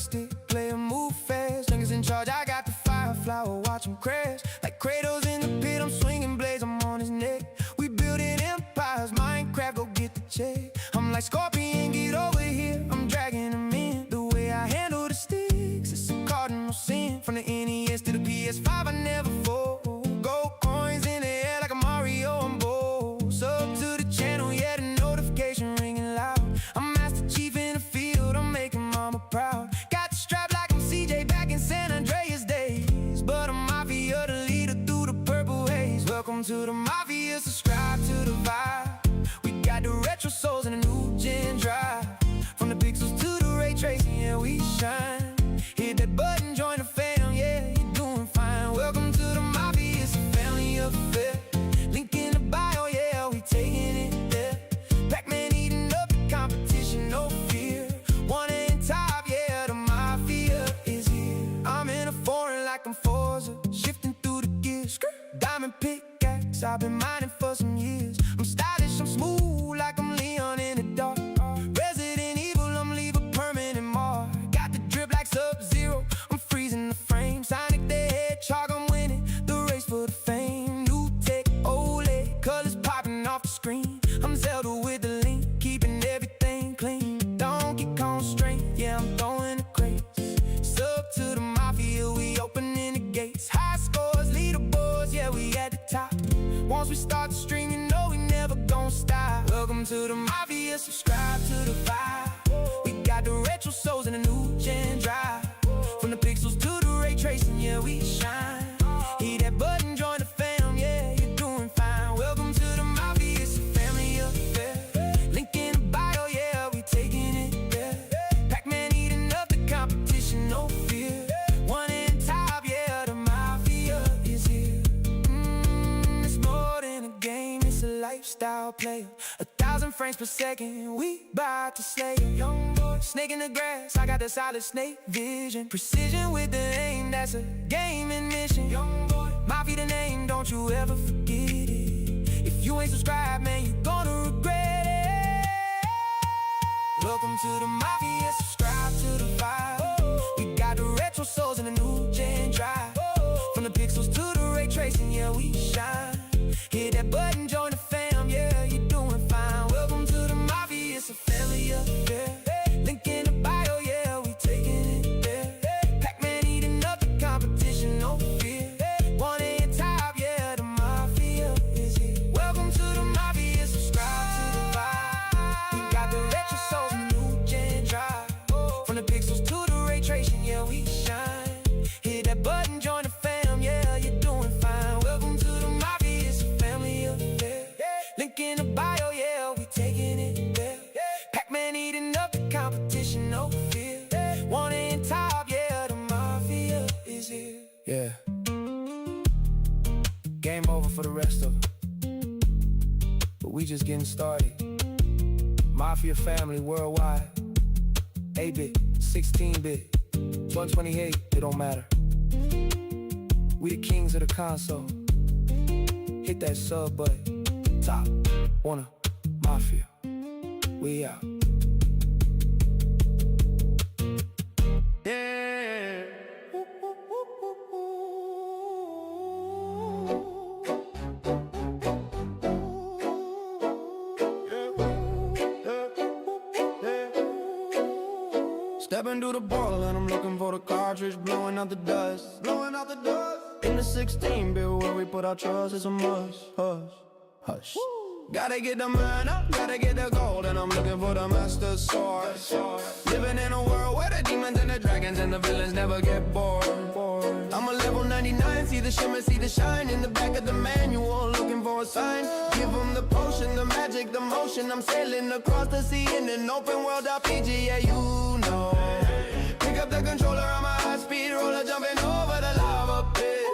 stick, play a move fast. Youngest in charge, I got the fireflower, watch him crash. Like Kratos in the pit, I'm swinging blades, I'm on his neck. We building empires, Minecraft, go get the check. I'm like Scorpion, get over here, I'm dragging him in. The way I handle the sticks, it's a cardinal sin. From the NES to the PS5, I never fold. Gold coins in the air like a Mario, I'm bold. Sub to the channel, yeah, the notification ringing loud. I'm Master Chief in the field, I'm making mama proud. Got the strap like I'm CJ back in San Andreas days. But I'm Mafia, the leader through the purple haze. Welcome to the Mafia, subscribe to the vibe. We got the retro souls and a new gen drive. From the pixels to the ray tracing, yeah, we shine. Hit that button, join the fam, yeah, you're doing fine. Welcome to the Mafia, it's a family affair. Link in the bio, yeah, we taking it there. Pac-Man eating up the competition, no fear. One in top, yeah, the Mafia is here. I'm in a foreign like I'm Forza, shifting through the gears. Diamond pickaxe, I've been mining for some years. I'm stylish, I'm smooth like I'm Leon in the dark. Resident Evil, I'm leave a permanent mark. Got the drip like Sub-Zero, I'm freezing the frame. Sonic the Hedgehog, I'm winning the race for the fame. New tech, OLED, colors popping off the screen. I'm Zelda with the link, keeping everything clean. Donkey Kong strength, yeah, I'm throwing the crates. Sub to the Mafia, we opening the gates. High scores, leaderboards, yeah, we at the top. Once we start the stream, you know we never gon' stop. Welcome to the Mafia, subscribe to the vibe. We got the retro souls and a new gen drive. From the pixels to the ray tracing, yeah, we shine. Hit that button, join the fam, yeah, you're doing fine. Welcome to the Mafia, it's a family affair. Link in the bio, yeah, we taking it there. Pac-Man eating up the competition, no fear. One in top, yeah, the Mafia is here. It's more than a game, it's a lifestyle player. 1,000 frames per second, we bout to slay a young boy. Snake in the grass, I got the solid snake vision. Precision with the aim, that's a gaming mission. Young boy, Mafia the name, don't you ever forget it. If you ain't subscribed, man, you gonna regret it. Welcome to the Mafia, subscribe to the vibe. We got the retro souls and a new gen drive. From the pixels to the ray tracing, yeah, we shine. Hit that button, join the fam, yeah, you're doing fine. Welcome to the Mafia, it's a family affair. Link in the bio, yeah, we taking it there. Pac-Man eating up the competition, no fear. One in top, yeah, the Mafia is here. Welcome to the Mafia, subscribe to the vibe. We got the retro souls and the new gen drive. From the pixels to the ray tracing, yeah, we shine. Hit that button, join the fam, yeah, you're doing fine. Welcome to the Mafia, it's a family affair. Link in the bio, yeah, we taking it there. Pac-Man eating up the competition, no fear. One in top, yeah, the Mafia is here. Yeah. Game over for the rest of them, but we just getting started. Mafia family worldwide. 8-bit, 16-bit, 128, it don't matter. We the kings of the console. Hit that sub button. Top, wanna, Mafia. We out. Yeah. Stepping through the portal and I'm looking for the cartridge, blowing out the dust. Blowing out the dust. In the 16-bit where we put our trust, it's a must. Hush, hush. Gotta get the man up, gotta get the gold, and I'm looking for the master sword. Living in a world where the demons and the dragons and the villains never get bored. I'm a level 99, see the shimmer, see the shine in the back of the manual, looking for a sign. Give them the potion, the magic, the motion. I'm sailing across the sea in an open world RPG, yeah, you know. Pick up the controller, I'm a high-speed roller, jumping over the lava pit.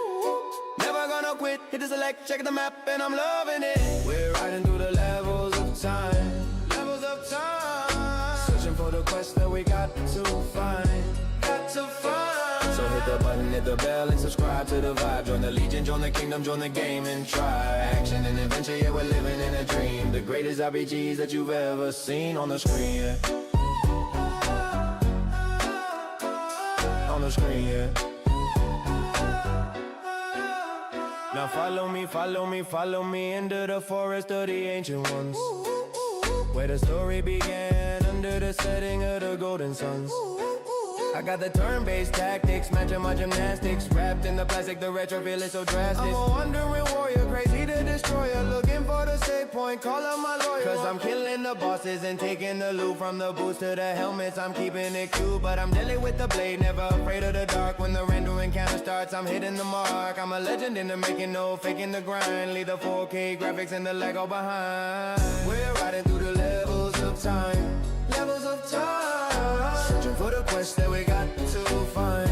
Never gonna quit, hit the select, check the map, and I'm loving it. We're riding through the levels of time. Levels of time. Searching for the quest that we got to find. Got to find. So hit the button, hit the bell, and subscribe to the vibe. Join the legion, join the kingdom, join the game, and try. Action and adventure, yeah, we're living in a dream. The greatest RPGs that you've ever seen on the screen, yeah. on the screen, yeah. Now follow me, follow me, follow me into the forest of the ancient ones, where the story began under the setting of the golden suns. I got the turn-based tactics, matching my gymnastics, wrapped in the plastic, the retro feel is so drastic. I'm a wandering warrior, crazy to destroyer, looking for the save point, call up my lawyer. Cause I'm killing the bosses and taking the loot, from the boots to the helmets, I'm keeping it cute. But I'm deadly with the blade, never afraid of the dark. When the rendering counter starts, I'm hitting the mark. I'm a legend in the making, no faking the grind. Leave the 4K graphics and the Lego behind. We're riding through the levels of time, levels of time, searching for the quest that we got to find,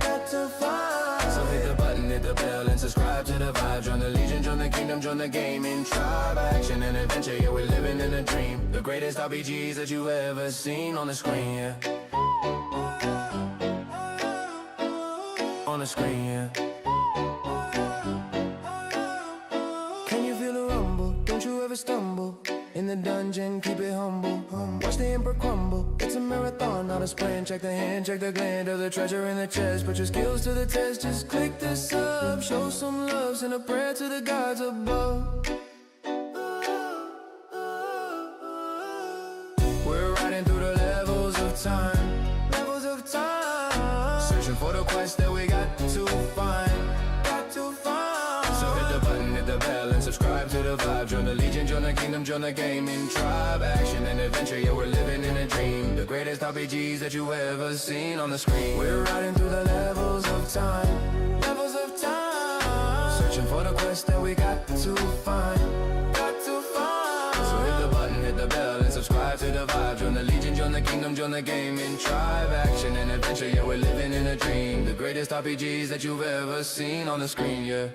got to find. So hit the button, hit the bell, and subscribe to the vibe. Join the legion, join the kingdom, join the gaming tribe. Action and adventure, yeah, we're living in a dream. The greatest RPGs that you ever seen on the screen, yeah. On the screen, yeah. Can you feel the rumble? Don't you ever stumble in the dungeon, keep it humble. Watch the emperor crumble. It's a marathon, not a sprint. Check the hand, check the gland of the treasure in the chest. Put your skills to the test, just click the sub. Show some love, send a prayer to the gods above. We're riding through the levels of time, levels of time, searching for the quest that we got to find, got to find. So hit the button, hit the bell, and subscribe to the vibe. Join the legion, join the kingdom, join the gaming tribe. Action and adventure, yeah, we're living in a dream. The greatest RPGs that you ever seen on the screen. We're riding through the levels of time, levels of time, searching for the quest that we got to find, got to find. So hit the button, hit the bell, and subscribe to the vibe. Join the legion, join the kingdom, join the gaming tribe. Action and adventure, yeah, we're living in a dream. The greatest RPGs that you've ever seen on the screen, yeah.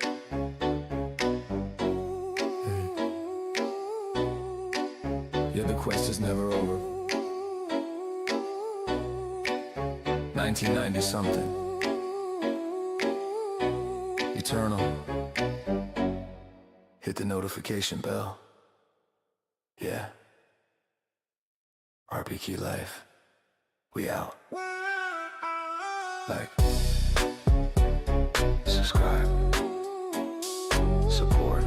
Yeah, the quest is never over. 1990 something. Eternal. Hit the notification bell. Yeah. RPQ Life. We out. Like, subscribe, support.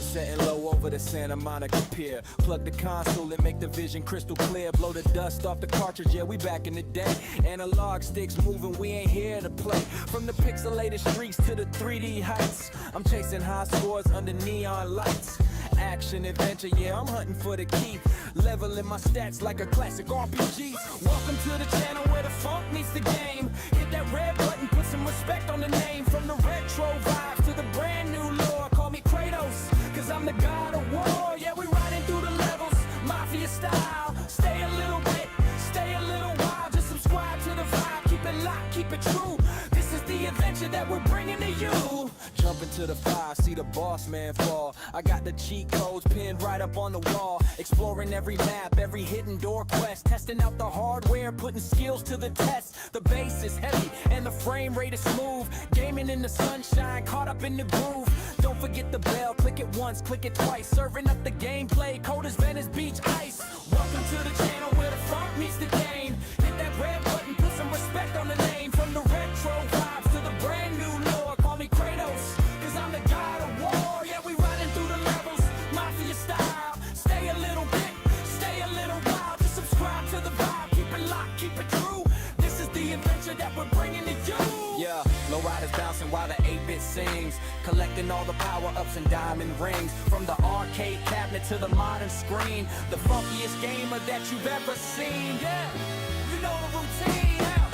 Setting low over the Santa Monica Pier. Plug the console and make the vision crystal clear. Blow the dust off the cartridge, yeah, we back in the day. Analog sticks moving, we ain't here to play. From the pixelated streets to the 3D heights, I'm chasing high scores under neon lights. Action, adventure, yeah, I'm hunting for the key. Leveling my stats like a classic RPG. Welcome to the channel where the funk meets the game. Hit that red button, put some respect on the name. From the retro vibes to the brand new lore. Call me Kratos, cause I'm the god of war. Yeah, we riding through the levels, mafia style. Stay a little bit, stay a little while. Just subscribe to the vibe, keep it locked, keep it true. This is the adventure that we're bringing to you. Jump into the fire, see the boss man fall. I got the cheat codes pinned right up on the wall. Exploring every map, every hidden door quest. Testing out the hardware, putting skills to the test. The bass is heavy and the frame rate is smooth. Gaming in the sunshine, caught up in the groove. Don't forget the bell, click it once, click it twice. Serving up the gameplay, cold as Venice Beach ice. Welcome to the channel where the funk meets the game. Hit that red button, put some respect on the name. From the retro vibes to the brand new lore. Call me Kratos, cause I'm the god of war. Yeah, we riding through the levels, mafia style. Stay a little bit, stay a little while. Just subscribe to the vibe, keep it locked, keep it true. This is the adventure that we're bringing to you. Yeah, lowriders bouncing while the 8-bit sings. Collecting all the power-ups and diamond rings. From the arcade cabinet to the modern screen. The funkiest gamer that you've ever seen. Yeah, you know the routine. Yeah.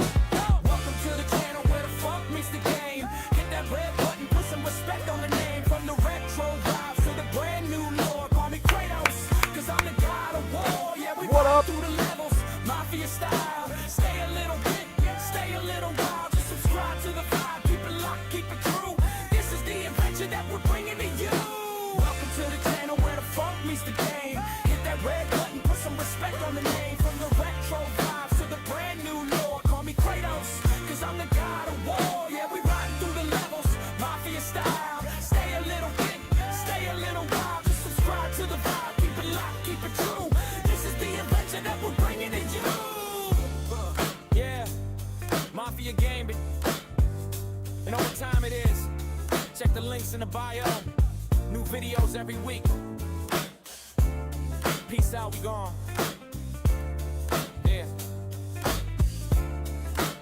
Welcome to the channel where the funk meets the game. Hit that red button, put some respect on the name. From the retro vibes to the brand new lore. Call me Kratos, cause I'm the god of war. Yeah, we ride through the levels, mafia style. Stay a little bit, stay a little while. Just subscribe to the vibe, keep it locked, keep it true. This is the adventure that we're bringing to you. Welcome to the channel where the funk meets the game. Hit that red button, put some respect on the name. From the retro vibes to the brand links in the bio. New videos every week. Peace out, we gone. Yeah.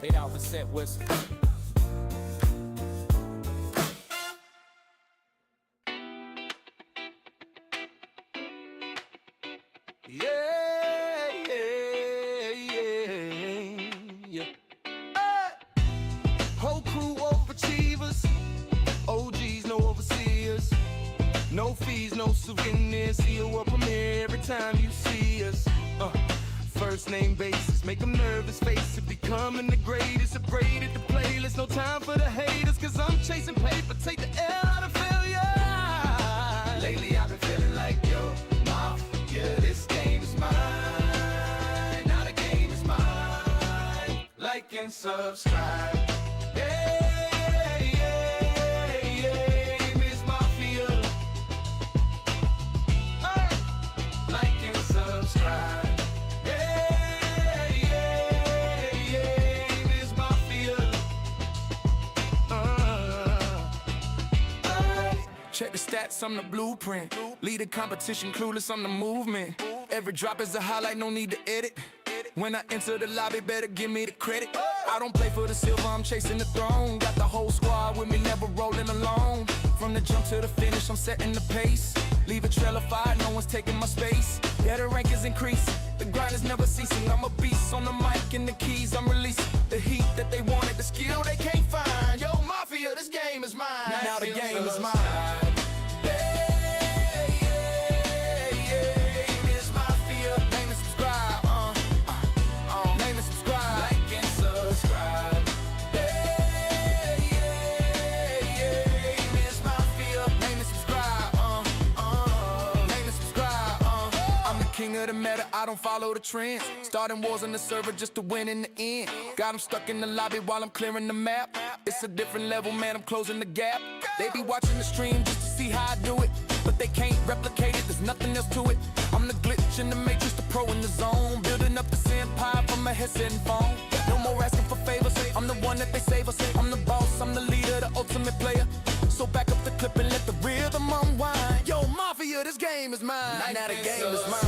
8% whistle. Yeah, yeah, yeah, yeah. Hey! Whole crew overachievers, OGs, no overseers. No fees, no souvenirs. See a world premiere every time you see us. First name basis, make them nervous. Face it, becoming the greatest. Upgraded the playlist, no time for the haters. Cause I'm chasing paper, take the L out of failure. Lately I've been feeling like yo, mafia, this game is mine. Now the game is mine. Like and subscribe. Yeah, yeah, yeah, Miss Mafia. Like and subscribe. Yeah, yeah, yeah, Miss Mafia. Check the stats, I'm the blueprint. Lead the competition, clueless, I'm the movement. Every drop is a highlight, no need to edit. When I enter the lobby, better give me the credit. I don't play for the silver, I'm chasing the throne. Got the whole squad with me, never rolling alone. From the jump to the finish, I'm setting the pace. Leave a trail of fire, no one's taking my space. Yeah, the rank is increasing, the grind is never ceasing. I'm a beast on the mic and the keys, I'm releasing the heat that they wanted, the skill they can't find. Yo, Mafia, this game is mine. Now the game is mine. King of the meta, I don't follow the trends. Starting wars on the server just to win in the end. Got them stuck in the lobby while I'm clearing the map. It's a different level, man, I'm closing the gap. They be watching the stream just to see how I do it, but they can't replicate it, there's nothing else to it. I'm the glitch in the matrix, the pro in the zone. Building up this empire from a headset and phone. No more asking for favors, I'm the one that they save us. I'm the boss, I'm the leader, the ultimate player. So back up the clip and let the rhythm unwind. Yo, Mafia, this game is mine. Now the game is mine.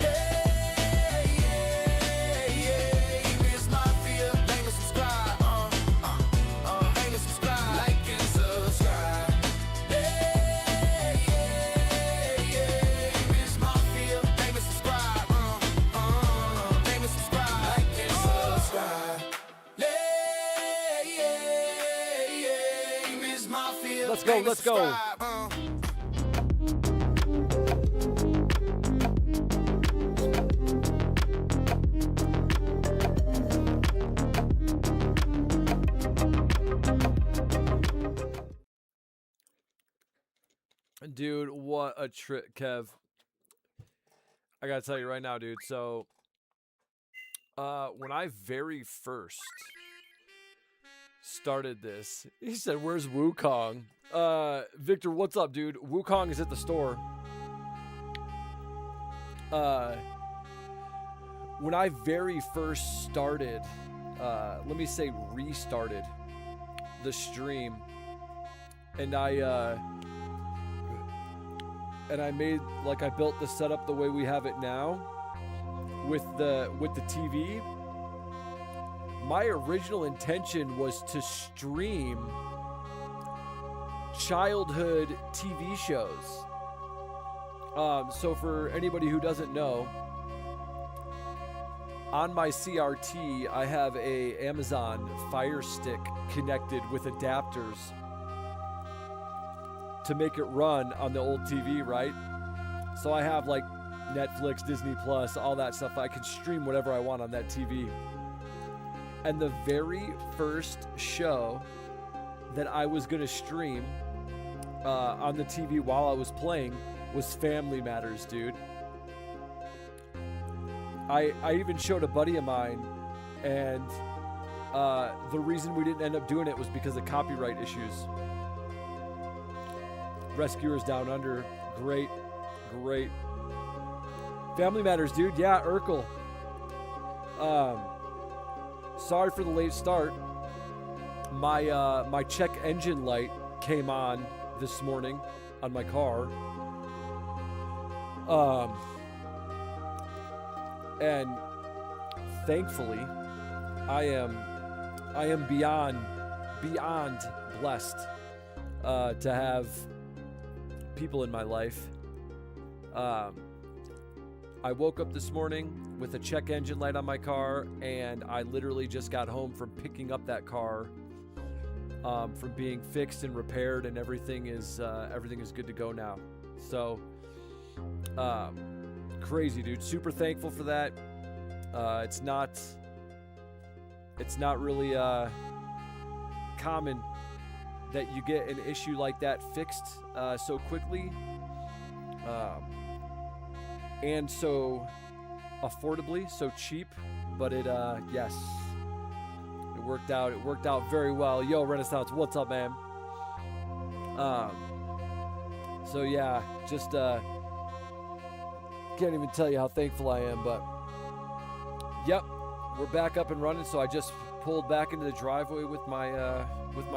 Yeah, yeah, yeah, Miss Mafia. Name and subscribe. Name and subscribe. Like and subscribe. Yeah, yeah, yeah, Miss Mafia. Name and subscribe. Name and subscribe. Like and subscribe. Yeah, yeah, yeah, Miss Mafia. Let's go, let's go. Dude, what a trip, Kev. I gotta tell you right now, dude. So, when I very first started this, he said, "Where's Wukong?" Victor, what's up, dude? Wukong is at the store. When I very first started, let me say restarted the stream, and I made, like, I built the setup the way we have it now with the TV. My original intention was to stream childhood TV shows. So for anybody who doesn't know, on my CRT, I have a Amazon Fire Stick connected with adapters to make it run on the old TV, right? So I have like Netflix, Disney Plus, all that stuff. I can stream whatever I want on that TV. And the very first show that I was gonna stream on the TV while I was playing was Family Matters, dude. I even showed a buddy of mine, and the reason we didn't end up doing it was because of copyright issues. Rescuers Down Under, great. Family Matters, dude. Yeah, Urkel. Sorry for the late start. My check engine light came on this morning on my car. And thankfully, I am beyond blessed to have people in my life. I woke up this morning with a check engine light on my car, and I literally just got home from picking up that car from being fixed and repaired, and everything is good to go now. So crazy, dude. Super thankful for that. It's not really common that you get an issue like that fixed so quickly and so affordably, so cheap. But it yes, it worked out. It worked out very well. Yo, Renaissance, what's up, man? So yeah, just can't even tell you how thankful I am. But yep, we're back up and running. So I just pulled back into the driveway with my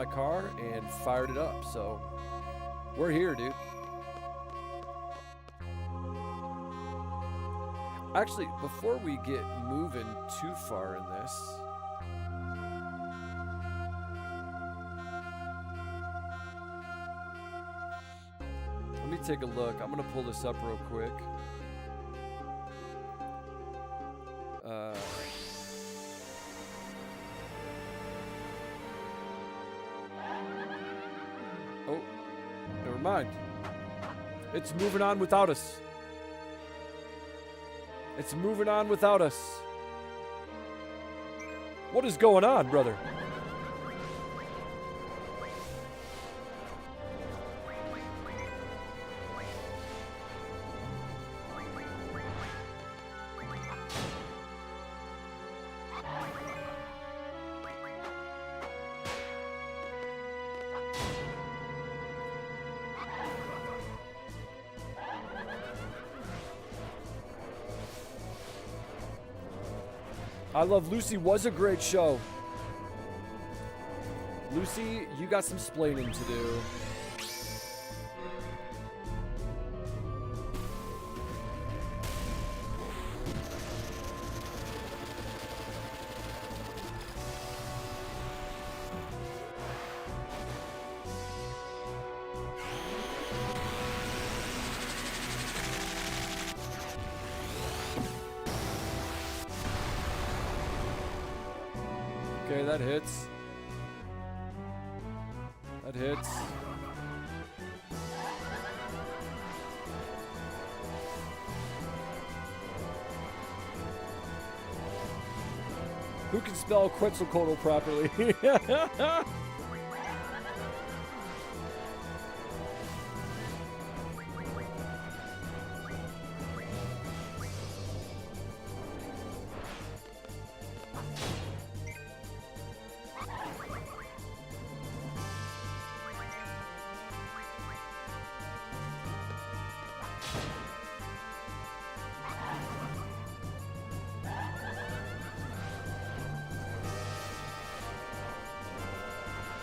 car and fired it up. So we're here, dude. Actually, before we get moving too far in this, let me take a look. I'm gonna pull this up real quick. Oh, never mind. It's moving on without us. It's moving on without us. What is going on, brother? I Love Lucy was a great show. Lucy, you got some splaining to do. Okay, that hits. That hits. Who can spell Quetzalcoatl properly?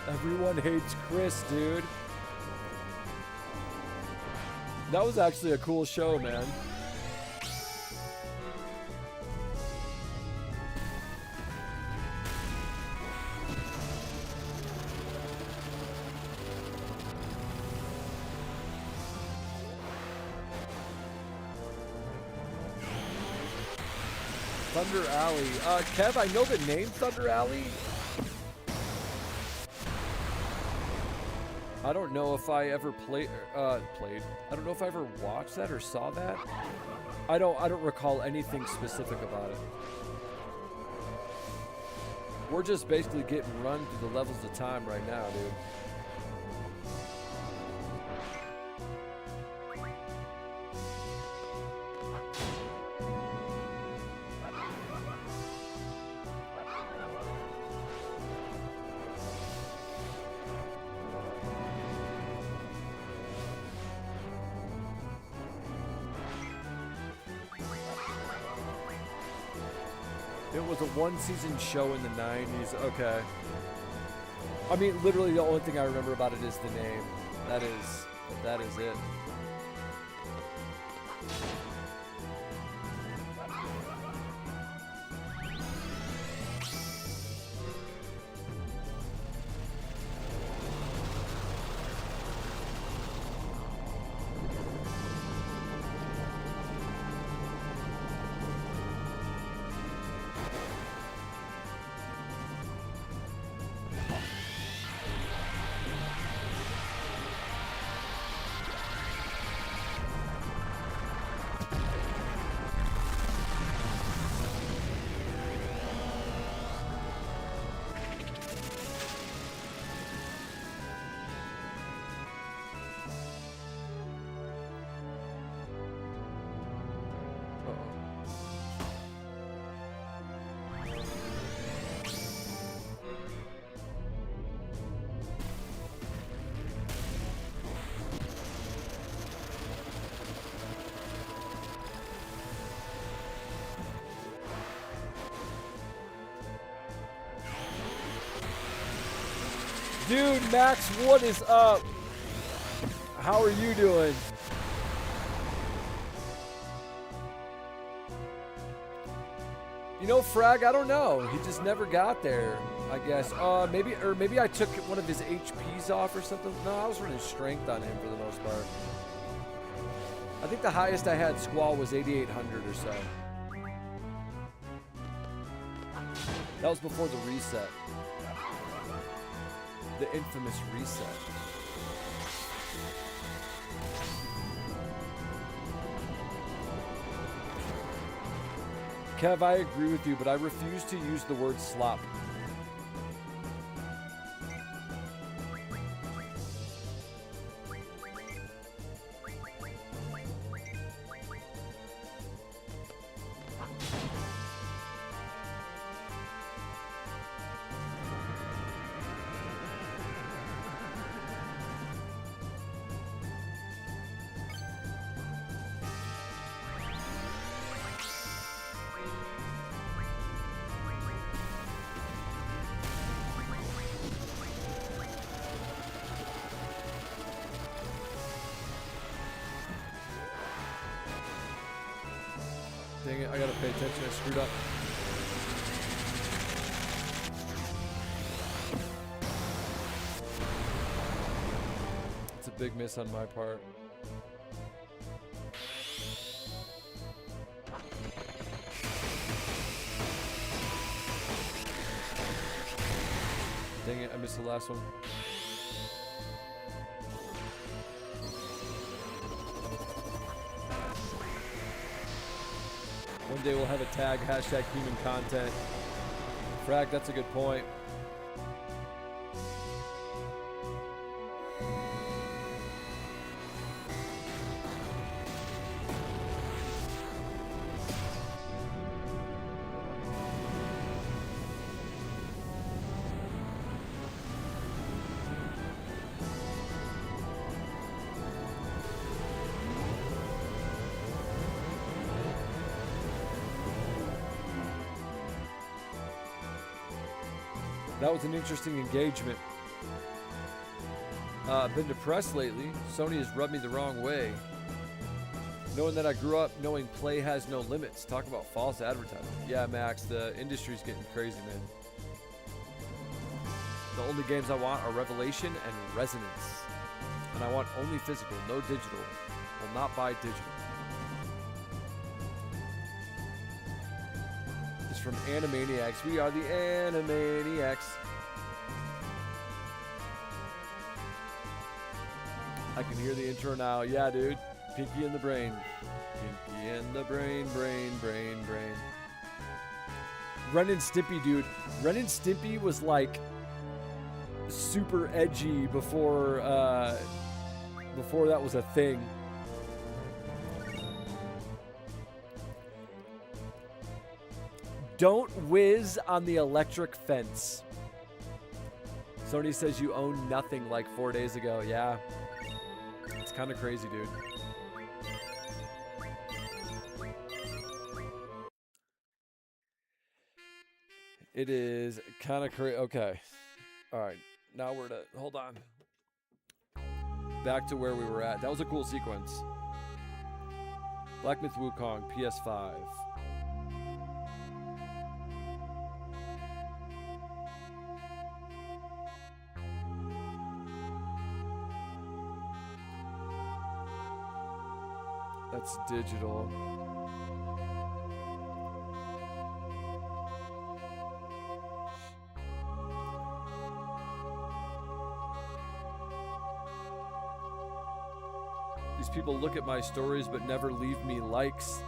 Everyone hates Chris, dude. That was actually a cool show, man. Thunder Alley. Kev, I know the name Thunder Alley. I don't know if I ever played. I don't know if I ever watched that or saw that. I don't recall anything specific about it. We're just basically getting run through the levels of time right now, dude. It was a one-season show in the 90s. Okay. I mean, literally the only thing I remember about it is the name. That is it. Dude, Max, what is up? How are you doing? You know, Frag, I don't know. He just never got there, I guess. Maybe I took one of his HPs off or something. No, I was running strength on him for the most part. I think the highest I had Squall was 8,800 or so. That was before the reset. The infamous reset. Kev, I agree with you, but I refuse to use the word slop. Dang it, I gotta pay attention, I screwed up. It's a big miss on my part. Dang it, I missed the last one. One day we'll have a tag, hashtag human content. Frag, that's a good point. That was an interesting engagement. Been depressed lately. Sony has rubbed me the wrong way. Knowing that I grew up knowing play has no limits. Talk about false advertising. Yeah, Max, the industry's getting crazy, man. The only games I want are Revelation and Resonance. And I want only physical, no digital. Will not buy digital. From Animaniacs. We are the Animaniacs. I can hear the intro now. Yeah, dude. Pinky in the brain. Pinky in the brain, brain, brain, brain. Ren and Stimpy, dude. Ren and Stimpy was like super edgy before that was a thing. Don't whiz on the electric fence. Sony says you own nothing like 4 days ago. Yeah. It's kind of crazy, dude. It is kind of crazy. Okay. All right. now we're to, hold on. Back to where we were at. That was a cool sequence. Black Myth Wukong, PS5. That's digital. These people look at my stories but never leave me likes.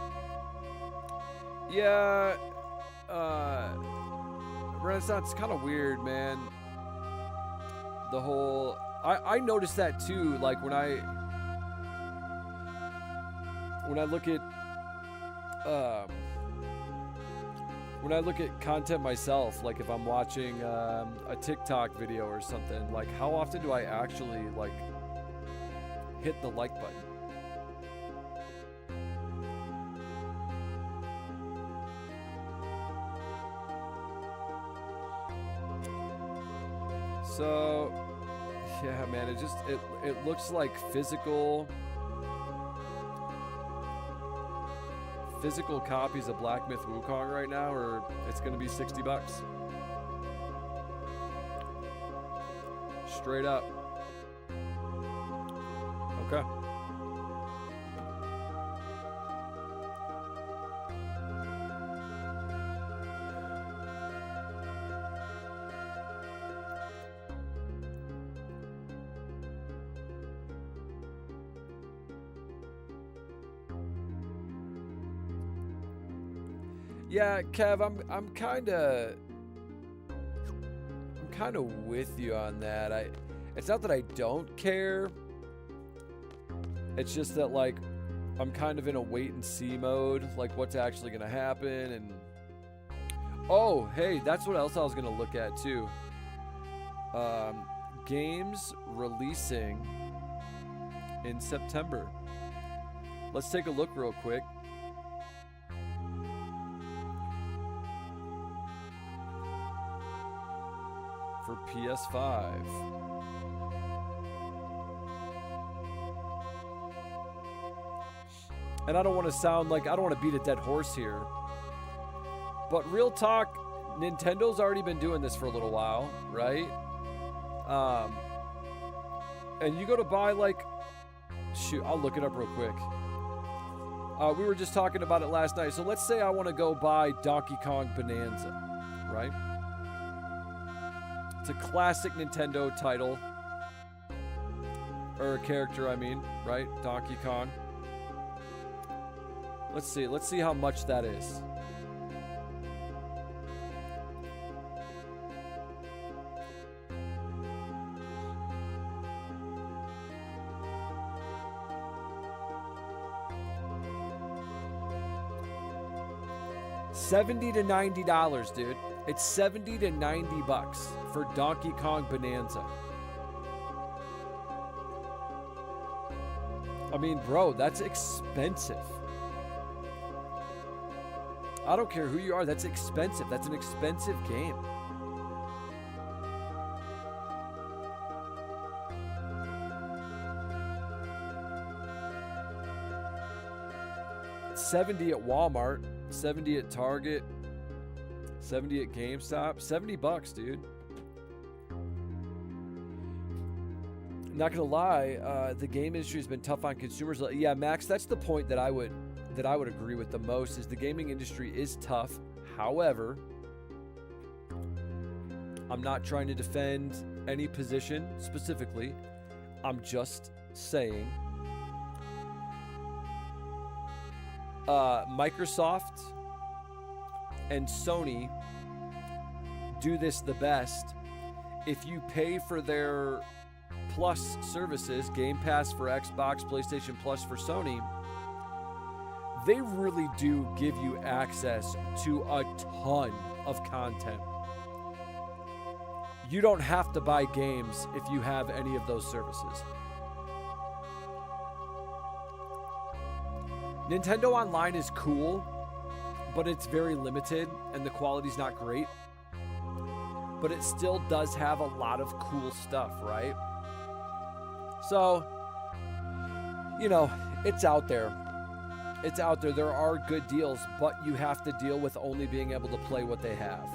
Yeah, Renaissance is kind of weird, man. The whole, I noticed that too. Like when I look at content myself, like if I'm watching a TikTok video or something, like how often do I actually like hit the like button? So yeah, man, it looks like physical copies of Black Myth Wukong right now, or it's gonna be $60. Straight up. Okay. Yeah, Kev, I'm kind of with you on that. It's not that I don't care. It's just that like I'm kind of in a wait and see mode, like what's actually going to happen. And oh, hey, that's what else I was going to look at too. Games releasing in September. Let's take a look real quick. For PS5. And I don't want to sound like, I don't want to beat a dead horse here, but real talk, Nintendo's already been doing this for a little while, right? And you go to buy like, shoot, I'll look it up real quick. We were just talking about it last night. So let's say I want to go buy Donkey Kong Bonanza, right? It's a classic Nintendo title. Or a character, I mean, right? Donkey Kong. Let's see how much that is. $70 to $90, dude. It's $70 to $90 for Donkey Kong Bonanza. I mean, bro, that's expensive. I don't care who you are, that's expensive. That's an expensive game. $70 at Walmart, $70 at Target, $70 at GameStop, $70, dude. Not gonna lie, the game industry has been tough on consumers. Yeah, Max, that's the point that I would agree with the most, is the gaming industry is tough. However, I'm not trying to defend any position specifically. I'm just saying Microsoft and Sony do this the best. If you pay for their Plus services, Game Pass for Xbox, PlayStation Plus for Sony, they really do give you access to a ton of content. You don't have to buy games if you have any of those services. Nintendo Online is cool, but it's very limited and the quality's not great. but it still does have a lot of cool stuff, right? So, you know, it's out there. It's out there. There are good deals, but you have to deal with only being able to play what they have.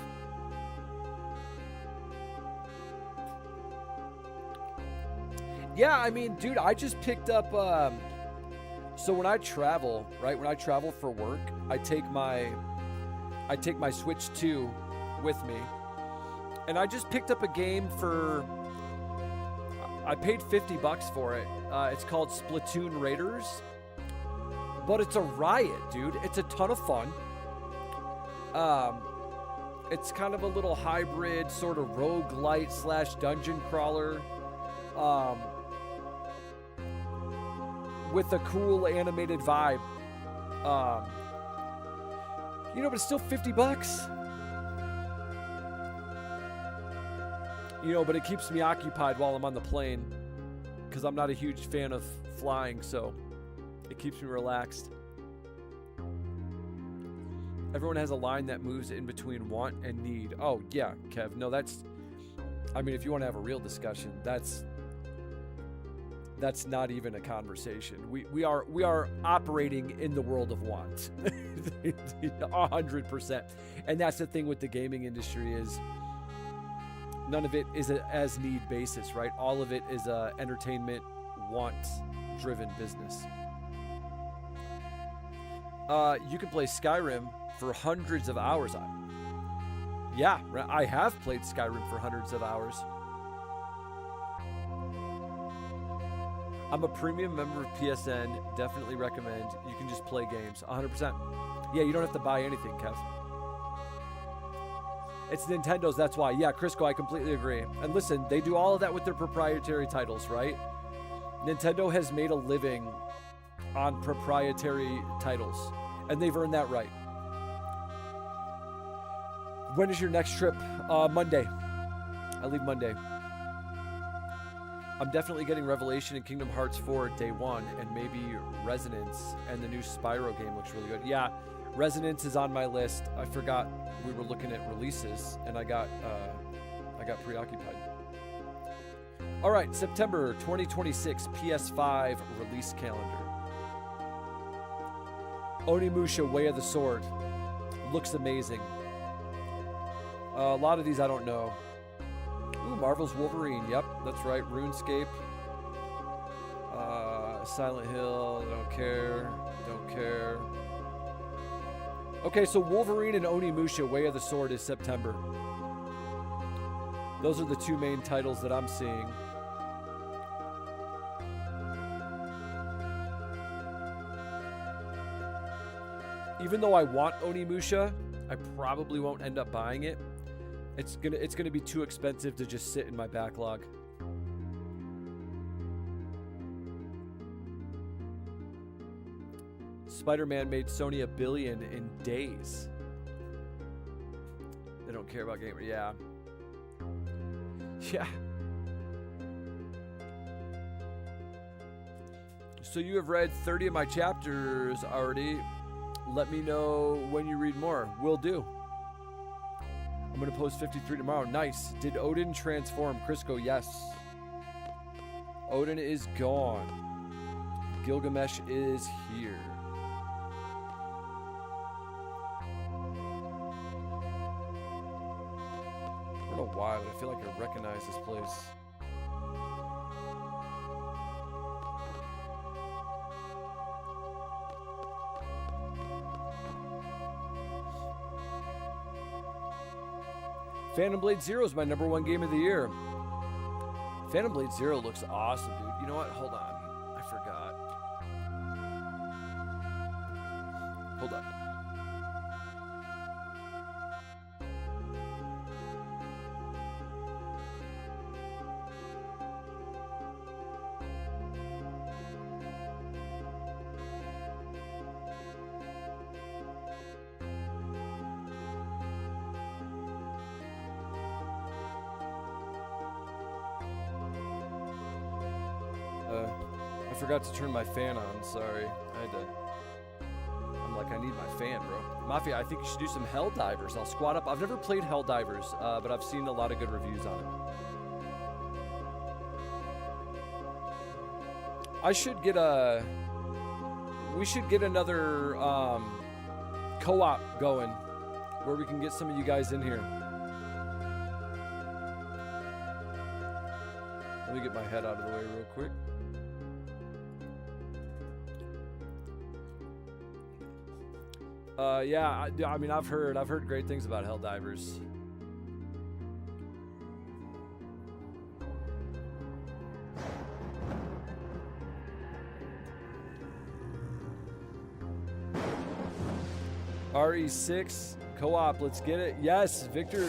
Yeah, I mean, dude, I just picked up. So when I travel, right? When I travel for work, I take my Switch 2 with me, and I just picked up a game for. I paid $50 for it. It's called Splatoon Raiders, but it's a riot, dude. It's a ton of fun. It's kind of a little hybrid, sort of roguelite / dungeon crawler. With a cool animated vibe. You know, but it's still $50. You know, but it keeps me occupied while I'm on the plane, because I'm not a huge fan of flying, so it keeps me relaxed. Everyone has a line that moves in between want and need. Oh, yeah, Kev. No, that's... I mean, if you want to have a real discussion, that's not even a conversation. We are operating in the world of want. 100%. And that's the thing with the gaming industry is none of it is a as need basis, right? All of it is a entertainment want driven business. You can play Skyrim for hundreds of hours. Yeah, I have played Skyrim for hundreds of hours. I'm a premium member of PSN. Definitely recommend. You can just play games. 100%. Yeah, you don't have to buy anything, Kev. It's Nintendo's, that's why. Yeah, Crisco, I completely agree. And listen, they do all of that with their proprietary titles, right? Nintendo has made a living on proprietary titles, and they've earned that right. When is your next trip? Monday. I leave Monday. I'm definitely getting Revelation and Kingdom Hearts 4 day one, and maybe Resonance, and the new Spyro game looks really good. Yeah, Resonance is on my list. I forgot we were looking at releases, and I got preoccupied. All right, September 2026 PS5 release calendar. Onimusha Way of the Sword looks amazing. A lot of these I don't know. Ooh, Marvel's Wolverine. Yep, that's right. RuneScape. Silent Hill. Don't care. Don't care. Okay, so Wolverine and Onimusha Way of the Sword is September. Those are the two main titles that I'm seeing. Even though I want Onimusha, I probably won't end up buying it. It's gonna be too expensive to just sit in my backlog. Spider-Man made Sony $1 billion in days. They don't care about gamer. Yeah. Yeah. So you have read 30 of my chapters already. Let me know when you read more. Will do. I'm going to post 53 tomorrow. Nice. Did Odin transform? Crisco, yes. Odin is gone. Gilgamesh is here. I don't know why, but I feel like I recognize this place. Phantom Blade Zero is my #1 game of the year. Phantom Blade Zero looks awesome, dude. You know what? Hold on. I forgot. Hold on. I forgot to turn my fan on. Sorry. I'm like I need my fan, bro. Mafia, I think you should do some Helldivers. I'll squat up. I've never played Helldivers, but I've seen a lot of good reviews on it. We should get another co-op going where we can get some of you guys in here. Let me get my head out of the way real quick. Yeah, I mean, I've heard great things about Helldivers. RE6 co-op, let's get it. Yes, Victor.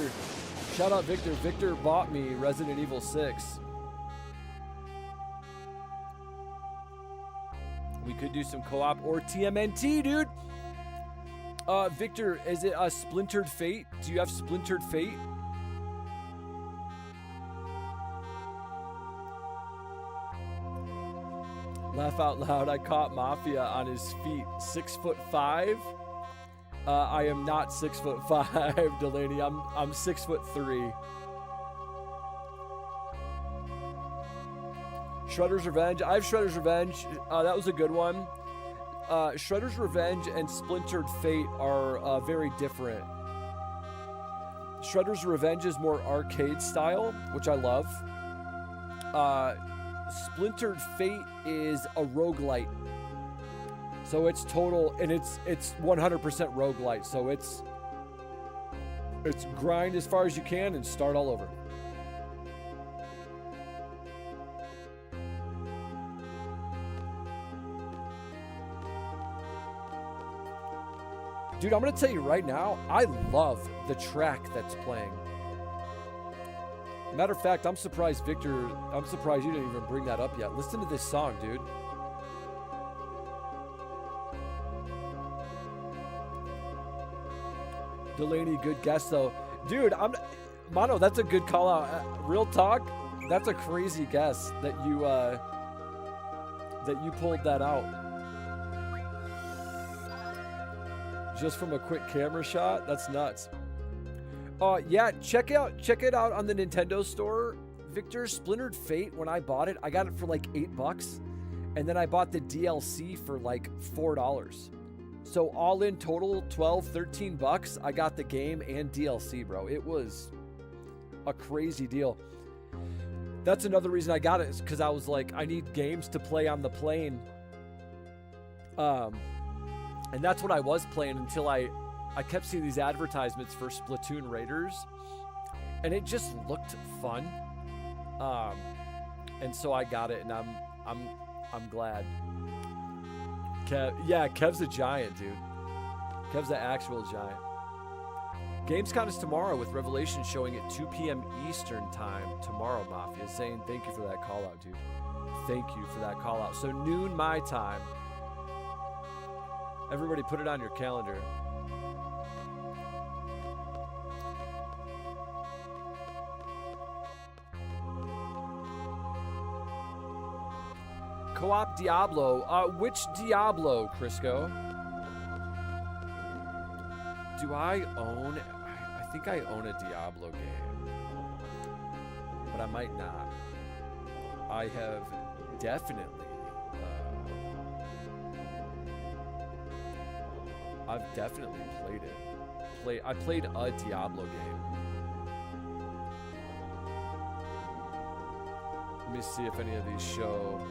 Shout out Victor. Victor bought me Resident Evil 6. We could do some co-op or TMNT, dude. Victor, is it a Splintered Fate? Do you have Splintered Fate? Laugh out loud. I caught Mafia on his feet. 6'5". I am not 6'5", Delaney. I'm 6'3". Shredder's Revenge. I have Shredder's Revenge. That was a good one. Shredder's Revenge and Splintered Fate are very different. Shredder's Revenge is more arcade style, which I love. Splintered Fate is a roguelite. So it's total, and it's 100% roguelite. So it's grind as far as you can and start all over. Dude, I'm going to tell you right now, I love the track that's playing. Matter of fact, I'm surprised, Victor, I'm surprised you didn't even bring that up yet. Listen to this song, dude. Delaney, good guess, though. Dude, Mono, that's a good call out. Real talk, that's a crazy guess that you pulled that out. Just from a quick camera shot? That's nuts. Yeah, check it out on the Nintendo store. Victor, Splintered Fate, when I bought it, I got it for like $8. And then I bought the DLC for like $4. So all in total, 12, 13 bucks. I got the game and DLC, bro. It was a crazy deal. That's another reason I got it, is because I was like, I need games to play on the plane. And that's what I was playing until I kept seeing these advertisements for Splatoon Raiders, and it just looked fun. And so I got it, and I'm glad. Kev's a giant, dude. Kev's an actual giant. Gamescom is tomorrow with Revelation showing at 2 p.m. Eastern time tomorrow. Mafia saying thank you for that call out, dude. Thank you for that call out. So noon my time. Everybody put it on your calendar. Co-op Diablo. Which Diablo, Crisco? Do I own? I think I own a Diablo game. But I might not. I have definitely. I've definitely played it. I played a Diablo game. Let me see if any of these show.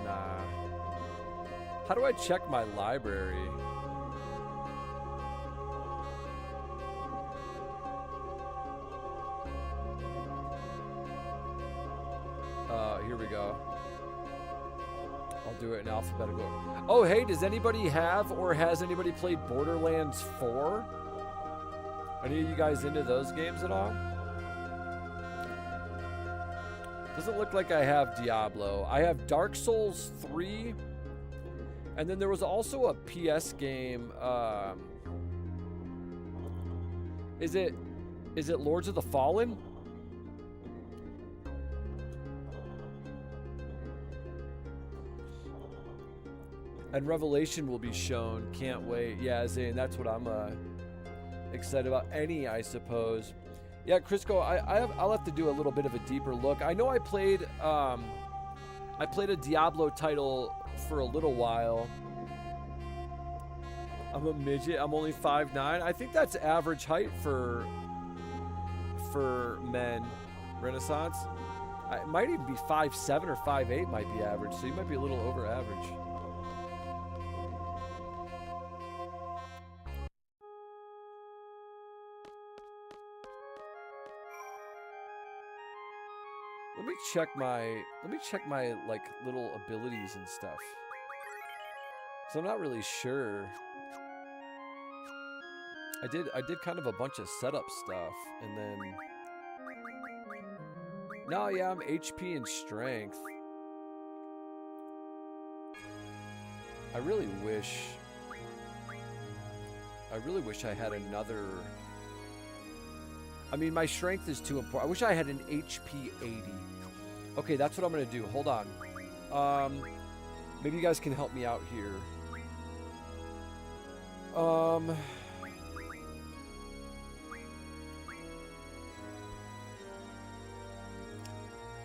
Nah. How do I check my library? Here we go. I'll do it in alphabetical. Oh, hey, does anybody have or has anybody played Borderlands 4? Any of you guys into those games at all? Doesn't look like I have Diablo. I have Dark Souls 3. And then there was also a PS game. Is it Lords of the Fallen? And Revelation will be shown. Can't wait. Yeah, Zane, that's what I'm excited about. Any, I suppose. Yeah, Crisco, I'll have to do a little bit of a deeper look. I know I played a Diablo title for a little while. I'm a midget. I'm only 5'9". I think that's average height for men. Renaissance. It might even be 5'7" or 5'8" might be average. So you might be a little over average. Let me check my like little abilities and stuff. So I'm not really sure. I did kind of a bunch of setup stuff and then no, yeah, I'm HP and strength. I really wish I had another. I mean, my strength is too important. I wish I had an HP 80. Okay, that's what I'm gonna do. Hold on. Maybe you guys can help me out here.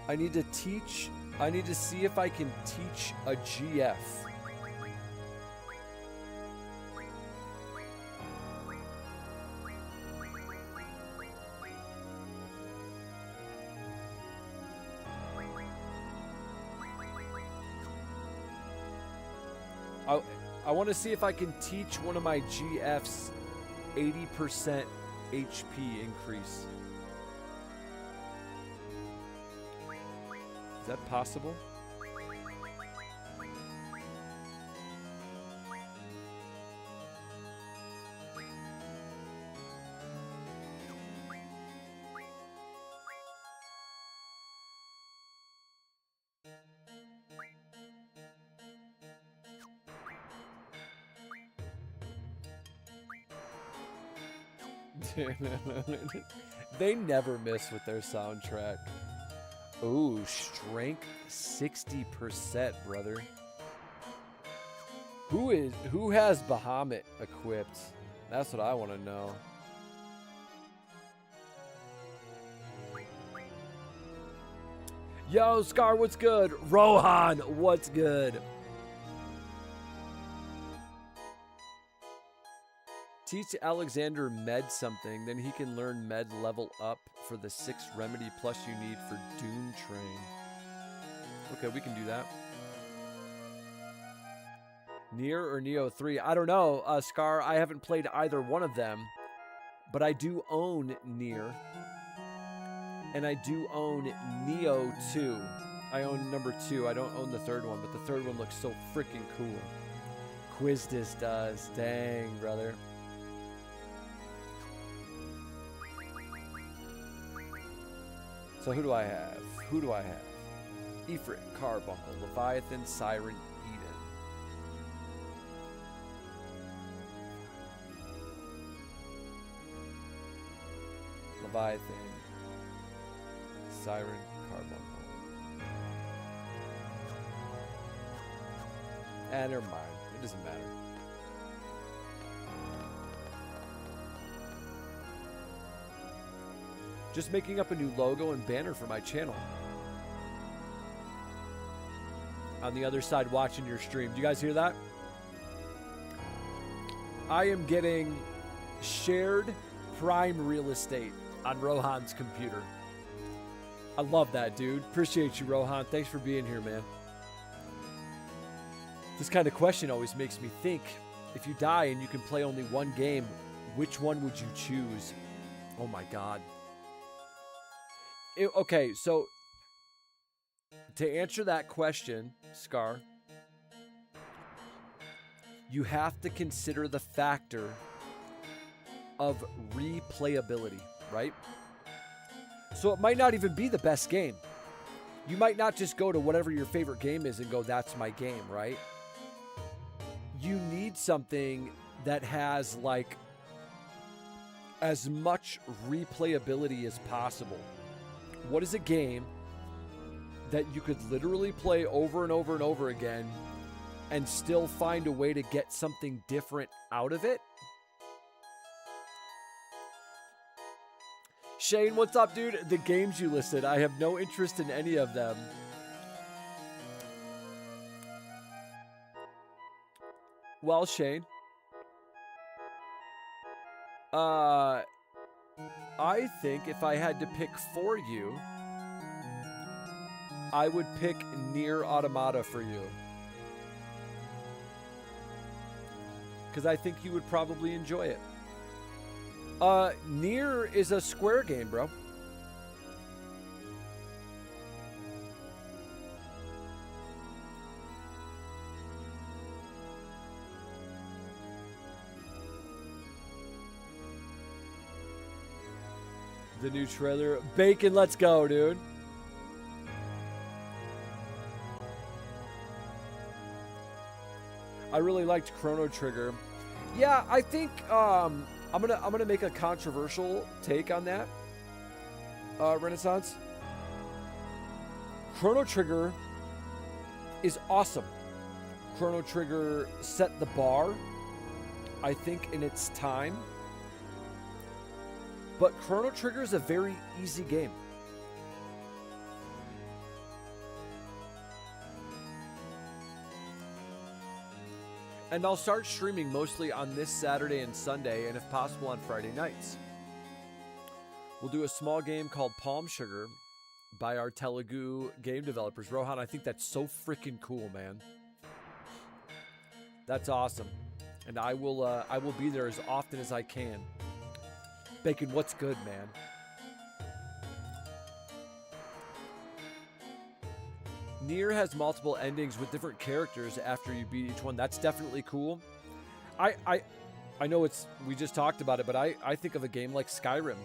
I need to see if I can teach a GF. I want to see if I can teach one of my GFs 80% HP increase. Is that possible? They never miss with their soundtrack. Ooh, strength 60%, brother. Who has Bahamut equipped? That's what I want to know. Yo, Scar, what's good? Rohan, what's good? Teach Alexander Med something, then he can learn Med level up for the 6 remedy plus you need for Dune Train. Okay, we can do that. Nier or Neo 3? I don't know, Scar. I haven't played either one of them, but I do own Nier. And I do own Neo 2. I own number 2. I don't own the third one, but the third one looks so freaking cool. Quizdis does. Dang, brother. So who do I have? Ifrit, Carbuncle, Leviathan, Siren, Eden. Leviathan, Siren, Carbuncle. Never mind. It doesn't matter. Just making up a new logo and banner for my channel. On the other side watching your stream. Do you guys hear that? I am getting shared prime real estate on Rohan's computer. I love that, dude. Appreciate you, Rohan. Thanks for being here, man. This kind of question always makes me think. If you die and you can play only one game, which one would you choose? Oh my God. Okay, so to answer that question, Scar, you have to consider the factor of replayability, right? So it might not even be the best game. You might not just go to whatever your favorite game is and go, that's my game, right? You need something that has like as much replayability as possible. What is a game that you could literally play over and over and over again and still find a way to get something different out of it. Shane, what's up, dude? The games you listed, I have no interest in any of them. Well, Shane, I think if I had to pick for you, I would pick Nier Automata for you. Because I think you would probably enjoy it. Nier is a Square game, bro. The new trailer. Bacon, let's go, dude. I really liked Chrono Trigger. Yeah, I think I'm gonna make a controversial take on that. Renaissance. Chrono Trigger is awesome. Chrono Trigger set the bar, I think, in its time. But Chrono Trigger is a very easy game. And I'll start streaming mostly on this Saturday and Sunday, and if possible on Friday nights. We'll do a small game called Palm Sugar by our Telugu game developers. Rohan, I think that's so freaking cool, man. That's awesome. And I will be there as often as I can. Bacon, what's good, man? Nier has multiple endings with different characters after you beat each one. That's definitely cool. I know we just talked about it, but I think of a game like Skyrim.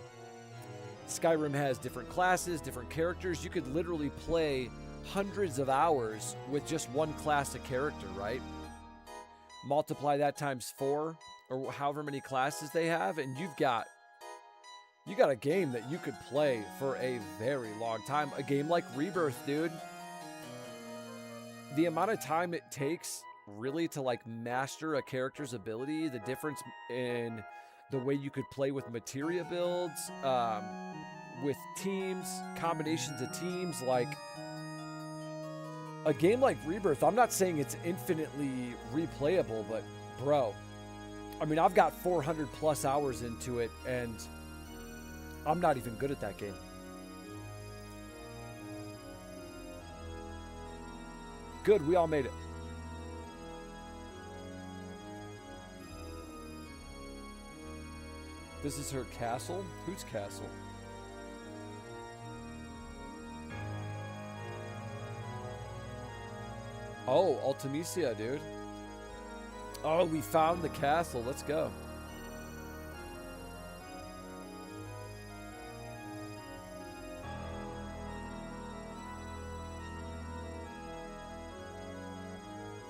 Skyrim has different classes, different characters. You could literally play hundreds of hours with just one class of character, right? Multiply that times 4 or however many classes they have, and you got a game that you could play for a very long time. A game like Rebirth, dude. The amount of time it takes really to like master a character's ability, the difference in the way you could play with materia builds, with teams, combinations of teams, like a game like Rebirth. I'm not saying it's infinitely replayable, but bro, I mean, I've got 400 plus hours into it and I'm not even good at that game. Good, we all made it. This is her castle? Whose castle? Oh, Ultimisia, dude. Oh, we found the castle. Let's go.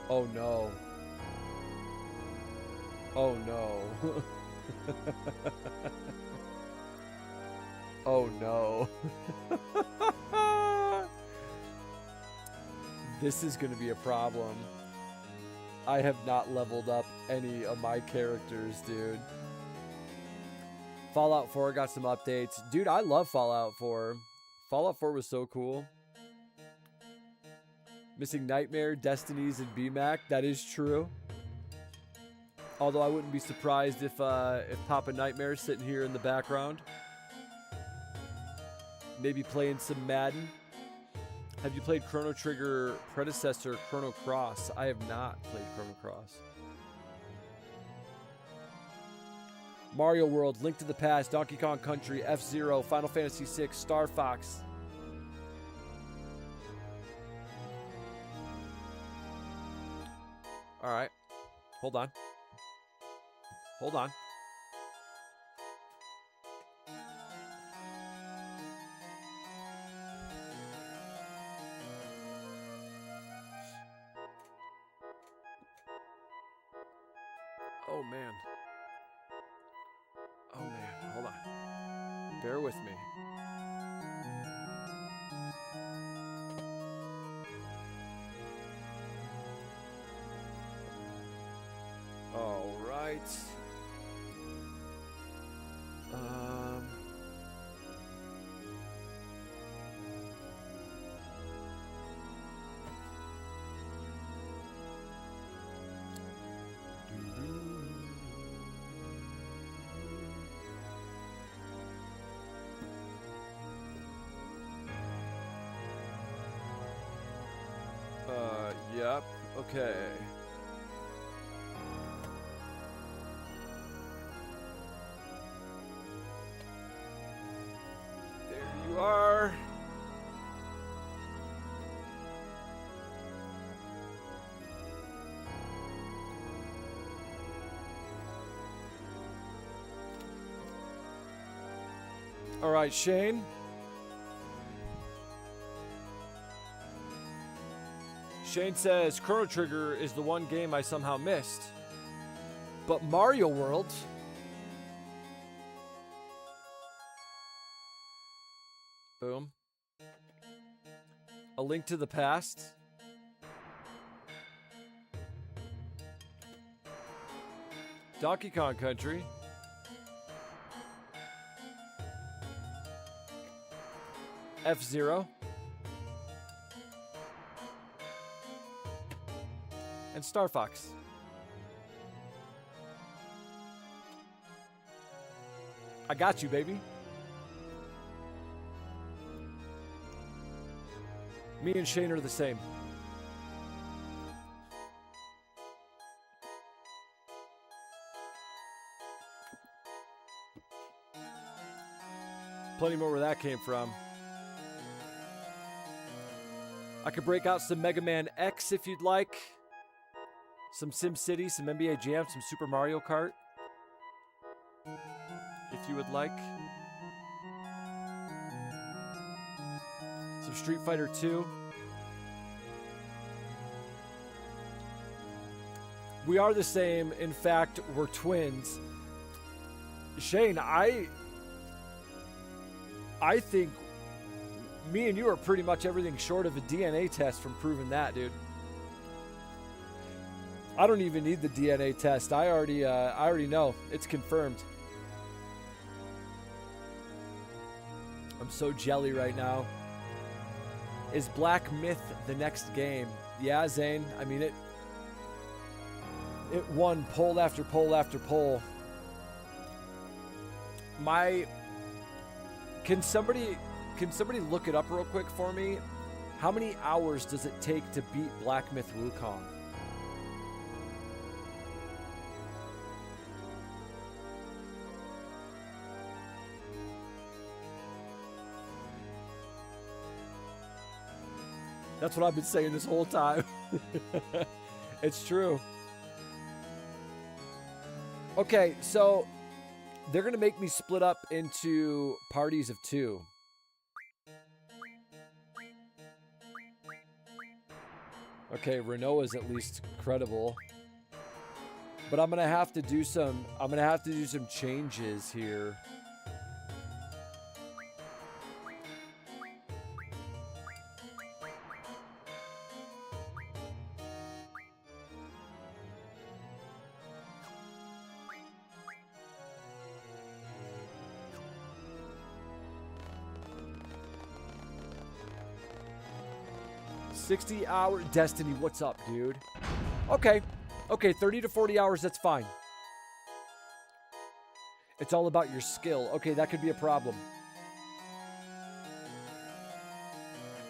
Oh no. Oh no. Oh no. This is going to be a problem. I have not leveled up any of my characters, dude. Fallout 4 got some updates. Dude, I love Fallout 4. Fallout 4 was so cool. Missing Nightmare, Destinies, and BMAC. That is true. Although I wouldn't be surprised if Papa Nightmare's sitting here in the background. Maybe playing some Madden. Have you played Chrono Trigger predecessor, Chrono Cross? I have not played Chrono Cross. Mario World, Link to the Past, Donkey Kong Country, F-Zero, Final Fantasy VI, Star Fox. All right. Hold on. Hold on. Oh, man. Oh, man. Hold on. Bear with me. right. Yep. Okay. There you are. All right, Shane. Shane says Chrono Trigger is the one game I somehow missed. But Mario World. Boom. A Link to the Past. Donkey Kong Country. F-Zero. And Star Fox. I got you, baby. Me and Shane are the same. Plenty more where that came from. I could break out some Mega Man X if you'd like. Some SimCity, some NBA Jam, some Super Mario Kart. If you would like. Some Street Fighter 2. We are the same. In fact, we're twins. Shane, I think me and you are pretty much everything short of a DNA test from proving that, dude. I don't even need the DNA test. I already know. It's confirmed. I'm so jelly right now. Is Black Myth the next game? Yeah, Zane. I mean, it won poll after poll after poll. Can somebody look it up real quick for me? How many hours does it take to beat Black Myth Wukong? That's what I've been saying this whole time. It's true. Okay, so they're going to make me split up into parties of 2. Okay, Renault is at least credible. But I'm going to have to do some changes here. $60-hour Destiny, what's up, dude? Okay, 30 to 40 hours, that's fine. It's all about your skill. Okay, that could be a problem.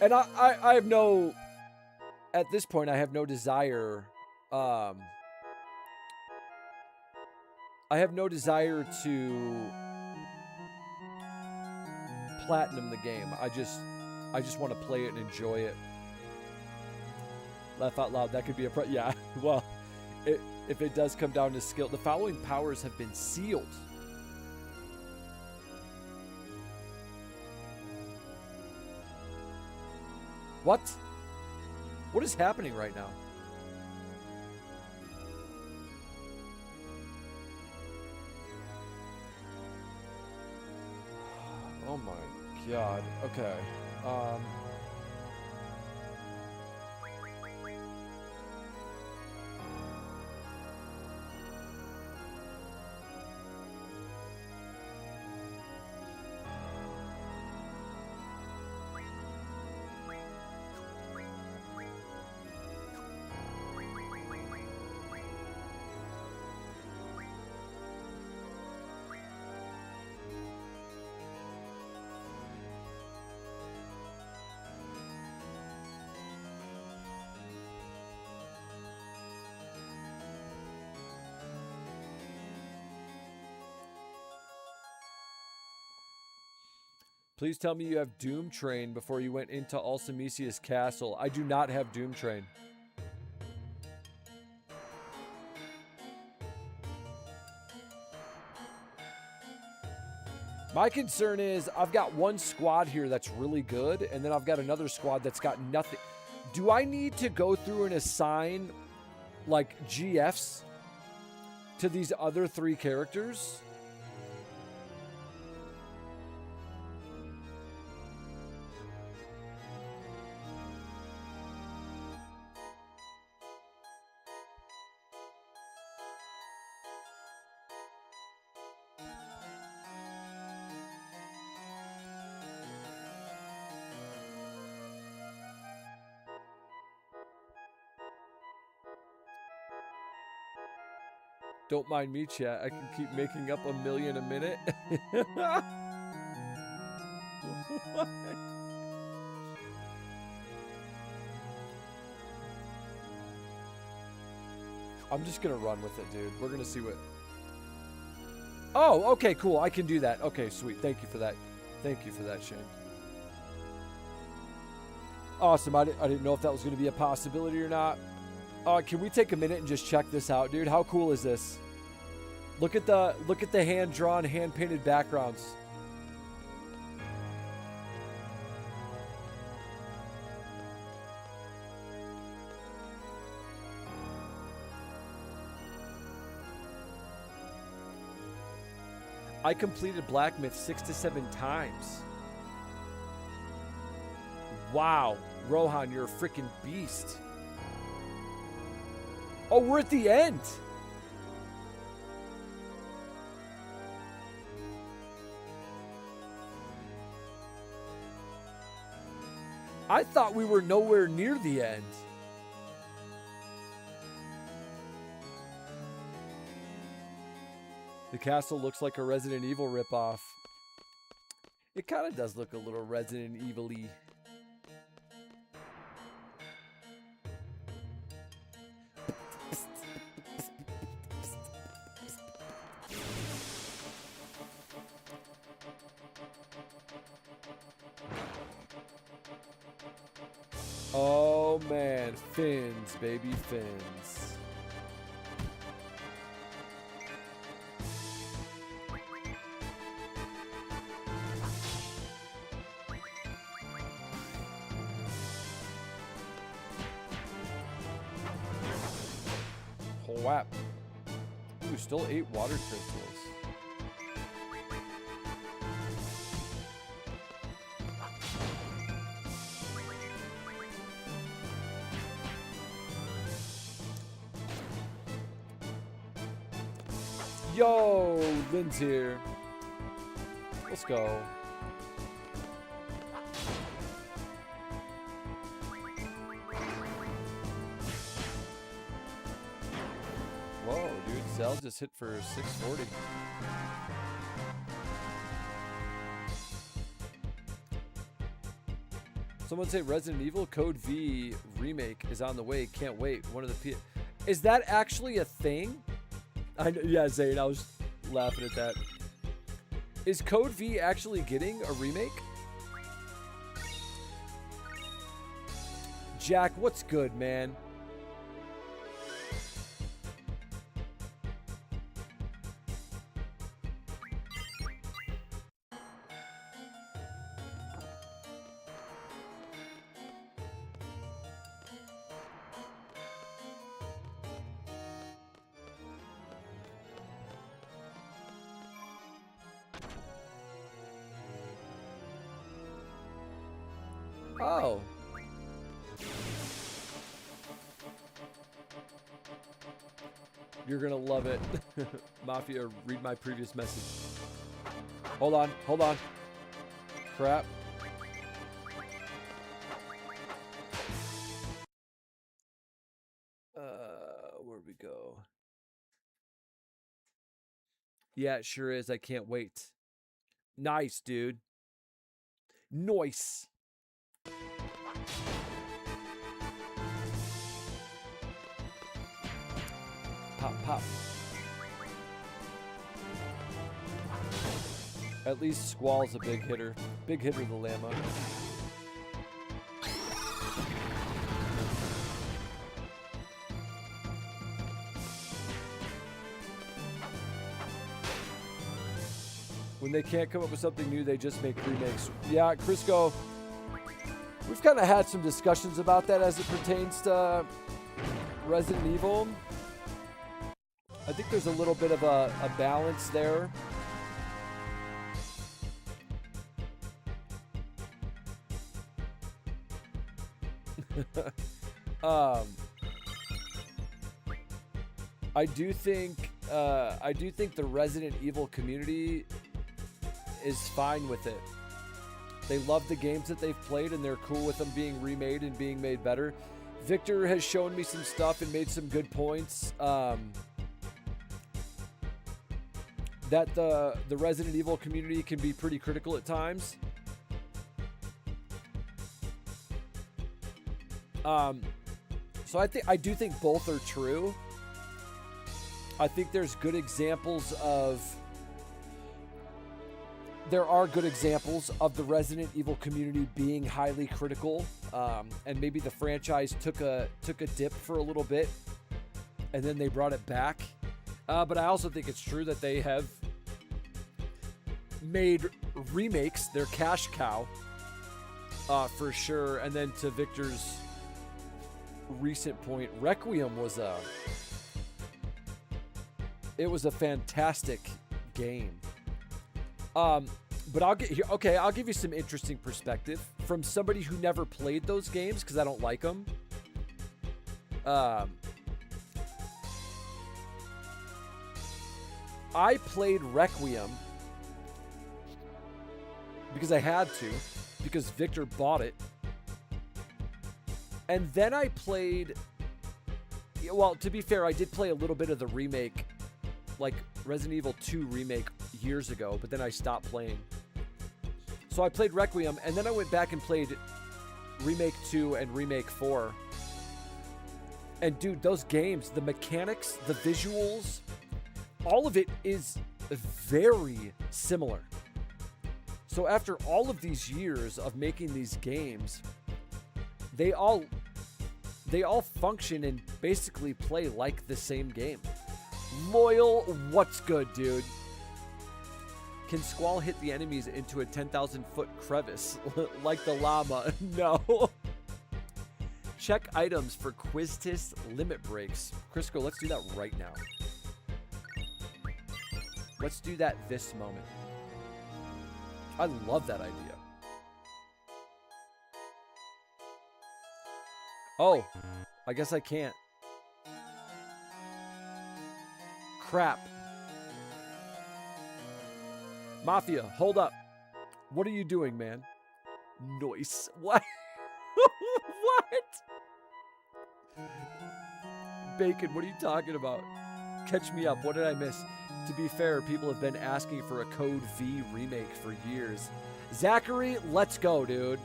And I have no... At this point, I have no desire... I have no desire to... platinum the game. I just want to play it and enjoy it. Laugh out loud, that could be a yeah, well, if it does come down to skill. The following powers have been sealed. What? What is happening right now? Oh my god. Okay. Please tell me you have Doom Train before you went into Alcemisius Castle. I do not have Doom Train. My concern is I've got one squad here that's really good, and then I've got another squad that's got nothing. Do I need to go through and assign, like, GFs to these other 3 characters? Don't mind me, chat. I can keep making up 1 million a minute. What? I'm just gonna run with it, dude. We're gonna see what... Oh, okay, cool. I can do that. Okay, sweet. Thank you for that. Thank you for that, Shane. Awesome. I didn't know if that was gonna be a possibility or not. Can we take a minute and just check this out, dude? How cool is this? Look at the hand-drawn, hand-painted backgrounds. I completed Black Myth 6 to 7 times. Wow. Rohan, you're a freaking beast. Oh, we're at the end. I thought we were nowhere near the end. The castle looks like a Resident Evil ripoff. It kind of does look a little Resident Evil-y. Oh man, fins, baby, fins. Whap. Ooh, still 8 water crystals. Yo, Lynn's here. Let's go. Whoa, dude, Zell just hit for 640. Someone say Resident Evil Code V remake is on the way. Can't wait. One of the Is that actually a thing? I know, yeah, Zane, I was laughing at that. Is Code V actually getting a remake? Jack, what's good, man? Oh. You're gonna love it. Mafia, read my previous message. Hold on, hold on. Crap. Where'd we go? Yeah, it sure is. I can't wait. Nice, dude. Nice. Pop, pop. At least Squall's a big hitter. Big hitter, the Llama. When they can't come up with something new, they just make remakes. Yeah, Crisco, we've kind of had some discussions about that as it pertains to Resident Evil. I think there's a little bit of a balance there. I do think the Resident Evil community is fine with it. They love the games that they've played and they're cool with them being remade and being made better. Victor has shown me some stuff and made some good points. That the Resident Evil community can be pretty critical at times. So I do think both are true. I think there are good examples of the Resident Evil community being highly critical, and maybe the franchise took a dip for a little bit, and then they brought it back. But I also think it's true that they have made remakes their cash cow, for sure. And then to Victor's recent point, Requiem was a fantastic game. But I'll give you some interesting perspective from somebody who never played those games because I don't like them. I played Requiem because I had to, because Victor bought it. And then I played, well, to be fair, I did play a little bit of the remake, like Resident Evil 2 remake years ago, but then I stopped playing. So I played Requiem, and then I went back and played Remake 2 and Remake 4. And dude, those games, the mechanics, the visuals, all of it is very similar. So after all of these years of making these games, they all function and basically play like the same game. Loyal, what's good, dude? Can Squall hit the enemies into a 10,000-foot crevice like the llama? No. Check items for Quiztis limit breaks. Crisco, let's do that right now. Let's do that this moment. I love that idea. Oh, I guess I can't. Crap. Mafia, hold up. What are you doing, man? Noise. What? What? Bacon, what are you talking about? Catch me up. What did I miss? To be fair, people have been asking for a Code V remake for years. Zachary, let's go, dude.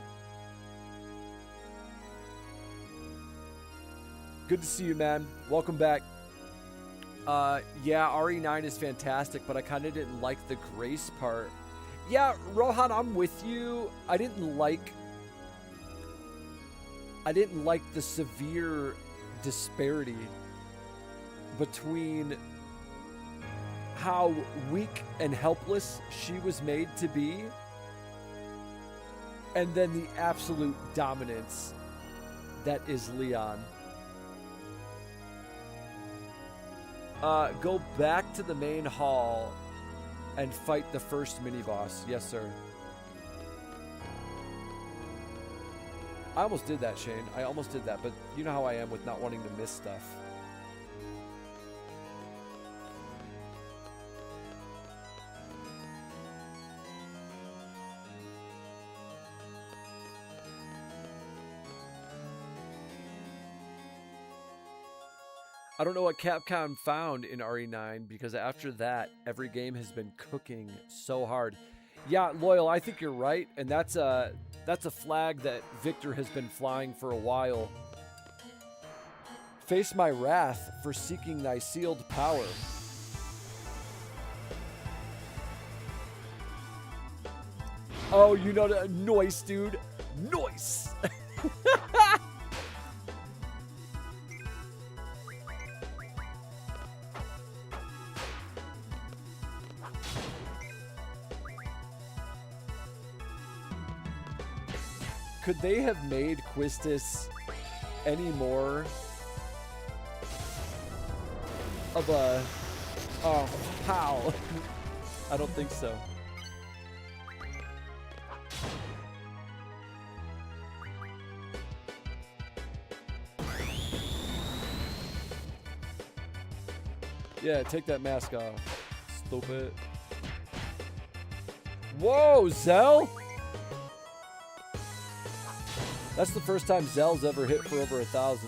Good to see you, man. Welcome back. Yeah, RE9 is fantastic, but I kind of didn't like the Grace part. Yeah, Rohan, I'm with you. I didn't like the severe disparity between how weak and helpless she was made to be and then the absolute dominance that is Leon. Go back to the main hall and fight the first mini-boss. Yes, sir. I almost did that, Shane. I almost did that, but you know how I am with not wanting to miss stuff. I don't know what Capcom found in RE9 because after that, every game has been cooking so hard. Yeah, Loyal, I think you're right, and that's a flag that Victor has been flying for a while. Face my wrath for seeking thy sealed power. Oh, you know the noise, dude. Noise. Could they have made Quistis any more of a... Oh, how? I don't think so. Yeah, take that mask off. Stupid. Whoa, Zell? That's the first time Zell's ever hit for over 1,000.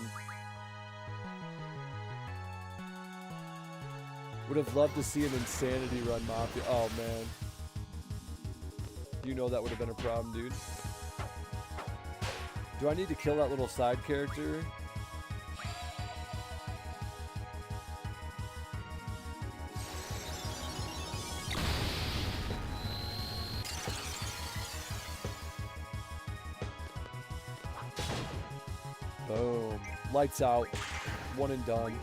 Would have loved to see an Insanity run Mafia. Oh, man. You know that would have been a problem, dude. Do I need to kill that little side character? Boom. Lights out. One and done.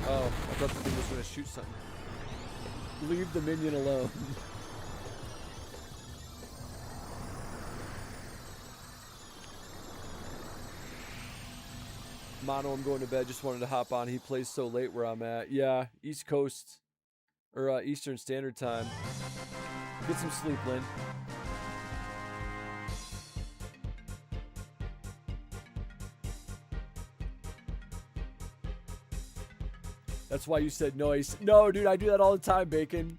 Oh, I thought the thing was going to shoot something. Leave the minion alone. Mono, I'm going to bed. Just wanted to hop on. He plays so late where I'm at. Yeah, East Coast or Eastern Standard Time. Get some sleep, Lynn. That's why you said noise. No, dude, I do that all the time, Bacon.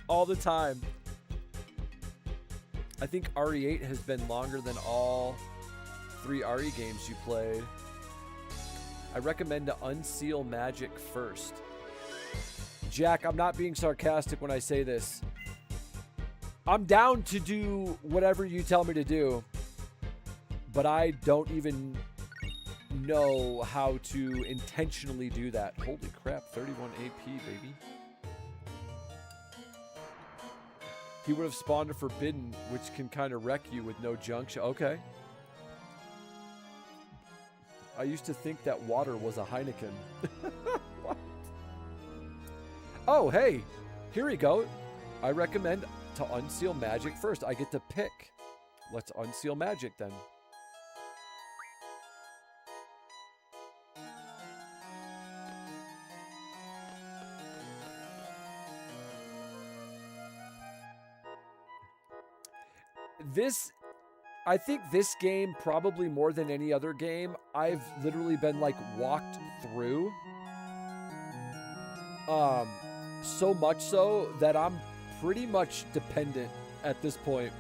All the time. I think RE8 has been longer than all 3 RE games you played. I recommend to unseal magic first. Jack, I'm not being sarcastic when I say this. I'm down to do whatever you tell me to do, but I don't even know how to intentionally do that. Holy crap, 31 AP, baby. He would have spawned a Forbidden, which can kind of wreck you with no junction. Okay. I used to think that water was a Heineken. What? Oh, hey, here we go. I recommend to unseal magic first. I get to pick. Let's unseal magic then. I think this game, probably more than any other game, I've literally been like walked through. So much so that I'm pretty much dependent at this point.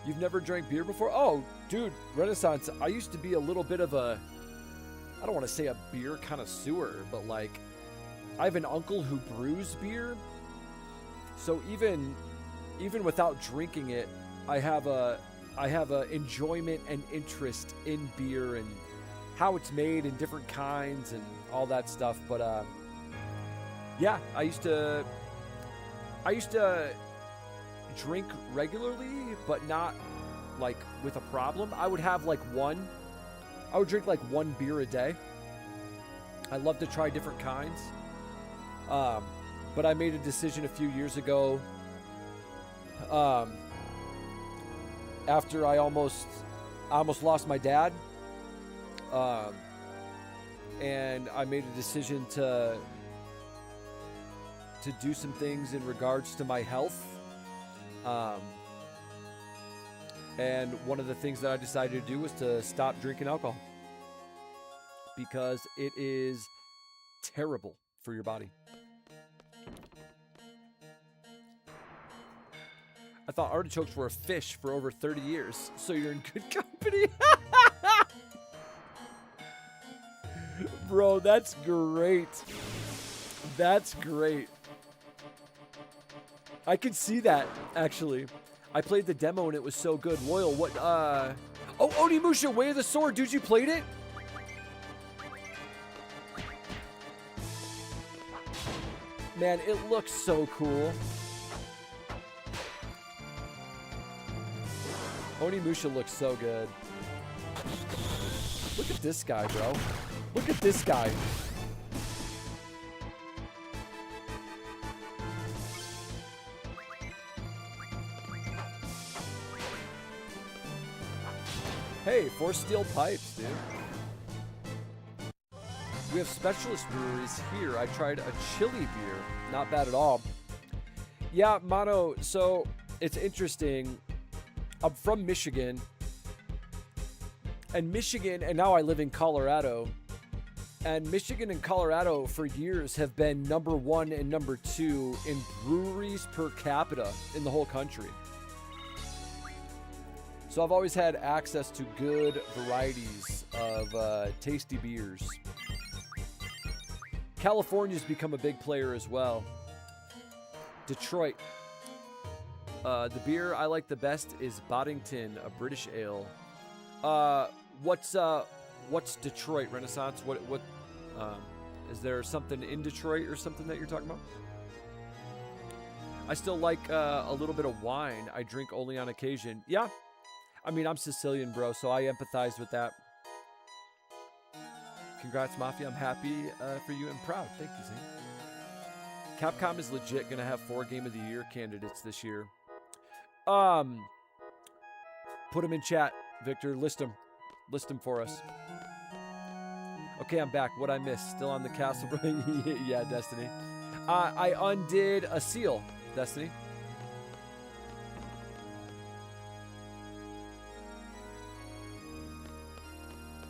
You've never drank beer before? Oh, dude, Renaissance, I used to be a little bit of a, I don't want to say a beer connoisseur, but like, I have an uncle who brews beer. So even without drinking it, I have a enjoyment and interest in beer and how it's made in different kinds and all that stuff. But yeah, I used to drink regularly, but not like with a problem. I would drink like one beer a day. I love to try different kinds. But I made a decision a few years ago, after I almost lost my dad, and I made a decision to do some things in regards to my health. And one of the things that I decided to do was to stop drinking alcohol because it is terrible for your body. I thought artichokes were a fish for over 30 years, so you're in good company. Bro, that's great. That's great. I could see that, actually. I played the demo and it was so good. Loyal, what, oh, Onimusha, Way of the Sword, dude, you played it? Man, it looks so cool. Onimusha looks so good. Look at this guy, bro. Look at this guy. Hey, 4 steel pipes, dude. We have specialist breweries here. I tried a chili beer. Not bad at all. Yeah, Mono, so it's interesting. I'm from Michigan. And now I live in Colorado. And Michigan and Colorado for years have been number 1 and number 2 in breweries per capita in the whole country. So I've always had access to good varieties of tasty beers. California's become a big player as well. Detroit. The beer I like the best is Boddington, a British ale. What's Detroit Renaissance? What is there something in Detroit or something that you're talking about? I still like a little bit of wine. I drink only on occasion. Yeah. I mean, I'm Sicilian, bro, so I empathize with that. Congrats, Mafia. I'm happy for you and proud. Thank you, Zane. Capcom is legit going to have 4 Game of the Year candidates this year. Put them in chat, Victor. List them. List them for us. Okay, I'm back. What I missed? Still on the castle. Yeah, Destiny. I undid a seal, Destiny.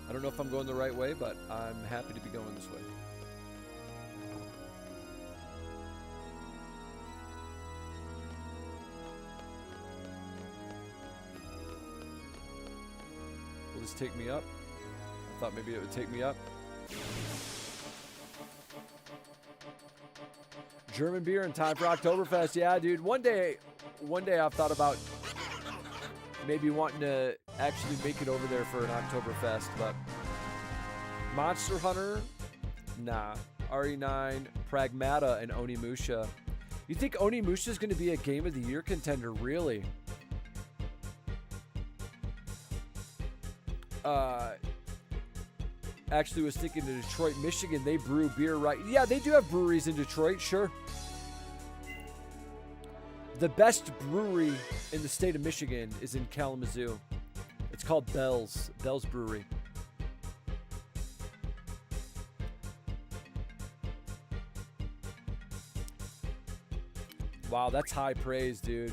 I don't know if I'm going the right way, but I'm happy to be going this way. Will this take me up? I thought maybe it would take me up. German beer in time for Oktoberfest. Yeah, dude. One day I've thought about maybe wanting to actually make it over there for an Oktoberfest, but Monster Hunter, nah. RE9, Pragmata, and Onimusha. You think Onimusha is going to be a Game of the Year contender, really? Actually was thinking to Detroit, Michigan, they brew beer, right? Yeah, they do have breweries in Detroit, sure. The best brewery in the state of Michigan is in Kalamazoo. It's called Bell's Brewery. Wow, that's high praise, dude.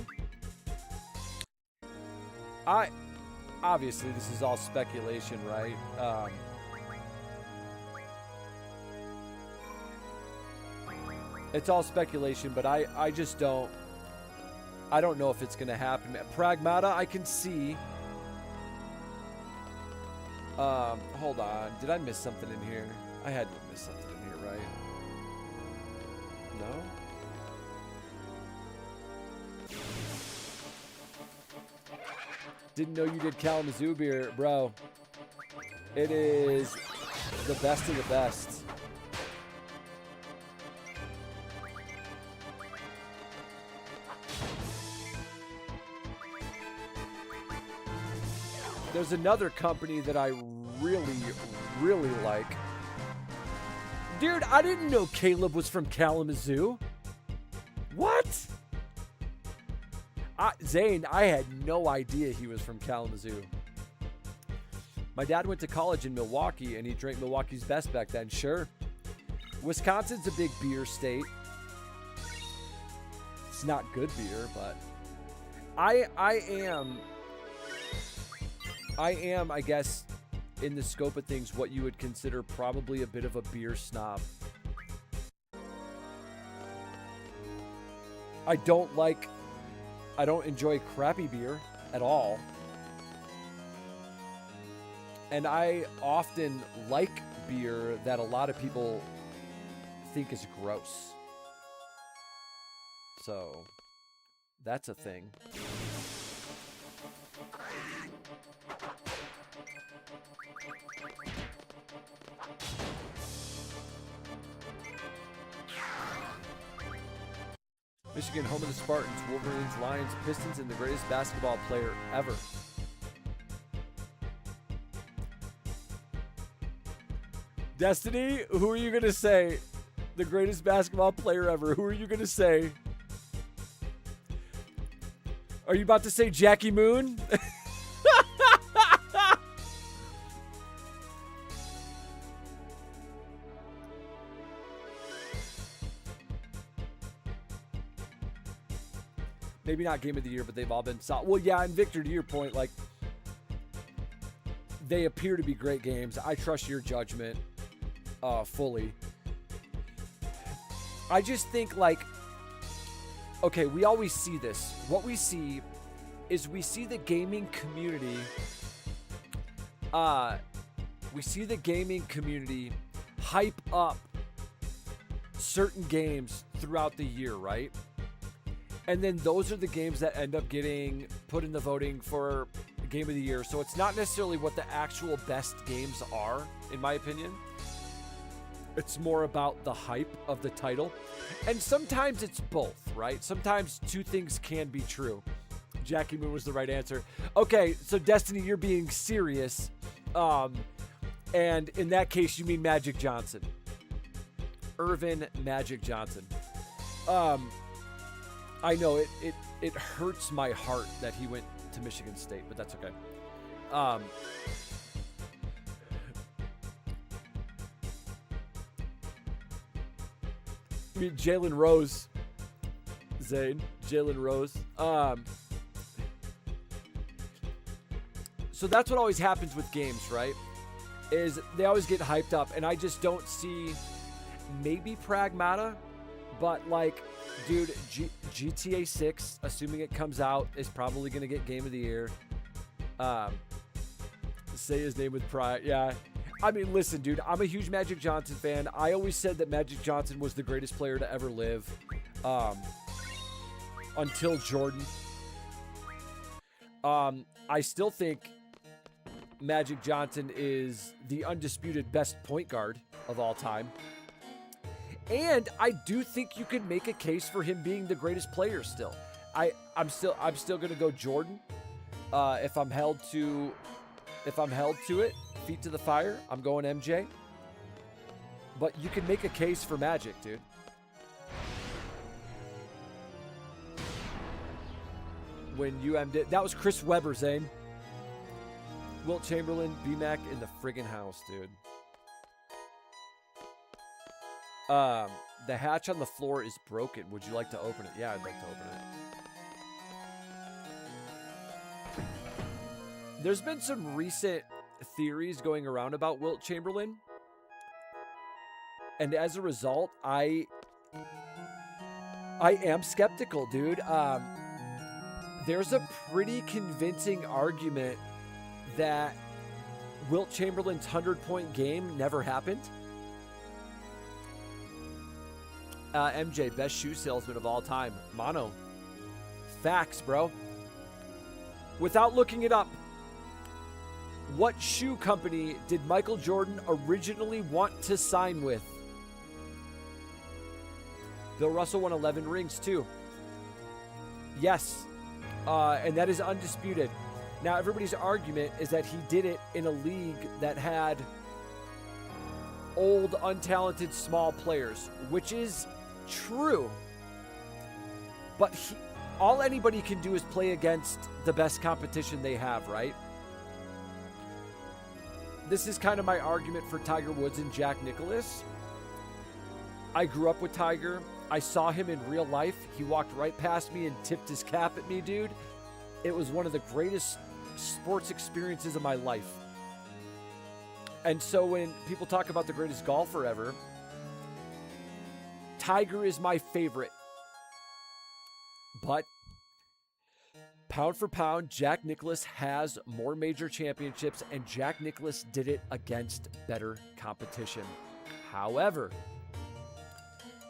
Obviously, this is all speculation, right? It's all speculation, but I just don't know if it's going to happen. Pragmata, I can see. Hold on. Did I miss something in here? I had to have missed something in here, right? No? Didn't know you did Kalamazoo beer, bro. It is the best of the best. There's another company that I really, really like. Dude, I didn't know Caleb was from Kalamazoo. What? Zane, I had no idea he was from Kalamazoo. My dad went to college in Milwaukee, and he drank Milwaukee's Best back then. Sure. Wisconsin's a big beer state. It's not good beer, but I am, I guess, in the scope of things, what you would consider probably a bit of a beer snob. I don't enjoy crappy beer at all. And I often like beer that a lot of people think is gross. So, that's a thing. Michigan, home of the Spartans, Wolverines, Lions, Pistons, and the greatest basketball player ever. Destiny, who are you going to say? The greatest basketball player ever. Who are you going to say? Are you about to say Jackie Moon? Maybe not game of the year, but they've all been solid. Well, yeah, and Victor, to your point, like, they appear to be great games. I trust your judgment fully. I just think, like, okay, we always see this. What we see is we see the gaming community, hype up certain games throughout the year, right? And then those are the games that end up getting put in the voting for Game of the Year. So it's not necessarily what the actual best games are, in my opinion. It's more about the hype of the title. And sometimes it's both, right? Sometimes two things can be true. Jackie Moon was the right answer. Okay, so Destiny, you're being serious. And in that case, you mean Magic Johnson. Irvin Magic Johnson. I know it hurts my heart that he went to Michigan State, but that's okay. I mean, Jalen Rose, Zane, Jalen Rose. So that's what always happens with games, right? Is they always get hyped up, and I just don't see, maybe Pragmata, but like, dude, GTA 6, assuming it comes out, is probably going to get Game of the Year. Say his name with pride. Yeah. I mean, listen, dude, I'm a huge Magic Johnson fan. I always said that Magic Johnson was the greatest player to ever live. Until Jordan. I still think Magic Johnson is the undisputed best point guard of all time. And I do think you could make a case for him being the greatest player still. I'm still gonna go Jordan. If I'm held to it, feet to the fire, I'm going MJ. But you can make a case for Magic, dude. When UM did, that was Chris Webber, Zane. Wilt Chamberlain, BMAC in the friggin' house, dude. The hatch on the floor is broken. Would you like to open it? Yeah, I'd like to open it. There's been some recent theories going around about Wilt Chamberlain. And as a result, I am skeptical, dude. There's a pretty convincing argument that Wilt Chamberlain's 100-point game never happened. MJ, best shoe salesman of all time. Mono. Facts, bro. Without looking it up, what shoe company did Michael Jordan originally want to sign with? Bill Russell won 11 rings, too. Yes. And that is undisputed. Now, everybody's argument is that he did it in a league that had old, untalented, small players, which is true. But all anybody can do is play against the best competition they have, right? This is kind of my argument for Tiger Woods and Jack Nicklaus. I grew up with Tiger. I saw him in real life. He walked right past me and tipped his cap at me, dude. It was one of the greatest sports experiences of my life. And so when people talk about the greatest golfer ever, Tiger is my favorite. But pound for pound, Jack Nicklaus has more major championships, and Jack Nicklaus did it against better competition. However,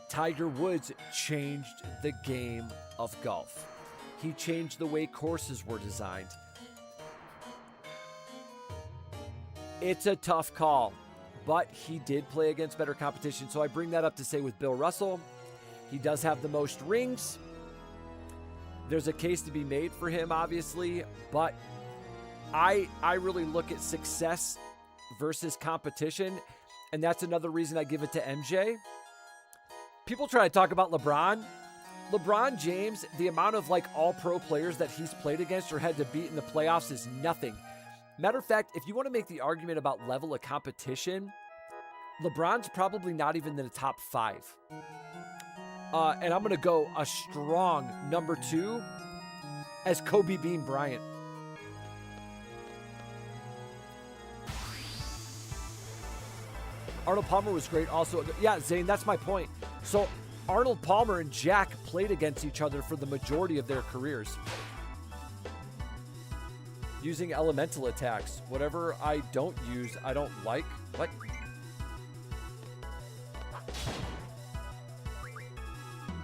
Tiger Woods changed the game of golf. He changed the way courses were designed. It's a tough call, but he did play against better competition. So I bring that up to say with Bill Russell, he does have the most rings. There's a case to be made for him, obviously, but I really look at success versus competition, and that's another reason I give it to MJ. People try to talk about LeBron. LeBron James, the amount of like all-pro players that he's played against or had to beat in the playoffs is nothing. Matter of fact, if you want to make the argument about level of competition, LeBron's probably not even in the top 5. And I'm going to go a strong number 2 as Kobe Bean Bryant. Arnold Palmer was great also. Yeah, Zane, that's my point. So Arnold Palmer and Jack played against each other for the majority of their careers. Using elemental attacks. Whatever I don't use, I don't like. What?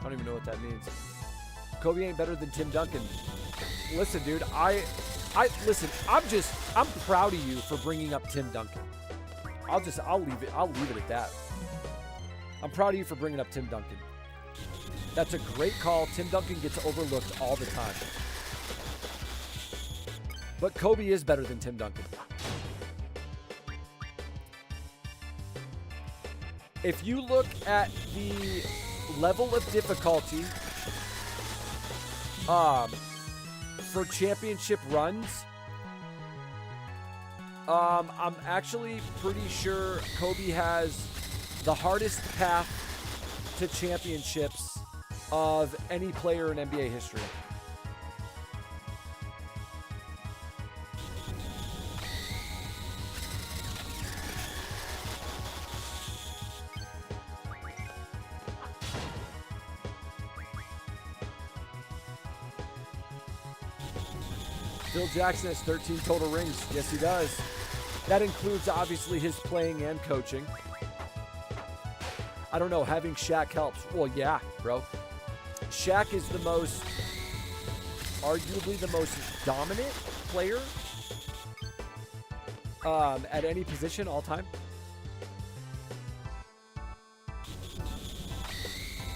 I don't even know what that means. Kobe ain't better than Tim Duncan. Listen, dude, listen, I'm proud of you for bringing up Tim Duncan. I'll leave it at that. I'm proud of you for bringing up Tim Duncan. That's a great call. Tim Duncan gets overlooked all the time. But Kobe is better than Tim Duncan. If you look at the level of difficulty for championship runs, I'm actually pretty sure Kobe has the hardest path to championships of any player in NBA history. Phil Jackson has 13 total rings. Yes, he does. That includes, obviously, his playing and coaching. I don't know, having Shaq helps. Well, yeah, bro. Shaq is arguably the most dominant player at any position all time.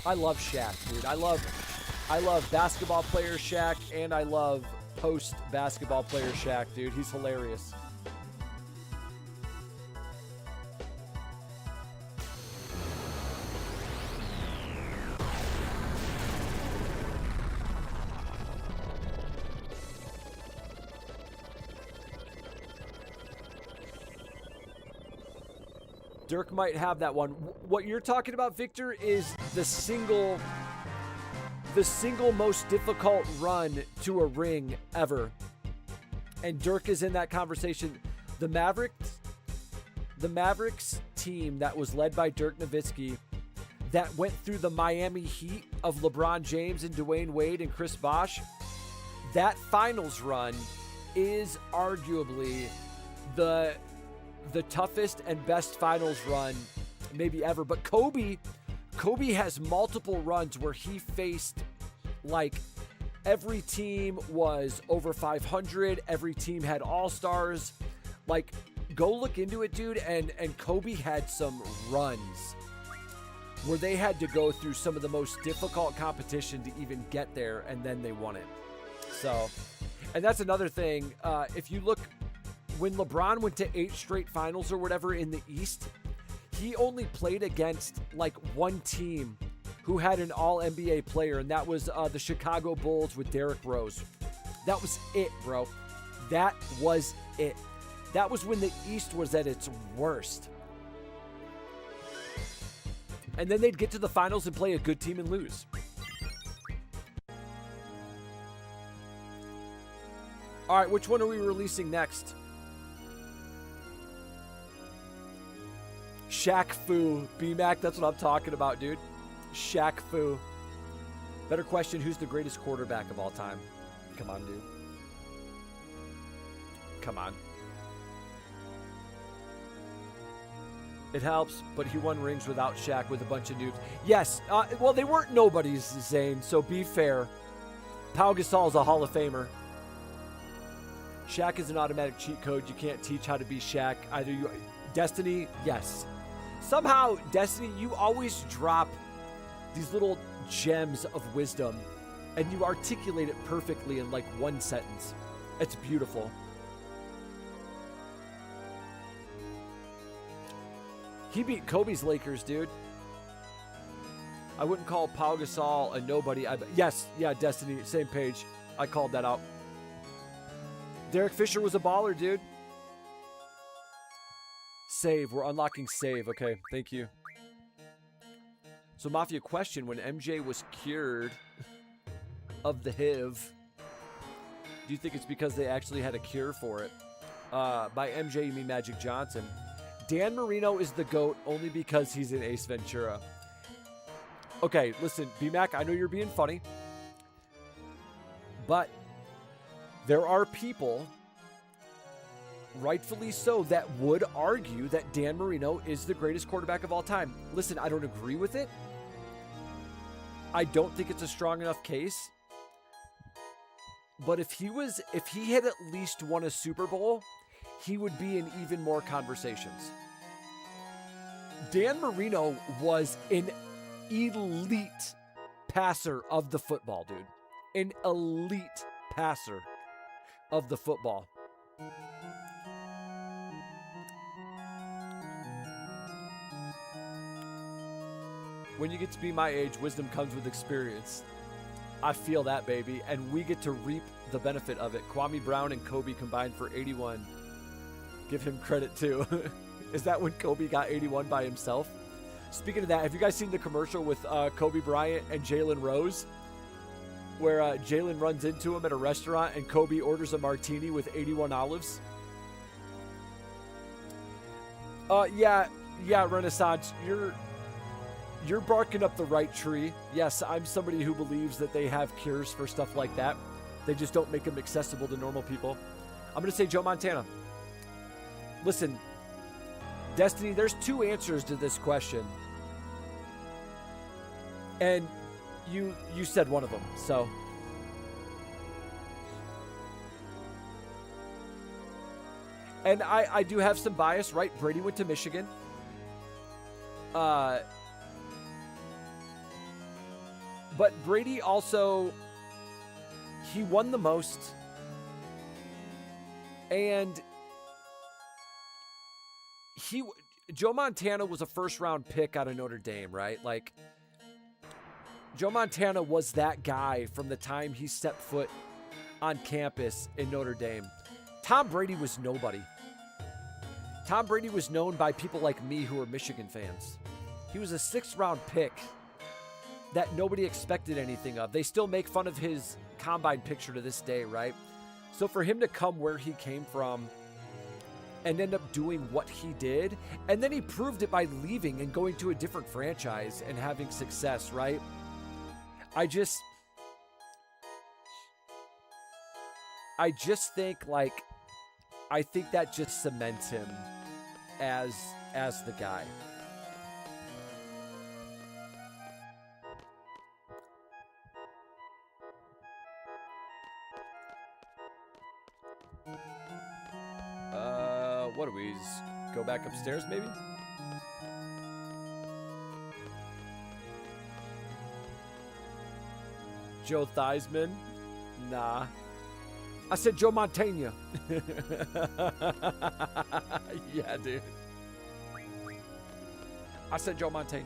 I love Shaq, dude. I love basketball player Shaq, and I love post-basketball player Shaq, dude. He's hilarious. Dirk might have that one. What you're talking about, Victor, is the single most difficult run to a ring ever. And Dirk is in that conversation. The Mavericks team that was led by Dirk Nowitzki, that went through the Miami Heat of LeBron James and Dwayne Wade and Chris Bosh, that finals run is arguably the toughest and best finals run maybe ever. But Kobe has multiple runs where he faced, like, every team was over 500. Every team had all-stars. Like, go look into it, dude. And Kobe had some runs where they had to go through some of the most difficult competition to even get there, and then they won it. So, and that's another thing. If you look, when LeBron went to 8 straight finals or whatever in the East, he only played against like one team who had an all-NBA player, and that was the Chicago Bulls with Derrick Rose. That was it, bro. That was it. That was when the East was at its worst. And then they'd get to the finals and play a good team and lose. All right, which one are we releasing next? Shaq Fu. B-Mac, that's what I'm talking about, dude. Shaq Fu. Better question, who's the greatest quarterback of all time? Come on, dude. Come on. It helps, but he won rings without Shaq with a bunch of noobs. Yes, well, they weren't nobodies, Zane, so be fair. Pau Gasol's a Hall of Famer. Shaq is an automatic cheat code. You can't teach how to be Shaq. Either you... Destiny, yes. Somehow, Destiny, you always drop these little gems of wisdom and you articulate it perfectly in like one sentence. It's beautiful. He beat Kobe's Lakers, dude. I wouldn't call Pau Gasol a nobody. Yes, yeah, Destiny, same page. I called that out. Derek Fisher was a baller, dude. Save. We're unlocking save. Okay, thank you. So, Mafia, question. When MJ was cured of the HIV, do you think it's because they actually had a cure for it? By MJ, you mean Magic Johnson. Dan Marino is the GOAT only because he's in Ace Ventura. Okay, listen, B-Mac, I know you're being funny, but there are people, rightfully so, that would argue that Dan Marino is the greatest quarterback of all time. Listen, I don't agree with it. I don't think it's a strong enough case. But if he had at least won a Super Bowl, he would be in even more conversations. Dan Marino was an elite passer of the football, dude. An elite passer of the football. When you get to be my age, wisdom comes with experience. I feel that, baby, and we get to reap the benefit of it. Kwame Brown and Kobe combined for 81. Give him credit, too. Is that when Kobe got 81 by himself? Speaking of that, have you guys seen the commercial with Kobe Bryant and Jalen Rose? Where Jalen runs into him at a restaurant and Kobe orders a martini with 81 olives? Yeah, Renaissance, you're barking up the right tree. Yes, I'm somebody who believes that they have cures for stuff like that. They just don't make them accessible to normal people. I'm going to say Joe Montana. Listen, Destiny, there's two answers to this question. And you said one of them, so. And I do have some bias, right? Brady went to Michigan. But Brady also, he won the most. And Joe Montana was a first-round pick out of Notre Dame, right? Like, Joe Montana was that guy from the time he stepped foot on campus in Notre Dame. Tom Brady was nobody. Tom Brady was known by people like me who are Michigan fans. He was a sixth-round pick that nobody expected anything of. They still make fun of his combine picture to this day, right? So for him to come where he came from and end up doing what he did, and then he proved it by leaving and going to a different franchise and having success, right? I just think, like, I think that just cements him as the guy. What do we go back upstairs, maybe? Joe Theismann? Nah. I said Joe Montana. Yeah, dude. I said Joe Montana.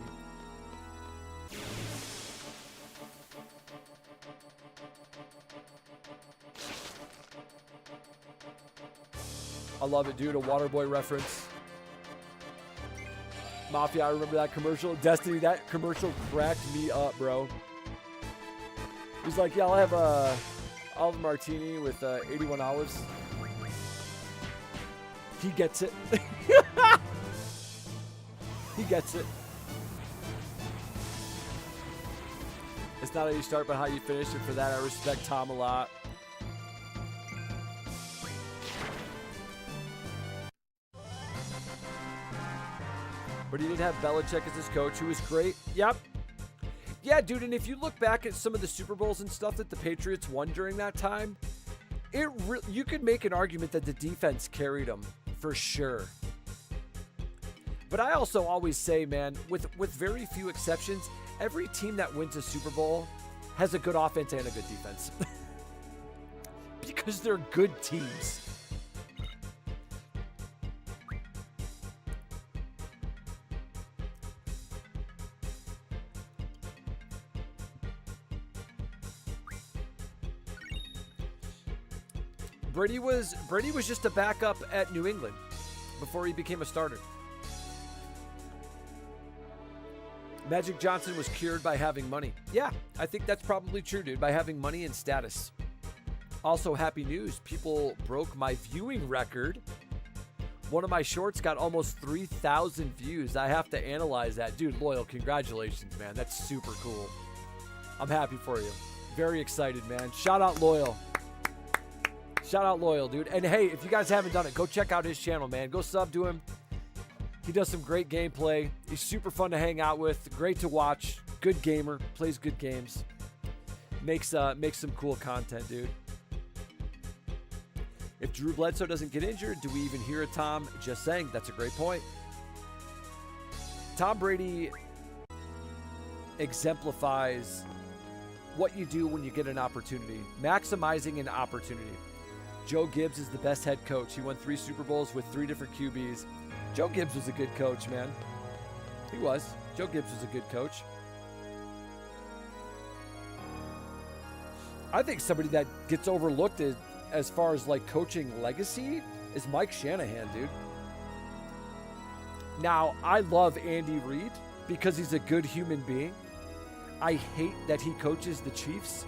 I love it, dude. A Waterboy reference. Mafia, I remember that commercial. Destiny, that commercial cracked me up, bro. He's like, yeah, I'll have a martini with 81 olives. He gets it. He gets it. It's not how you start, but how you finish. And for that, I respect Tom a lot. But he did have Belichick as his coach, who was great. Yep. Yeah, dude, and if you look back at some of the Super Bowls and stuff that the Patriots won during that time, you could make an argument that the defense carried them, for sure. But I also always say, man, with very few exceptions, every team that wins a Super Bowl has a good offense and a good defense. Because they're good teams. Brady was just a backup at New England before he became a starter. Magic Johnson was cured by having money. Yeah, I think that's probably true, dude, by having money and status. Also, happy news. People broke my viewing record. One of my shorts got almost 3,000 views. I have to analyze that. Dude, Loyal, congratulations, man. That's super cool. I'm happy for you. Very excited, man. Shout out Loyal. Shout out Loyal, dude. And hey, if you guys haven't done it, go check out his channel, man. Go sub to him. He does some great gameplay. He's super fun to hang out with. Great to watch. Good gamer. Plays good games. Makes some cool content, dude. If Drew Bledsoe doesn't get injured, do we even hear a Tom? Just saying. That's a great point. Tom Brady exemplifies what you do when you get an opportunity. Maximizing an opportunity. Joe Gibbs is the best head coach. He won 3 Super Bowls with 3 different QBs. Joe Gibbs was a good coach, man. He was. Joe Gibbs was a good coach. I think somebody that gets overlooked as far as like coaching legacy is Mike Shanahan, dude. Now, I love Andy Reid because he's a good human being. I hate that he coaches the Chiefs.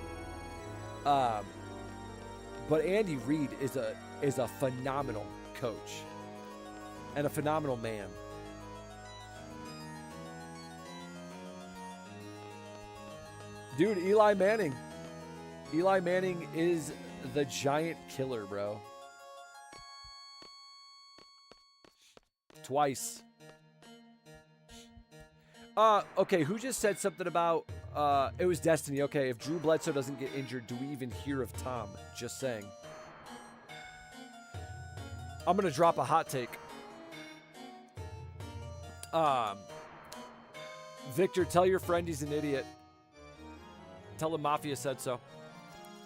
But Andy Reid is a phenomenal coach and a phenomenal man. Dude, Eli Manning. Eli Manning is the giant killer, bro. Twice. Okay, who just said something about it was Destiny. Okay, if Drew Bledsoe doesn't get injured, do we even hear of Tom? Just saying. I'm gonna drop a hot take. Victor, tell your friend he's an idiot. Tell him Mafia said so.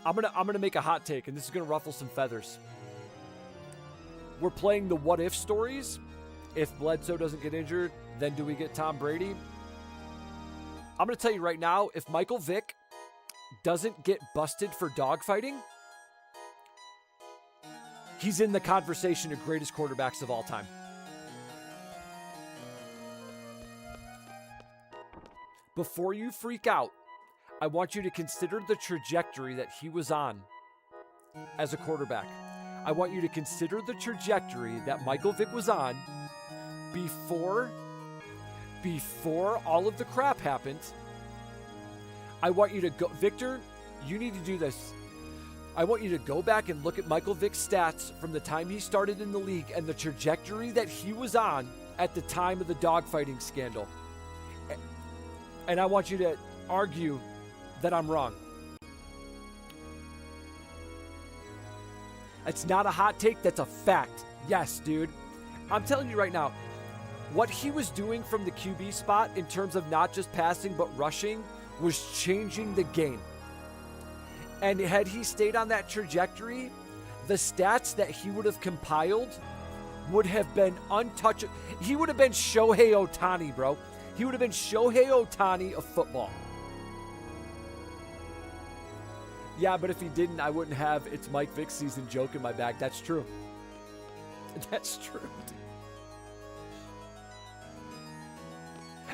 I'm gonna make a hot take, and this is gonna ruffle some feathers. We're playing the what if stories. If Bledsoe doesn't get injured, then do we get Tom Brady? I'm going to tell you right now, if Michael Vick doesn't get busted for dogfighting, he's in the conversation of greatest quarterbacks of all time. Before you freak out, I want you to consider the trajectory that he was on as a quarterback. I want you to consider the trajectory that Michael Vick was on before all of the crap happened. I want you to go, Victor, you need to do this. I want you to go back and look at Michael Vick's stats from the time he started in the league and the trajectory that he was on at the time of the dogfighting scandal. And I want you to argue that I'm wrong. It's not a hot take, that's a fact. Yes, dude. I'm telling you right now, what he was doing from the QB spot in terms of not just passing but rushing was changing the game. And had he stayed on that trajectory, the stats that he would have compiled would have been untouchable. He would have been Shohei Ohtani, bro. He would have been Shohei Ohtani of football. Yeah, but if he didn't, I wouldn't have "It's Mike Vick season" joke in my bag. That's true. That's true.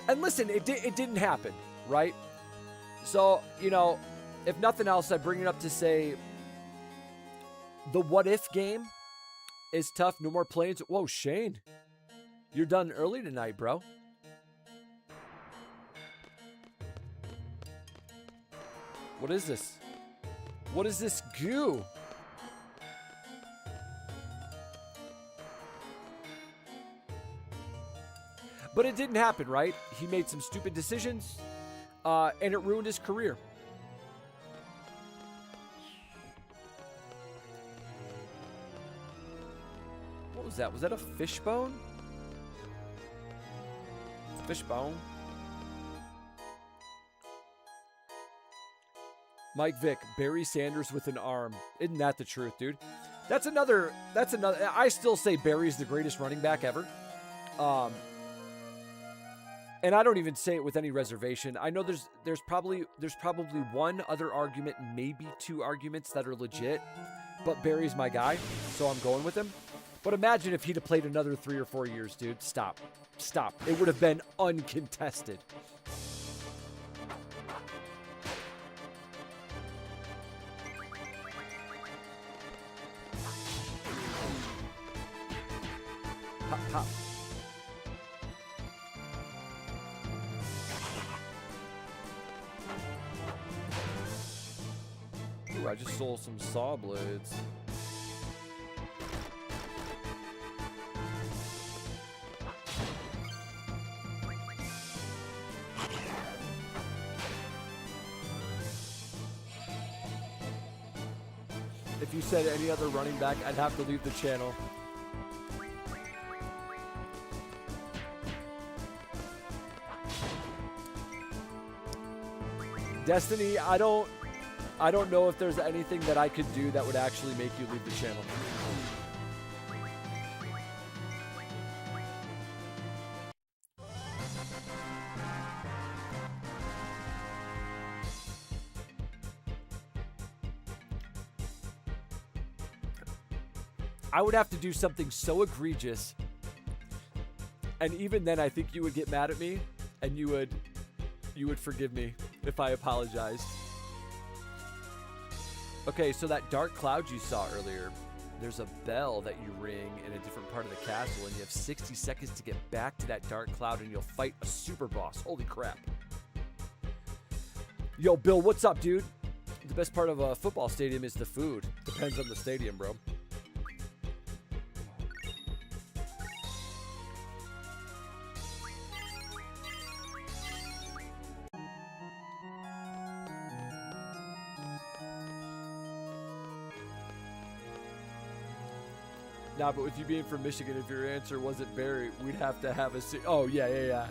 And listen, it didn't happen, right? So, you know, if nothing else, I bring it up to say the what-if game is tough. No more planes. Whoa, Shane. You're done early tonight, bro. What is this? What is this goo? But it didn't happen, right? He made some stupid decisions, and it ruined his career. What was that? Was that a fishbone? Fishbone. Mike Vick, Barry Sanders with an arm. Isn't that the truth, dude? That's another. I still say Barry's the greatest running back ever. And I don't even say it with any reservation. I know there's probably one other argument, maybe two arguments that are legit, but Barry's my guy, so I'm going with him. But imagine if he'd have played another 3 or 4 years, dude. Stop. It would have been uncontested. Pop, pop. Ooh, I just sold some saw blades. If you said any other running back, I'd have to leave the channel. Destiny, I don't know if there's anything that I could do that would actually make you leave the channel. I would have to do something so egregious, and even then I think you would get mad at me, and you would forgive me if I apologized. Okay, so that dark cloud you saw earlier, there's a bell that you ring in a different part of the castle, and you have 60 seconds to get back to that dark cloud, and you'll fight a super boss. Holy crap. Yo, Bill, what's up, dude? The best part of a football stadium is the food. Depends on the stadium, bro. Nah, but with you being from Michigan, if your answer wasn't Barry, we'd have to have a... Oh, yeah.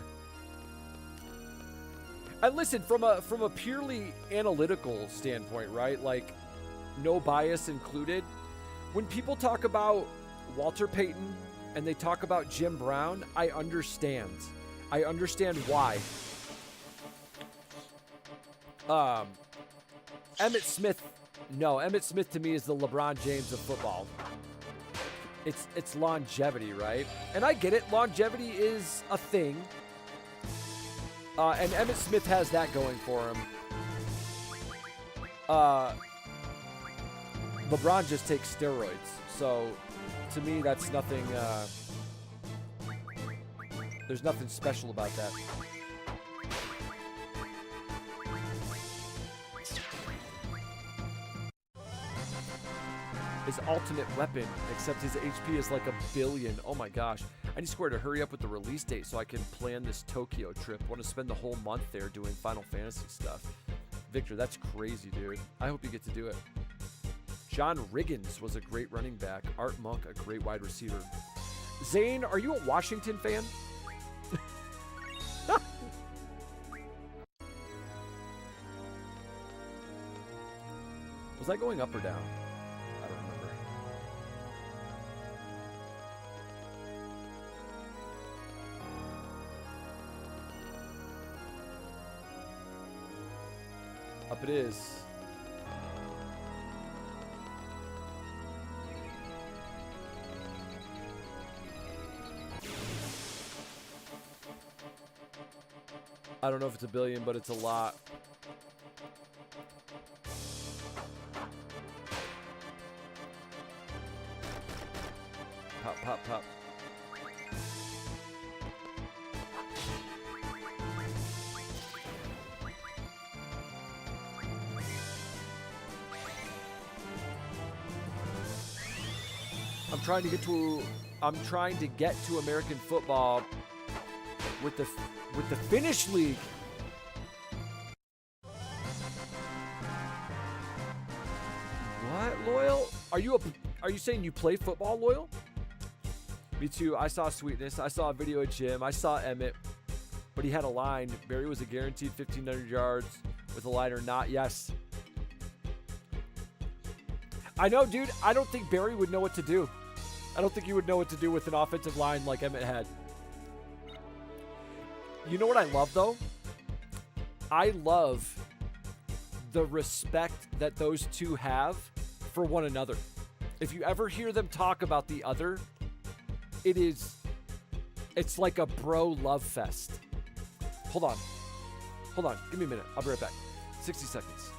And listen, from a purely analytical standpoint, right? Like, no bias included. When people talk about Walter Payton and they talk about Jim Brown, I understand. I understand why. Emmitt Smith. No, Emmitt Smith to me is the LeBron James of football. It's longevity, right? And I get it. Longevity is a thing. And Emmitt Smith has that going for him. LeBron just takes steroids. So, to me, that's nothing... there's nothing special about that. His ultimate weapon, except his HP is like 1 billion. Oh my gosh. I need Square to hurry up with the release date so I can plan this Tokyo trip. Want to spend the whole month there doing Final Fantasy stuff. Victor, that's crazy, dude. I hope you get to do it. John Riggins was a great running back. Art Monk, a great wide receiver. Zane, are you a Washington fan? Was I going up or down? I don't remember. Up it is. I don't know if it's 1 billion, but it's a lot. Pop, pop, pop. I'm trying to get to American football with the Finnish league. What, Loyal? Are you saying you play football, Loyal? Me too. I saw Sweetness. I saw a video of Jim. I saw Emmett, but he had a line. Barry was a guaranteed 1,500 yards with a line or not. Yes. I know, dude. I don't think Barry would know what to do. I don't think he would know what to do with an offensive line like Emmett had. You know what I love, though? I love the respect that those two have for one another. If you ever hear them talk about the other, it's like a bro love fest. Hold on. Give me a minute. I'll be right back. 60 seconds.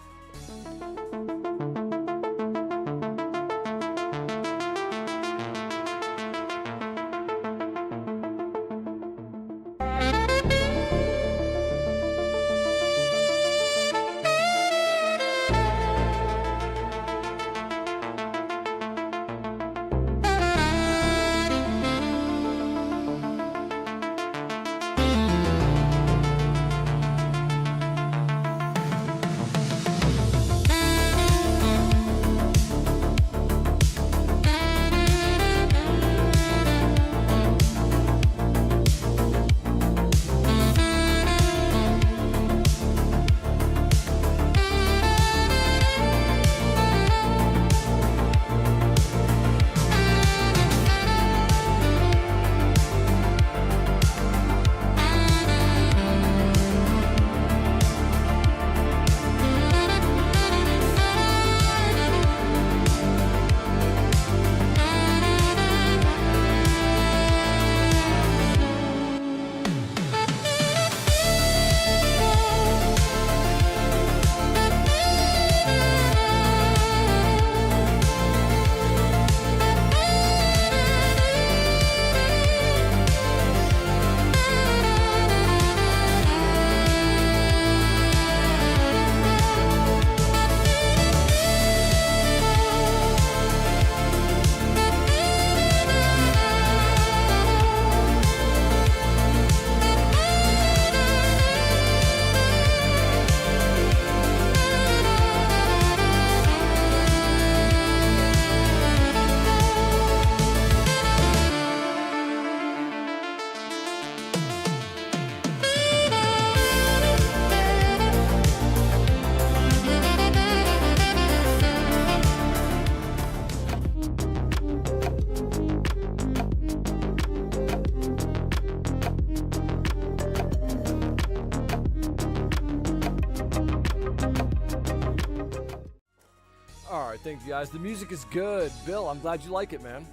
Thank you guys. The music is good. Bill, I'm glad you like it, man.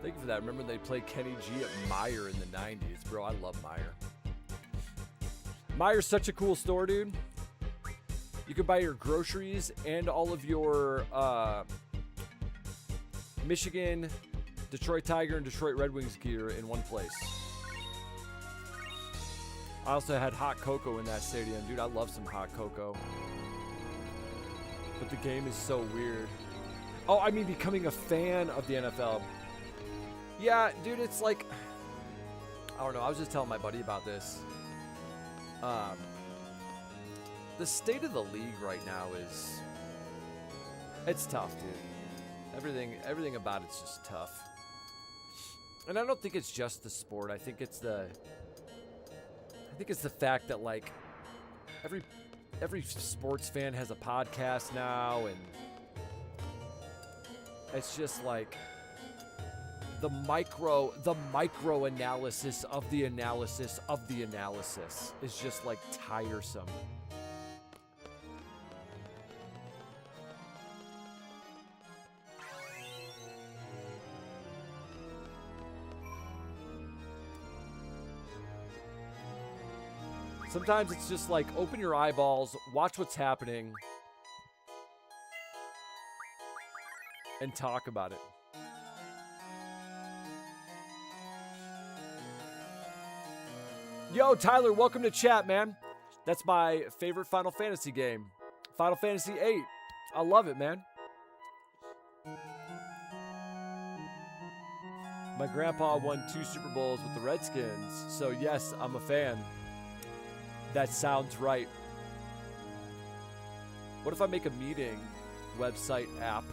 Thank you for that. Remember they played Kenny G at Meijer in the 90s. Bro, I love Meijer. Meijer's such a cool store, dude. You can buy your groceries and all of your Michigan, Detroit Tiger, and Detroit Red Wings gear in one place. I also had hot cocoa in that stadium. Dude, I love some hot cocoa. But the game is so weird. Oh, I mean becoming a fan of the NFL. Yeah, dude, it's like, I don't know. I was just telling my buddy about this. The state of the league right now is, it's tough, dude. Everything about it's just tough. And I don't think it's just the sport. I think it's the fact that like every sports fan has a podcast now, and it's just like the micro analysis of the analysis of the analysis is just like tiresome. Sometimes it's just like open your eyeballs, watch what's happening, and talk about it. Yo, Tyler, welcome to chat, man. That's my favorite Final Fantasy game. Final Fantasy VIII. I love it, man. My grandpa won 2 Super Bowls with the Redskins, so yes, I'm a fan. That sounds right. What if I make a meeting website app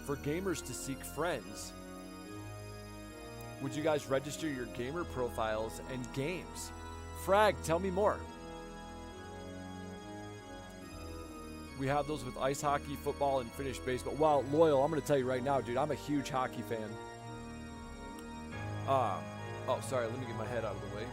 for gamers to seek friends? Would you guys register your gamer profiles and games? Frag, tell me more. We have those with ice hockey, football, and Finnish baseball. Well, Loyal, I'm going to tell you right now, dude, I'm a huge hockey fan. Oh, sorry, let me get my head out of the way.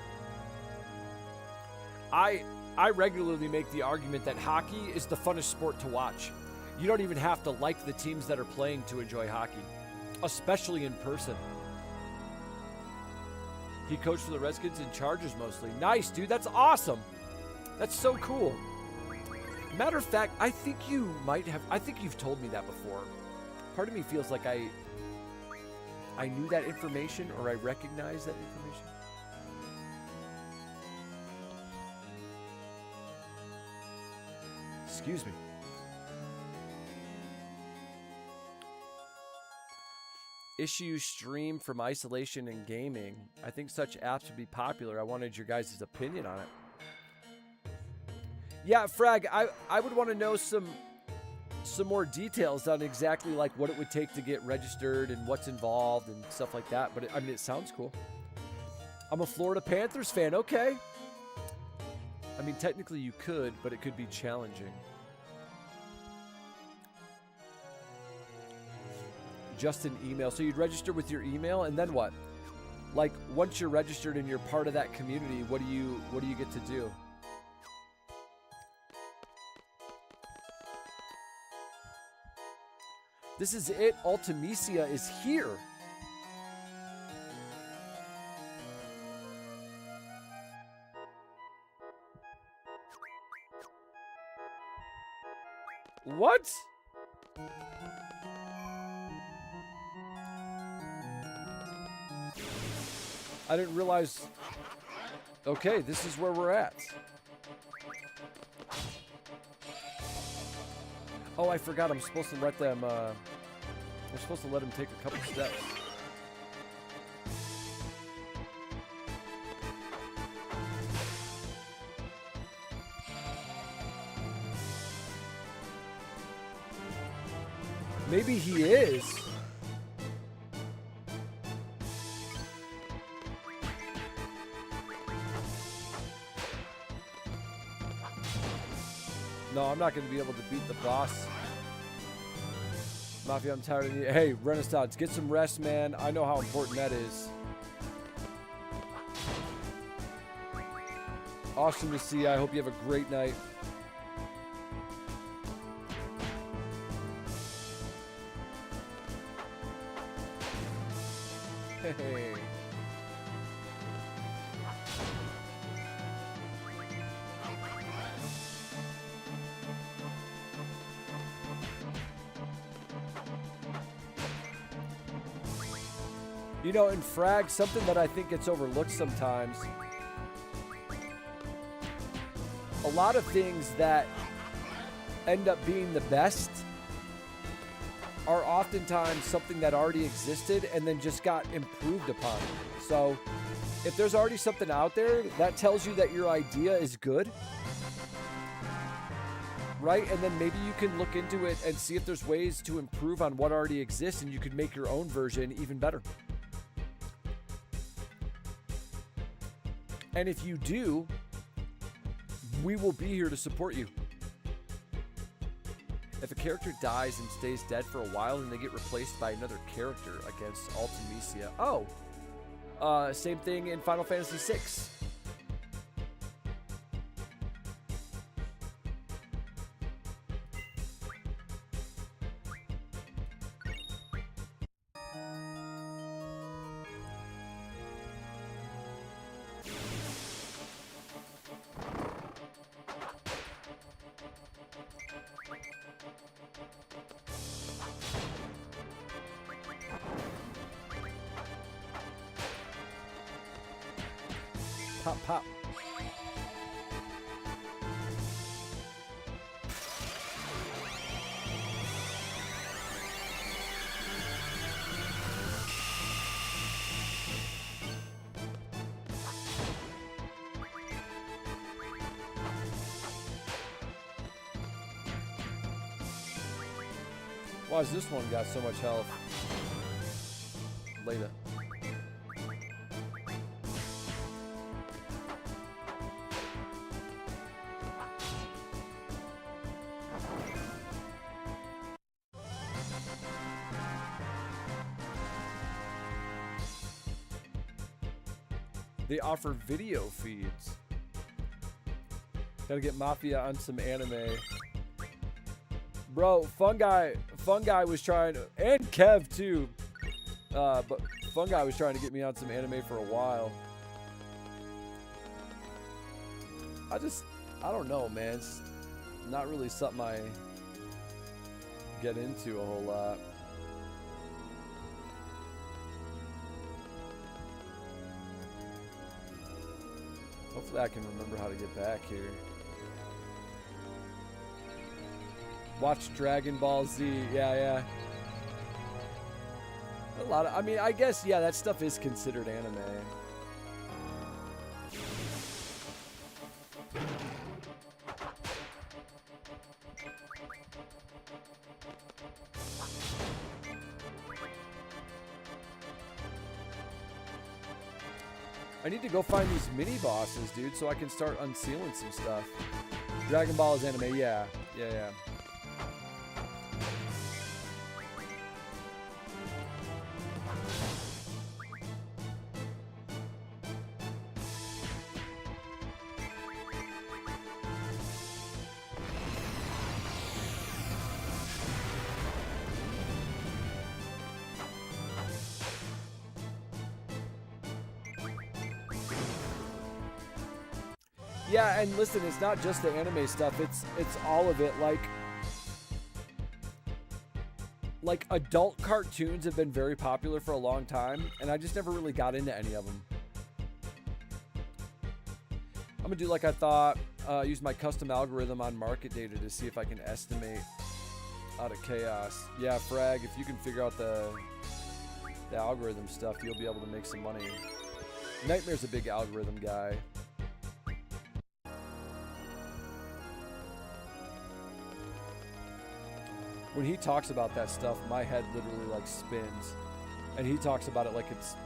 I regularly make the argument that hockey is the funnest sport to watch. You don't even have to like the teams that are playing to enjoy hockey, especially in person. He coached for the Redskins and Chargers mostly. Nice, dude. That's awesome. That's so cool. Matter of fact, I think you might have. I think you've told me that before. Part of me feels like I knew that information, or I recognize that information. Excuse me. Issue stream from isolation and gaming. I think such apps would be popular. I wanted your guys' opinion on it. Yeah, Frag, I would want to know some more details on exactly like what it would take to get registered and what's involved and stuff like that. But I mean, it sounds cool. I'm a Florida Panthers fan. Okay. I mean, technically you could, but it could be challenging. Just an email. So you'd register with your email, and then what? Like, once you're registered and you're part of that community, what do you get to do? This is it. Ultimecia is here. What? I didn't realize. Okay, this is where we're at. Oh, I forgot. I'm supposed to let them. We're supposed to let them take a couple steps. Maybe he is. No, I'm not going to be able to beat the boss. Mafia, I'm tired of you. Hey, Renaissance, get some rest, man. I know how important that is. Awesome to see you. I hope you have a great night. Hey. You know, in Frag, something that I think gets overlooked sometimes, a lot of things that end up being the best are oftentimes something that already existed and then just got improved upon. So if there's already something out there, that tells you that your idea is good, right? And then maybe you can look into it and see if there's ways to improve on what already exists, and you could make your own version even better. And if you do, we will be here to support you. If a character dies and stays dead for a while and they get replaced by another character against Ultimecia. Oh, same thing in Final Fantasy VI. Pop, pop. Why has this one got so much health? Later. They offer video feeds. Gotta get Mafia on some anime. Bro, Fungi was trying to, and Kev too. But Fungi was trying to get me on some anime for a while. I don't know, man. It's not really something I get into a whole lot. Hopefully I can remember how to get back here. Watch Dragon Ball Z. Yeah. A lot of, I mean, I guess, yeah, that stuff is considered anime. I need to go find these mini bosses, dude, so I can start unsealing some stuff. Dragon Ball is anime, yeah. Yeah, and listen, it's not just the anime stuff, it's all of it. Like adult cartoons have been very popular for a long time, and I just never really got into any of them. I'm gonna do like I thought, use my custom algorithm on market data to see if I can estimate out of chaos. Yeah, Frag, if you can figure out the algorithm stuff, you'll be able to make some money. Nightmare's a big algorithm guy. When he talks about that stuff, my head literally like spins. And he talks about it like it's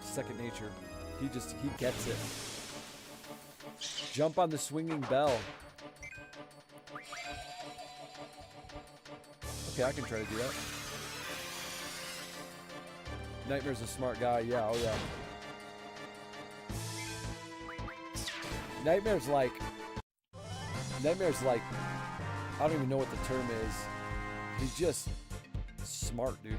second nature. He gets it. Jump on the swinging bell. Okay, I can try to do that. Nightmare's a smart guy. Yeah, oh yeah. Nightmare's like, I don't even know what the term is. He's just smart, dude.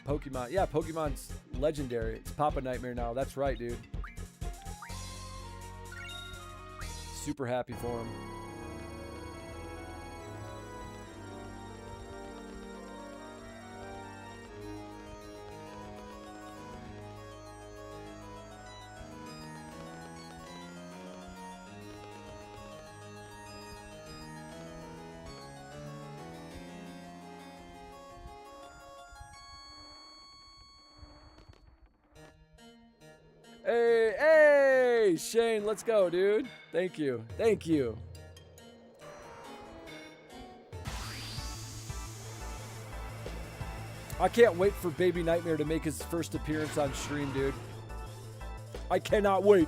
Pokemon. Yeah, Pokemon's legendary. It's Papa Nightmare now. That's right, dude. Super happy for him. Hey, Shane, let's go, dude. Thank you. I can't wait for Baby Nightmare to make his first appearance on stream, dude. I cannot wait.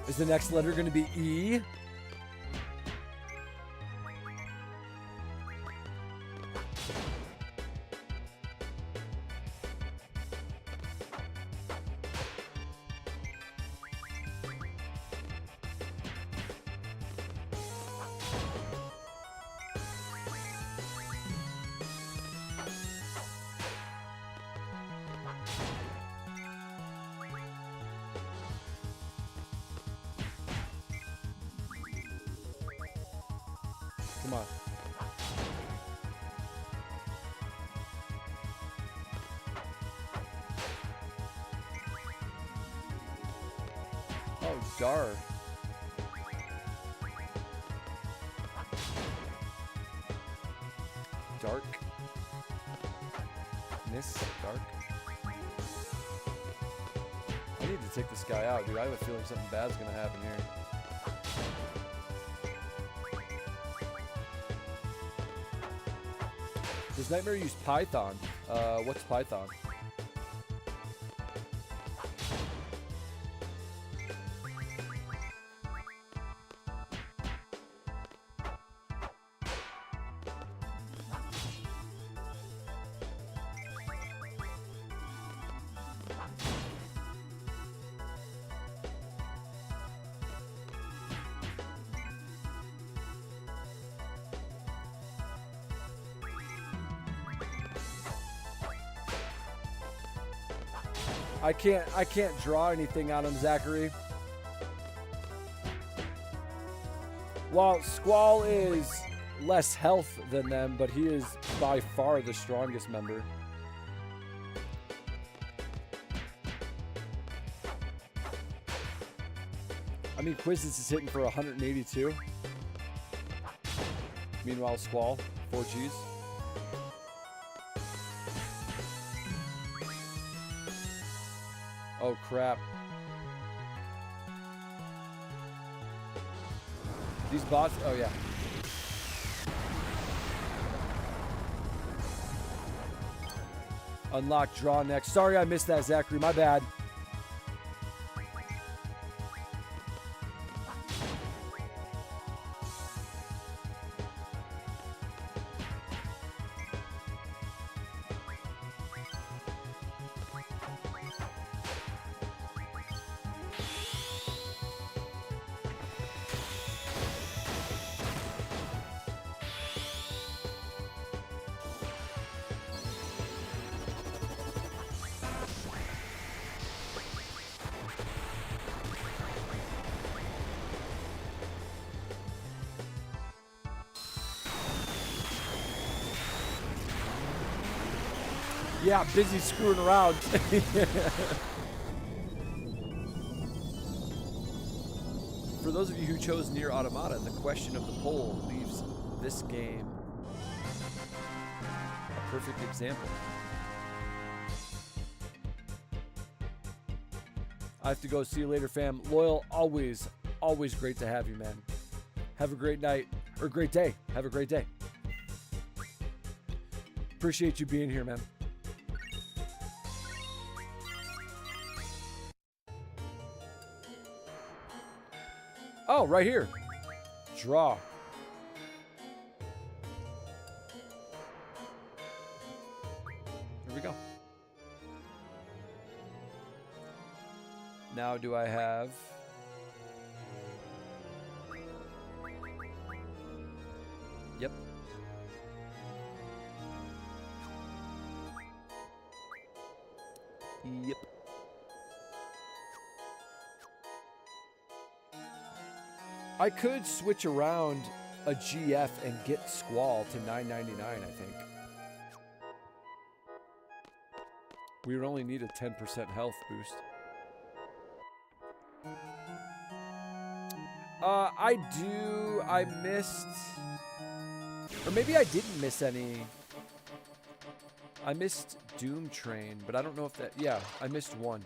Is the next letter going to be E? Come on. Oh, Dar. Dark. Dark. take this guy out, dude. I have a feeling something bad's gonna happen here. Does Nightmare use Python? What's Python? I can't draw anything on him, Zachary. While Squall is less health than them, but he is by far the strongest member. I mean, Quizzes is hitting for 182. Meanwhile, Squall, 4Gs. Oh, crap. These bots, oh yeah. Unlock draw next. Sorry I missed that, Zachary, my bad. Yeah, busy screwing around. For those of you who chose Nier Automata, the question of the poll leaves this game a perfect example. I have to go. See you later, fam. Loyal, always great to have you, man. Have a great night, or great day. Have a great day. Appreciate you being here, man. Oh, right here. Draw. There we go. Now do I have... Yep. Yep. I could switch around a GF and get Squall to $9.99, I think. We would only need a 10% health boost. I missed... Or maybe I didn't miss any. I missed Doom Train, but I don't know if that... Yeah, I missed one.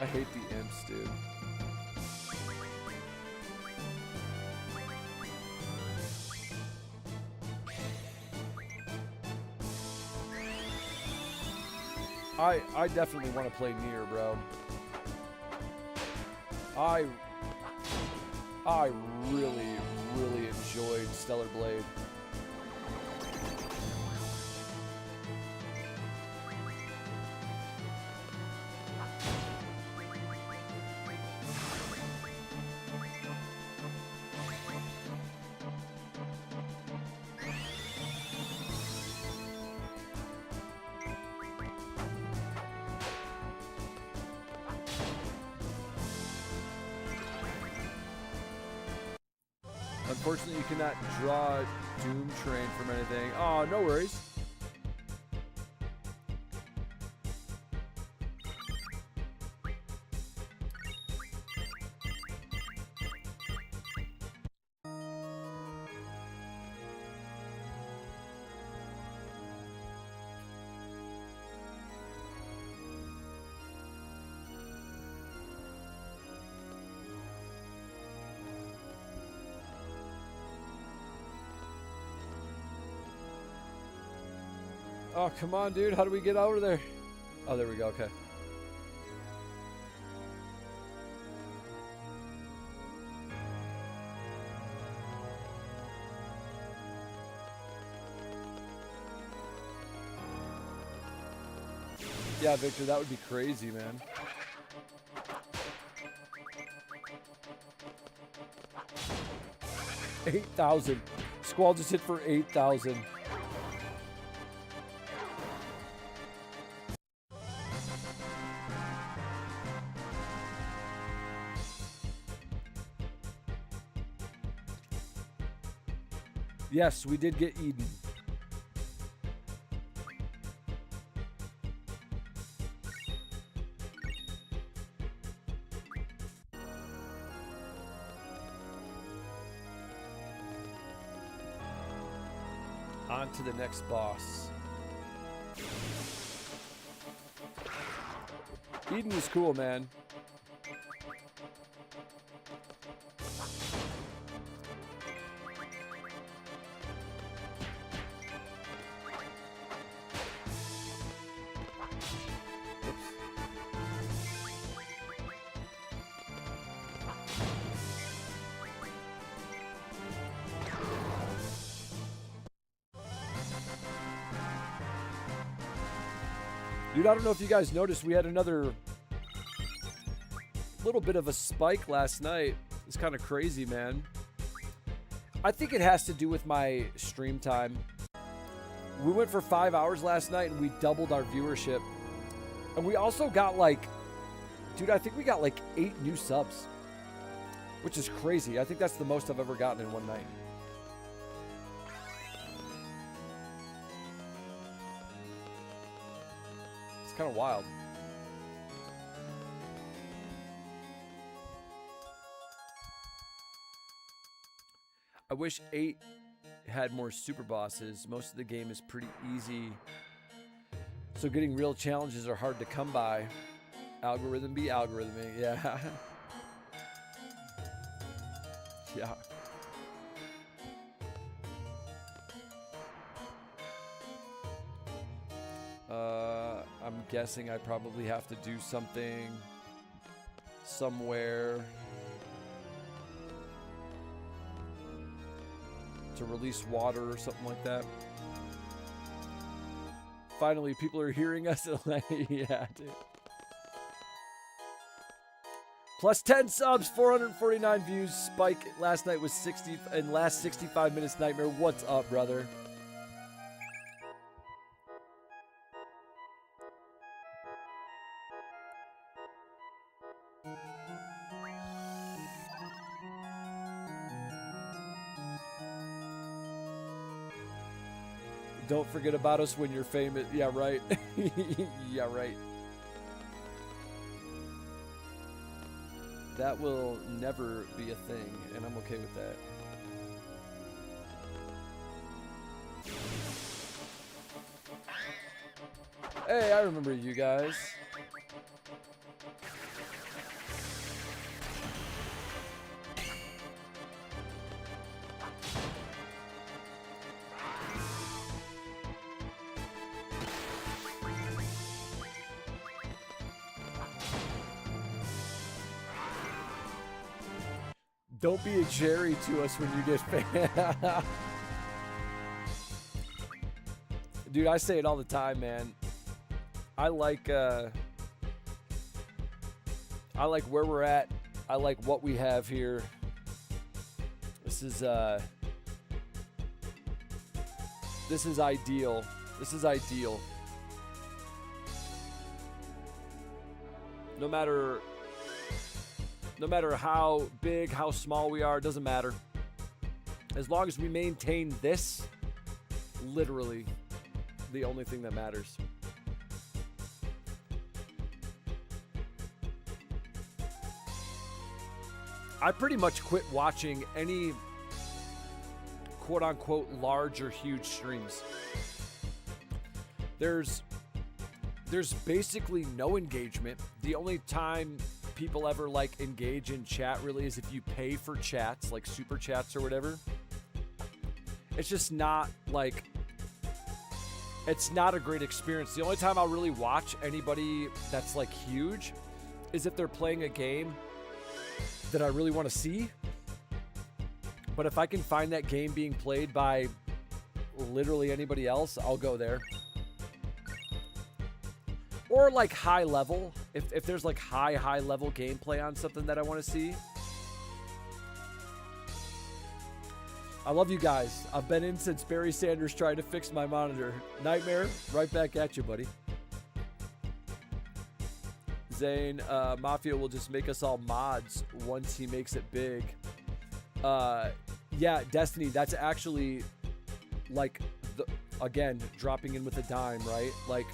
I hate the imps, dude. I definitely want to play Nier, bro. I really enjoyed Stellar Blade. Unfortunately, you cannot draw Doom Train from anything. Oh, no worries. Oh, come on, dude. How do we get over there? Oh, there we go. Okay. Yeah, Victor, that would be crazy, man. $8,000. Squall just hit for 8,000. Yes, we did get Eden. On to the next boss. Eden was cool, man. Dude, I don't know if you guys noticed, we had another little bit of a spike last night. It's kind of crazy, man. I think it has to do with my stream time. We went for 5 hours last night and we doubled our viewership. And we also got like, dude, I think we got like 8 new subs, which is crazy. I think that's the most I've ever gotten in one night. Kind of wild. I wish 8 had more super bosses. Most of the game is pretty easy, so getting real challenges are hard to come by. Algorithm be algorithming. Yeah. Yeah. I'm guessing I probably have to do something somewhere to release water or something like that. Finally, people are hearing us. Yeah, dude. Plus 10 subs, 449 views. Spike last night was 60, and last 65 minutes Nightmare. What's up, brother? Don't forget about us when you're famous. Yeah, right. Yeah, right. That will never be a thing, and I'm okay with that. Hey, I remember you guys. Don't be a Jerry to us when you get famous. Dude, I say it all the time, man. I like where we're at. I like what we have here. This is ideal. This is ideal. No matter how big, how small we are, it doesn't matter. As long as we maintain this, literally the only thing that matters. I pretty much quit watching any quote-unquote large or huge streams. There's basically no engagement. The only time people ever like engage in chat really is if you pay for chats, like super chats or whatever. It's just not like, it's not a great experience. The only time I'll really watch anybody that's like huge is if they're playing a game that I really want to see. But if I can find that game being played by literally anybody else, I'll go there. Or like high level, if there's like high level gameplay on something that I want to see. I love you guys. I've been in since Barry Sanders tried to fix my monitor. Nightmare, right back at you, buddy. Zane, Mafia will just make us all mods once he makes it big. Yeah, Destiny, that's actually like, again, dropping in with a dime, right? Like,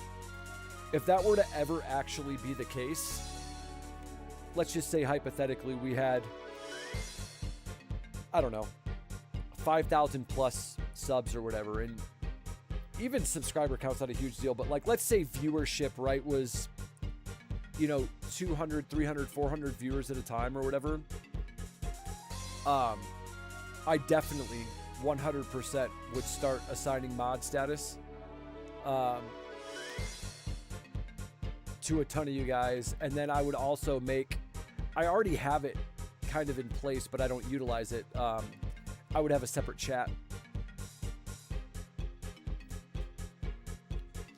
if that were to ever actually be the case, let's just say hypothetically we had, I don't know, 5,000 plus subs or whatever, and even subscriber count's not a huge deal, but like, let's say viewership, right, was, you know, 200, 300, 400 viewers at a time or whatever. I definitely 100% would start assigning mod status to a ton of you guys, and then I would also make, I already have it kind of in place, but I don't utilize it. I would have a separate chat.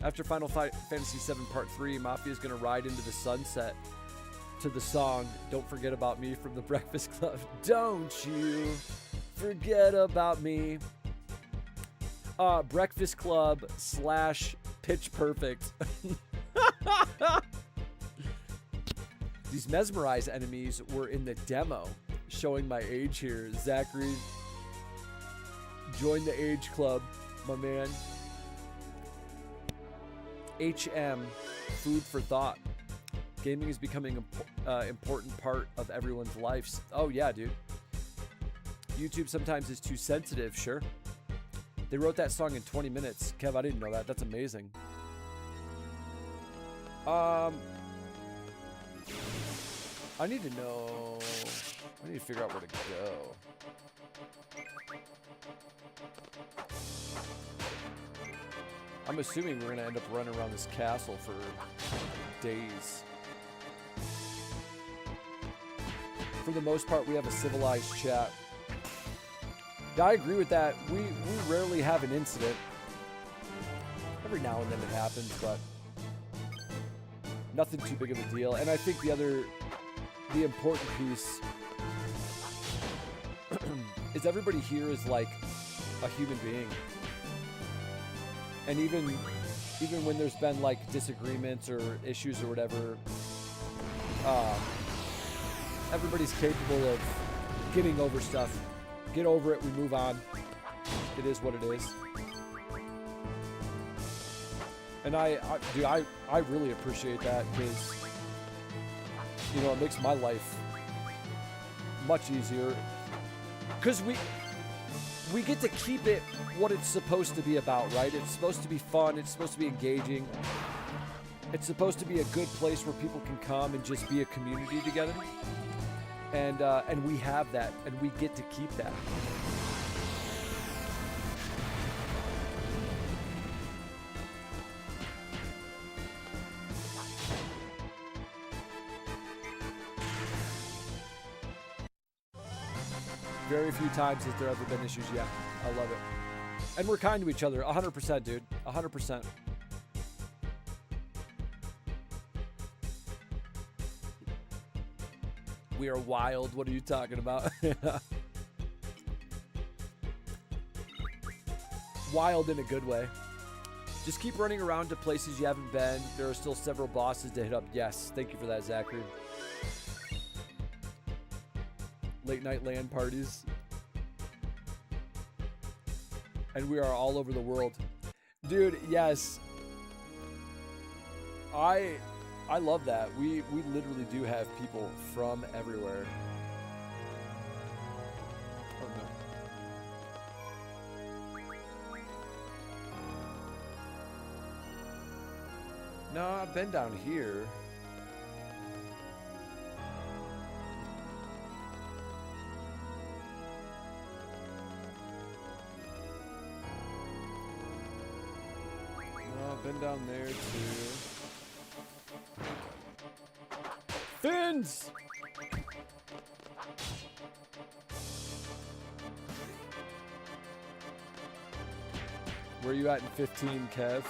After Final Fantasy VII Part 3, Mafia is going to ride into the sunset to the song Don't Forget About Me from the Breakfast Club. Don't you forget about me. Breakfast Club / Pitch Perfect. These mesmerized enemies were in the demo. Showing my age here. Zachary, join the age club, my man. HM, food for thought. Gaming is becoming an important part of everyone's lives. Oh yeah, dude. YouTube sometimes is too sensitive, sure. They wrote that song in 20 minutes. Kev, I didn't know that. That's amazing. I need to know. I need to figure out where to go. I'm assuming we're going to end up running around this castle for days. For the most part, we have a civilized chat. Yeah, I agree with that. We rarely have an incident. Every now and then it happens, but nothing too big of a deal. And I think the important piece is everybody here is like a human being. And even when there's been like disagreements or issues or whatever, everybody's capable of getting over stuff. Get over it, we move on. It is what it is. And I really appreciate that, because, you know, it makes my life much easier. Because we get to keep it what it's supposed to be about, right? It's supposed to be fun. It's supposed to be engaging. It's supposed to be a good place where people can come and just be a community together. And we have that, and we get to keep that. Very few times has there ever been issues yet. I love it. And we're kind to each other. 100%, dude. 100%. We are wild. What are you talking about? Wild in a good way. Just keep running around to places you haven't been. There are still several bosses to hit up. Yes. Thank you for that, Zachary. Late night LAN parties. and we are all over the world. Dude, yes. I love that. We literally do have people from everywhere. Oh no. No, I've been down here. No, I've been down there too. Fins! Where you at in 15, Kev?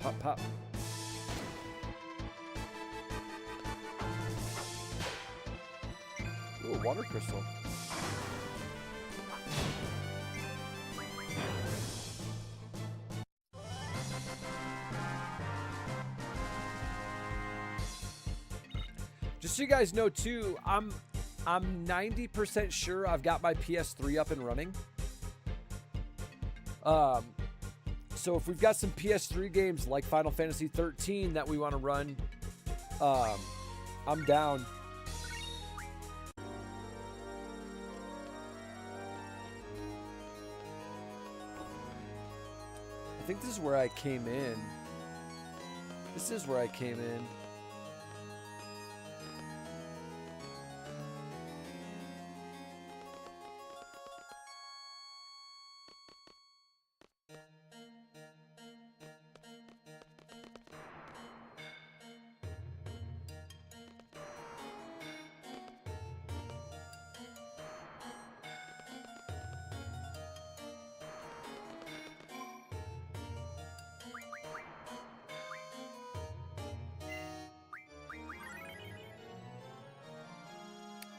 Pop, pop. Ooh, a water crystal. Just so you guys know too, I'm 90% sure I've got my PS3 up and running. So if we've got some PS3 games like Final Fantasy 13 that we want to run, I'm down. I think this is where I came in. This is where I came in.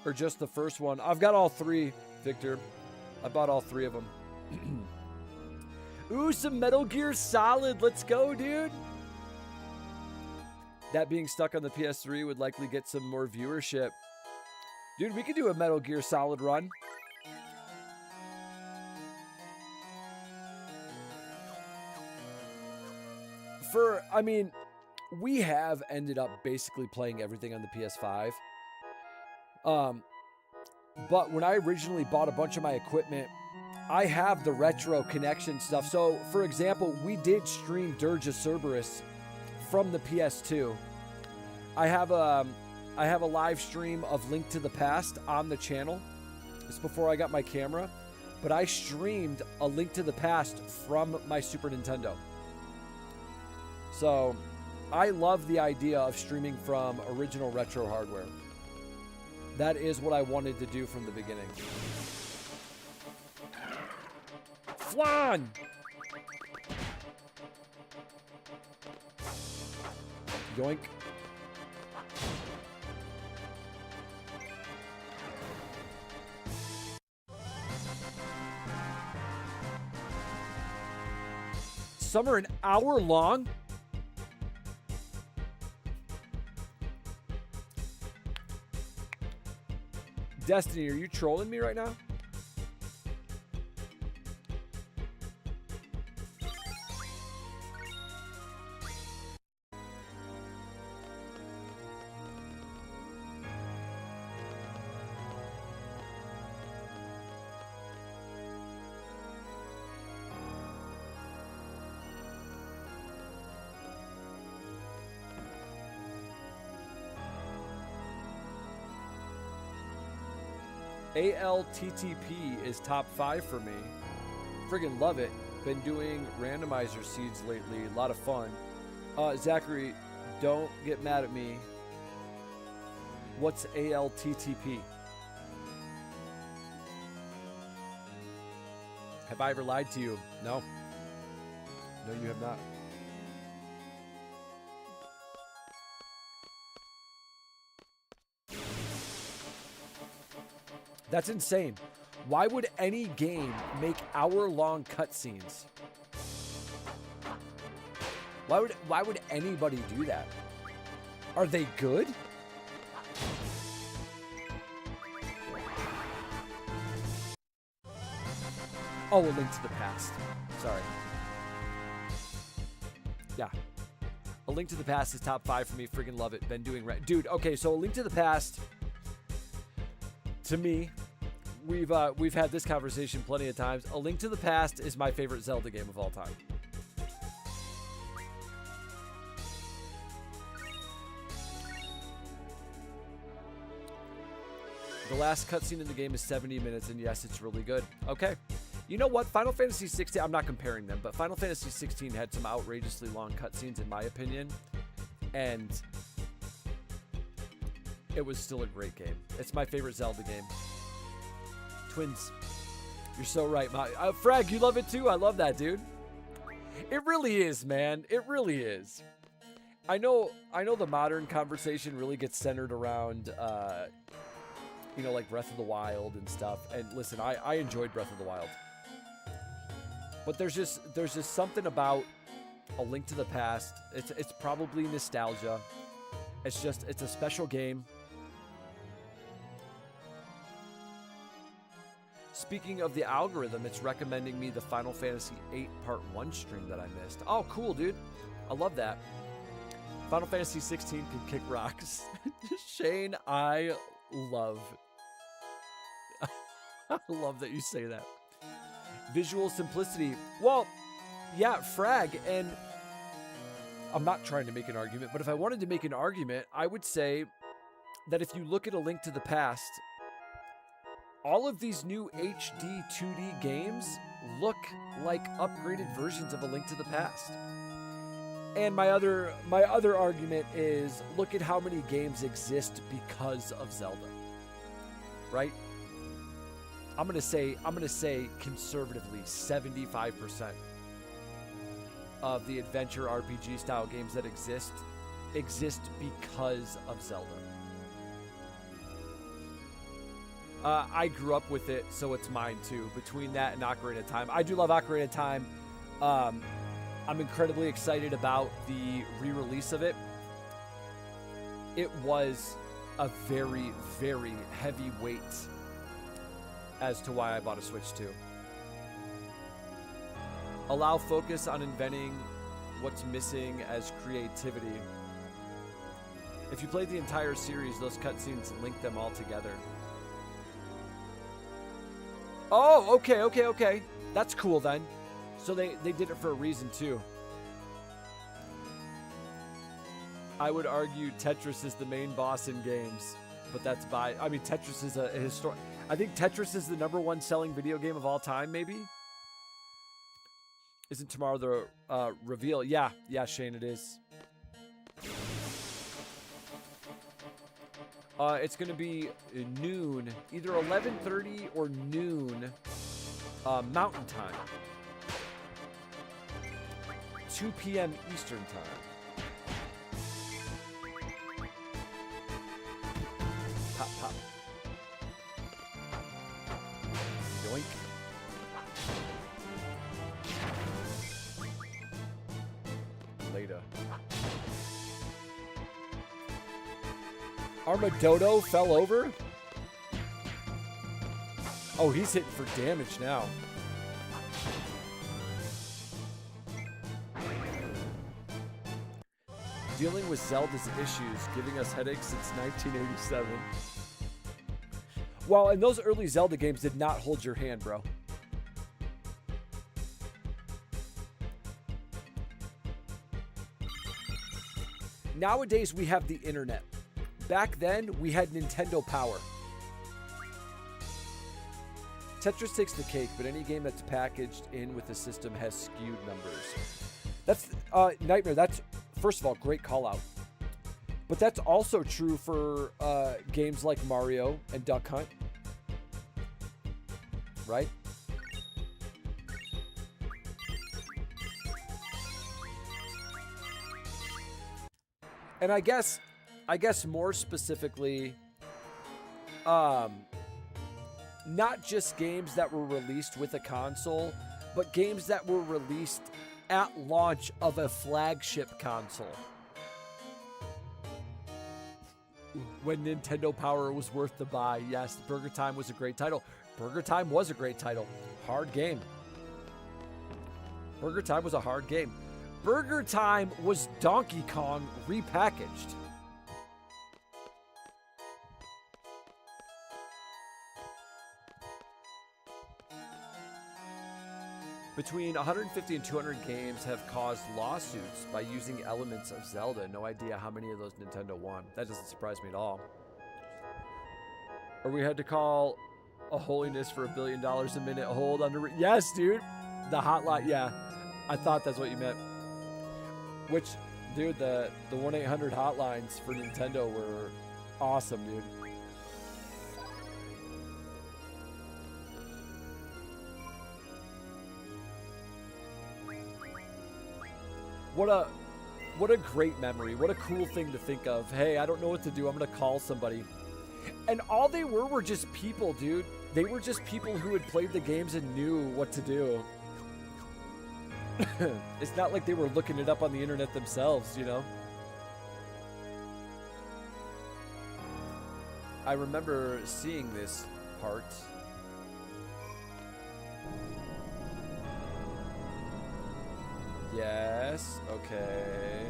Or just the first one. I've got all three, Victor. I bought all three of them. Ooh, some Metal Gear Solid. Let's go, dude. That being stuck on the PS3 would likely get some more viewership. Dude, we could do a Metal Gear Solid run. I mean, we have ended up basically playing everything on the PS5. But when I originally bought a bunch of my equipment, I have the retro connection stuff. So, for example, we did stream Dirge of Cerberus from the PS2. I have a live stream of Link to the Past on the channel. This is before I got my camera, but I streamed a Link to the Past from my Super Nintendo. So, I love the idea of streaming from original retro hardware. That is what I wanted to do from the beginning. Flan! Yoink. Some are an hour long? Destiny, are you trolling me right now? ALTTP is top 5 for me. Friggin' love it. Been doing randomizer seeds lately. A lot of fun. Zachary, don't get mad at me. What's ALTTP? Have I ever lied to you? No. No, you have not. That's insane. Why would any game make hour-long cutscenes? Why would anybody do that? Are they good? Oh, A Link to the Past. Sorry. Yeah. A Link to the Past is top 5 for me. Friggin' love it. Been doing right. Dude, okay, so A Link to the Past, to me, we've had this conversation plenty of times. A Link to the Past is my favorite Zelda game of all time. The last cutscene in the game is 70 minutes, and yes, it's really good. Okay. You know what? Final Fantasy 16, I'm not comparing them, but Final Fantasy 16 had some outrageously long cutscenes, in my opinion, and it was still a great game. It's my favorite Zelda game. Twins, you're so right. Frag, you love it too? I love that, dude. It really is, man. It really is. I know the modern conversation really gets centered around, you know, like Breath of the Wild and stuff. And listen, I enjoyed Breath of the Wild. But there's just something about A Link to the Past. It's probably nostalgia. It's a special game. Speaking of the algorithm, it's recommending me the Final Fantasy VIII Part 1 stream that I missed. Oh, cool, dude. I love that. Final Fantasy 16 can kick rocks. Shane, I love that you say that. Visual simplicity. Well, yeah, Frag, and I'm not trying to make an argument, but if I wanted to make an argument, I would say that if you look at A Link to the Past, all of these new HD 2D games look like upgraded versions of A Link to the Past. And my other argument is, look at how many games exist because of Zelda. Right? I'm gonna say conservatively 75% of the adventure RPG style games that exist because of Zelda. I grew up with it, so it's mine too. Between that and Ocarina of Time, I do love Ocarina of Time. I'm incredibly excited about the re-release of it. It was a very, very heavy weight as to why I bought a Switch 2. Allow focus on inventing what's missing as creativity. If you played the entire series, those cutscenes link them all together. Oh, okay. That's cool then. So they did it for a reason too. I would argue Tetris is the main boss in games, but that's Tetris is a historic. I think Tetris is the #1 selling video game of all time, maybe? Isn't tomorrow the reveal? Yeah, Shane, it is. It's going to be noon, either 11:30 or noon Mountain Time. 2 p.m. Eastern Time. Pop, pop. Yoink. Later. Armadodo fell over? Oh, he's hitting for damage now. Dealing with Zelda's issues, giving us headaches since 1987. Well, and those early Zelda games did not hold your hand, bro. Nowadays, we have the internet. Back then, we had Nintendo Power. Tetris takes the cake, but any game that's packaged in with the system has skewed numbers. That's Nightmare. That's, first of all, great call out. But that's also true for games like Mario and Duck Hunt. Right? And I guess more specifically, not just games that were released with a console, but games that were released at launch of a flagship console. When Nintendo Power was worth the buy. Yes, Burger Time was a great title. Burger Time was a great title. Hard game. Burger Time was a hard game. Burger Time was Donkey Kong repackaged. Between 150 and 200 games have caused lawsuits by using elements of Zelda. No idea how many of those Nintendo won. That doesn't surprise me at all. Or we had to call a holiness for $1 billion a minute hold on the... Yes, dude. The hotline. Yeah. I thought that's what you meant. Which, dude, the 1-800 hotlines for Nintendo were awesome, dude. What a great memory. What a cool thing to think of. Hey, I don't know what to do. I'm going to call somebody. And all they were just people, dude. They were just people who had played the games and knew what to do. It's not like they were looking it up on the internet themselves, you know? I remember seeing this part. Yes, okay.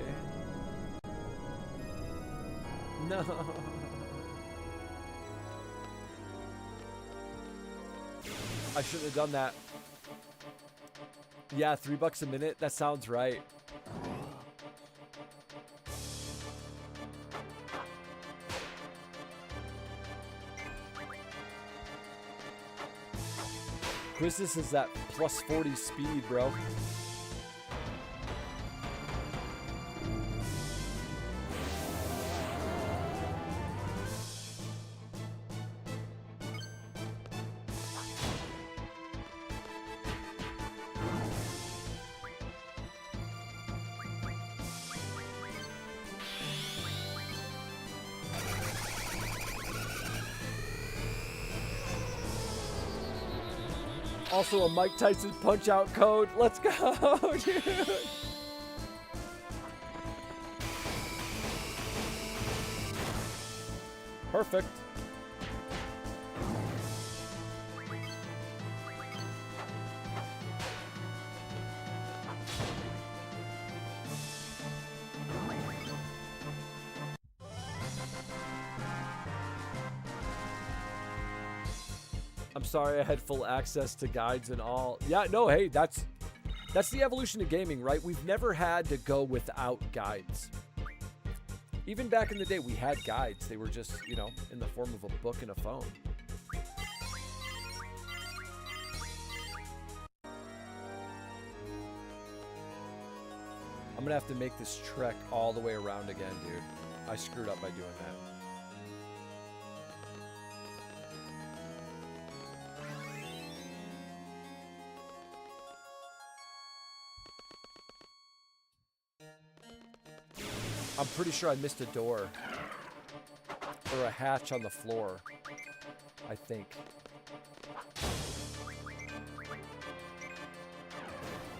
No. I shouldn't have done that. Yeah, $3 a minute. That sounds right. Quizzus is that plus 40 speed, bro. Also a Mike Tyson punch-out code. Let's go, dude. Perfect. I'm sorry I had full access to guides and all. Yeah, no, hey, that's the evolution of gaming, right? We've never had to go without guides. Even back in the day, we had guides. They were just, you know, in the form of a book and a phone. I'm gonna have to make this trek all the way around again, dude. I screwed up by doing that. I'm pretty sure I missed a door. Or a hatch on the floor. I think.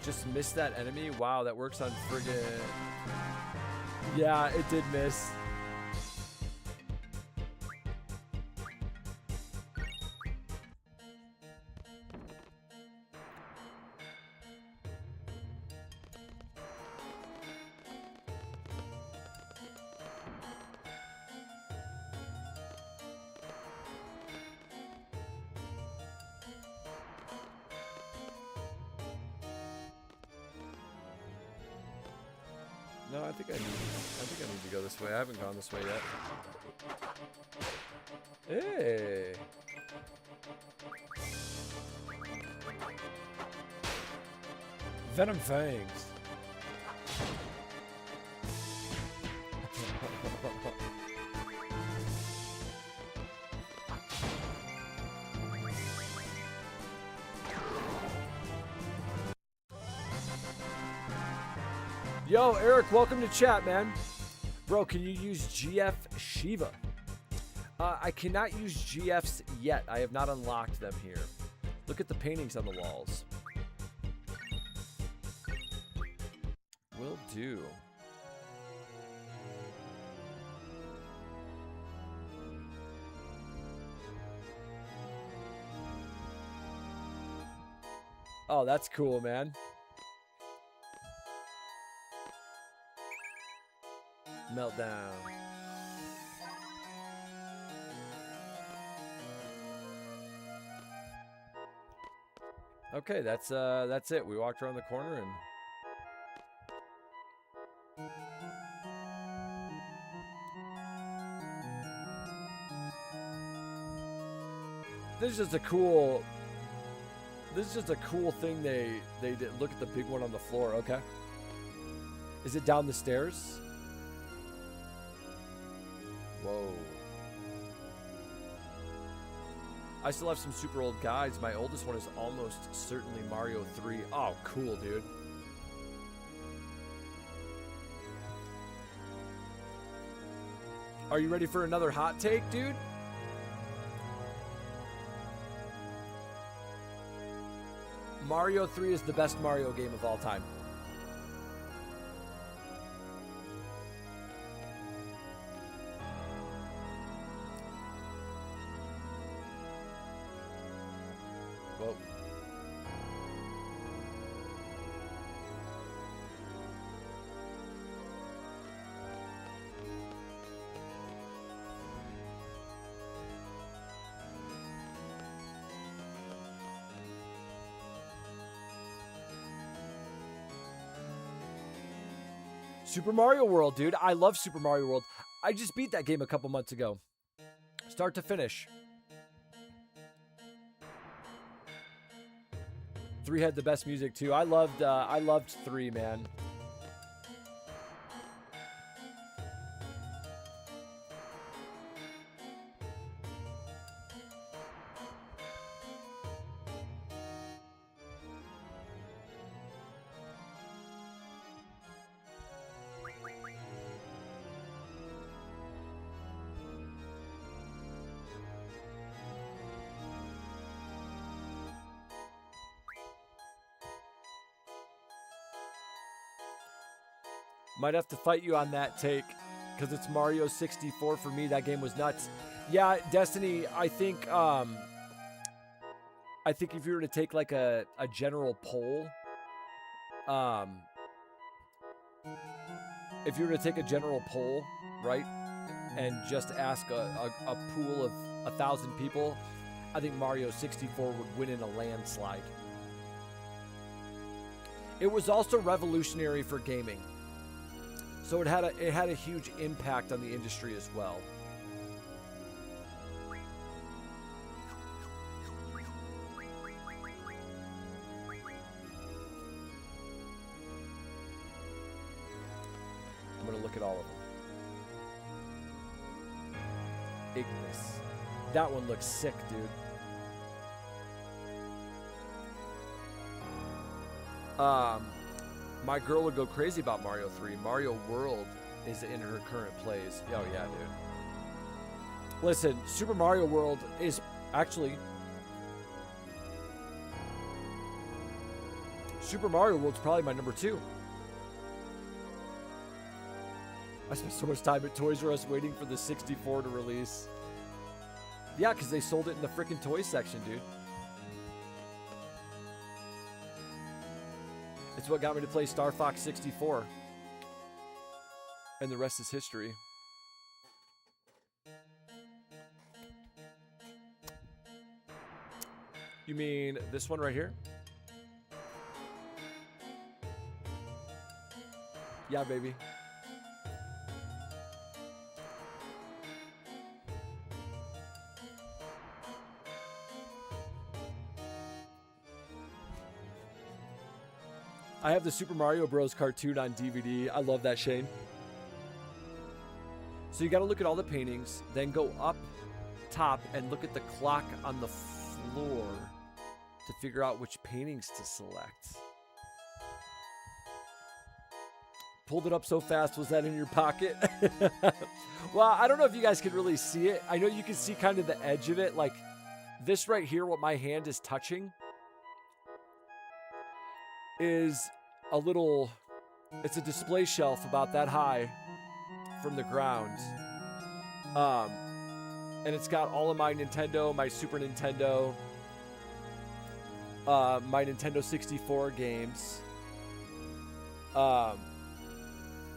Just missed that enemy? Wow, that works on friggin'... Yeah, it did miss. No, I think I need to go this way. I haven't gone this way yet. Hey. Venom Fangs. Yo, Eric, welcome to chat, man. Bro, can you use GF Shiva? I cannot use GFs yet. I have not unlocked them here. Look at the paintings on the walls. Will do. Oh, that's cool, man. Meltdown. Okay, that's it. We walked around the corner and this is just a cool thing they did. Look at the big one on the floor. Okay, is it down the stairs? Whoa. I still have some super old guides. My oldest one is almost certainly Mario 3. Oh, cool, dude. Are you ready for another hot take, dude? Mario 3 is the best Mario game of all time. Whoa. Super Mario World, dude. I love Super Mario World. I just beat that game a couple months ago. Start to finish. 3 had the best music too. I loved 3, man. Might have to fight you on that take because it's Mario 64 for me. That game was nuts. Yeah, Destiny, I think if you were to take like a general poll, if you were to take a general poll, right, and just ask a pool of 1,000 people, I think Mario 64 would win in a landslide. It was also revolutionary for gaming. So it had a huge impact on the industry as well. I'm gonna look at all of them. Ignis. That one looks sick, dude. My girl would go crazy about Mario 3. Mario World is in her current plays. Oh, yeah, dude. Listen, Super Mario World is actually... Super Mario World's probably my number 2. I spent so much time at Toys R Us waiting for the 64 to release. Yeah, because they sold it in the freaking toy section, dude. It's what got me to play Star Fox 64. And the rest is history. You mean this one right here? Yeah, baby. I have the Super Mario Bros. Cartoon on DVD. I love that, Shane. So you got to look at all the paintings, then go up top and look at the clock on the floor to figure out which paintings to select. pulled it up so fast. Was that in your pocket? Well, I don't know if you guys can really see it. I know you can see kind of the edge of it. Like this right here, what my hand is touching is a little, it's a display shelf about that high from the ground. And it's got all of my Nintendo, my Super Nintendo, my Nintendo 64 games.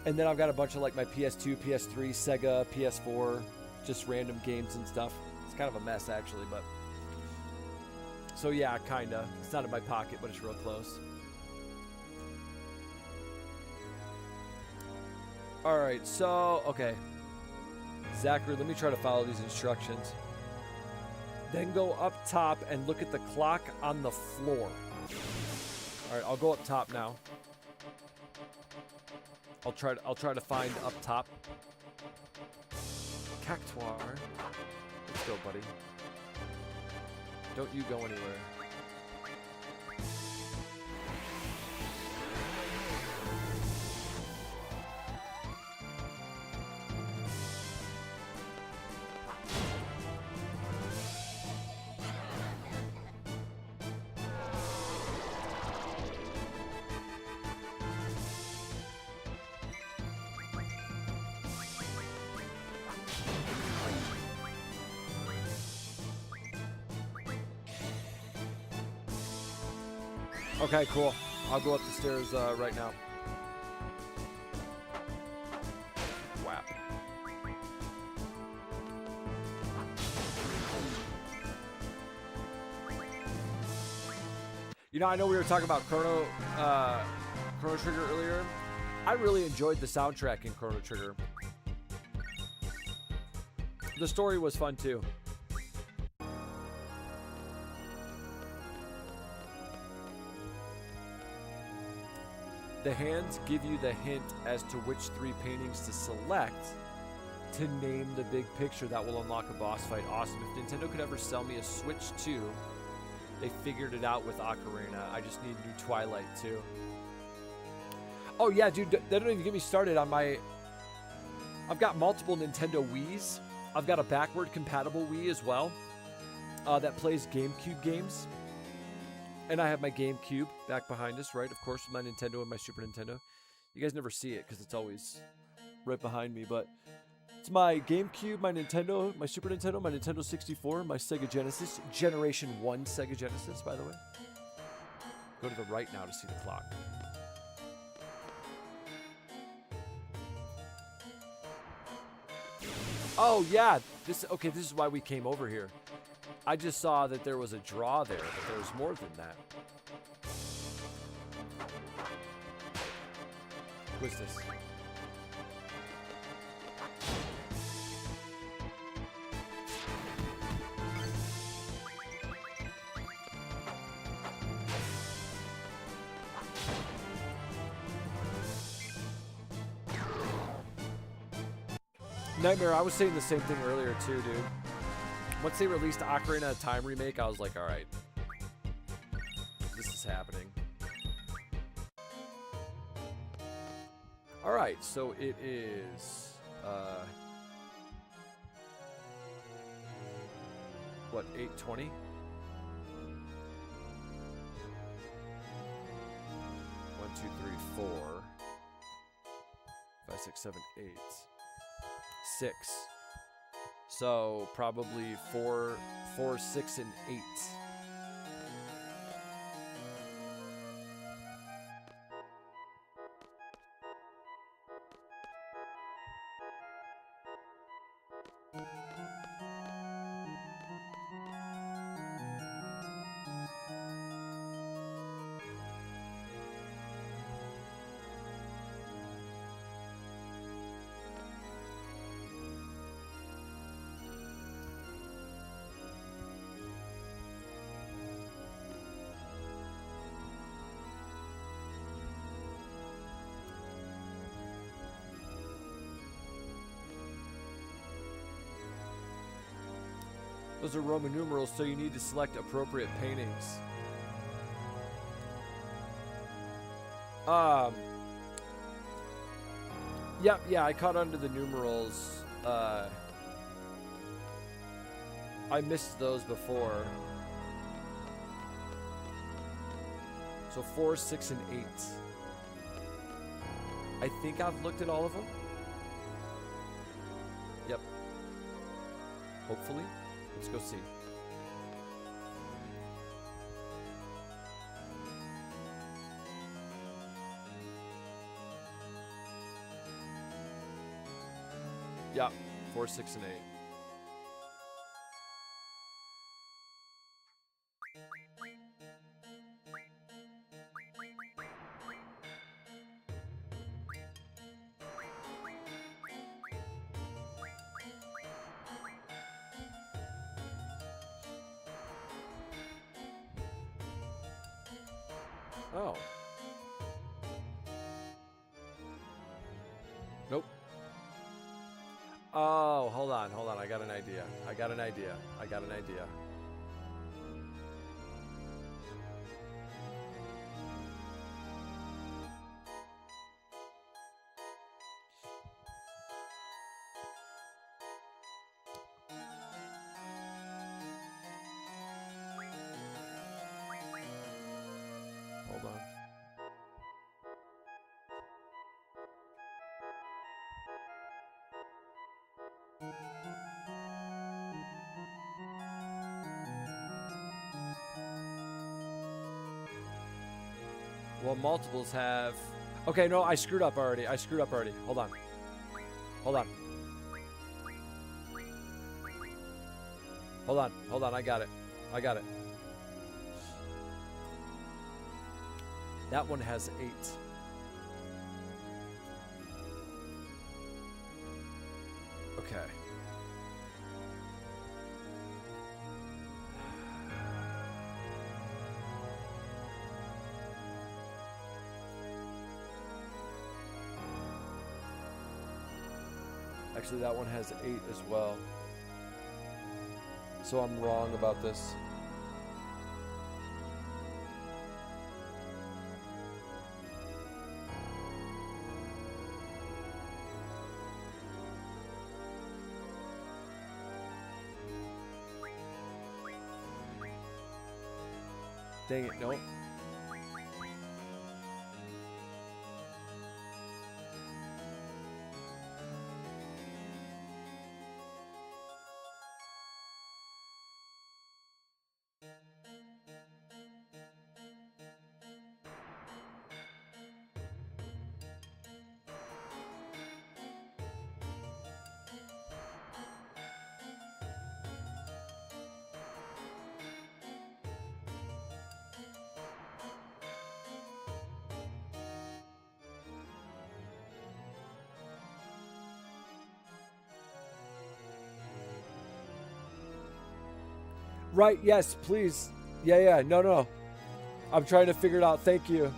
And then I've got a bunch of like my PS2, PS3, Sega, PS4, just random games and stuff. It's kind of a mess actually, but. So yeah, kinda. It's not in my pocket, but it's real close. Alright, so, okay. Zachary, let me try to follow these instructions. Then go up top and look at the clock on the floor. Alright, I'll go up top now. I'll try to find up top. Cactuar. Let's go, buddy. Don't you go anywhere. Okay, cool. I'll go up the stairs right now. Wow. You know, I know we were talking about Chrono Trigger earlier. I really enjoyed the soundtrack in Chrono Trigger. The story was fun too. The hands give you the hint as to which 3 paintings to select to name the big picture that will unlock a boss fight. Awesome. If Nintendo could ever sell me a Switch 2, they figured it out with Ocarina. I just need new Twilight too. Oh yeah, dude, they don't even get me started on my... I've got multiple Nintendo Wiis. I've got a backward compatible Wii as well that plays GameCube games. And I have my GameCube back behind us, right? Of course, with my Nintendo and my Super Nintendo. You guys never see it because it's always right behind me, but it's my GameCube, my Nintendo, my Super Nintendo, my Nintendo 64, my Sega Genesis, Generation 1 Sega Genesis, by the way. Go to the right now to see the clock. Oh, yeah. This is why we came over here. I just saw that there was a draw there, but there was more than that. What's this? Nightmare, I was saying the same thing earlier too, dude. Once they released Ocarina of Time remake, I was like, all right, this is happening. All right, so it is, what, 8:20? 1, 2, 3, 4, 5, 6, 7, 8, 6. So probably 4, 6, and 8. Those are Roman numerals, so you need to select appropriate paintings. Yep, yeah, I caught under the numerals. I missed those before. So 4, 6, and 8. I think I've looked at all of them. Yep. Hopefully. Let's go see. Yeah, 4, 6, and 8. Oh. Nope. Oh, hold on. I got an idea. I got an idea. Hold on. Well, multiples have... Okay, no, I screwed up already. Hold on. I got it. That one has 8. Okay. Actually, that one has 8 as well. So I'm wrong about this. Dang it, nope. Right, yes, please. Yeah, no. I'm trying to figure it out. Thank you.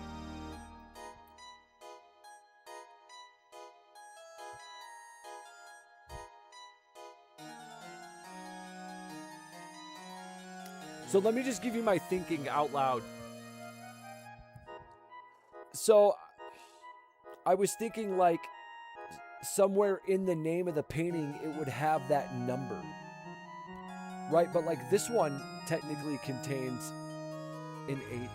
So let me just give you my thinking out loud. So I was thinking like somewhere in the name of the painting it would have that number. Right, but like this one technically contains an 8.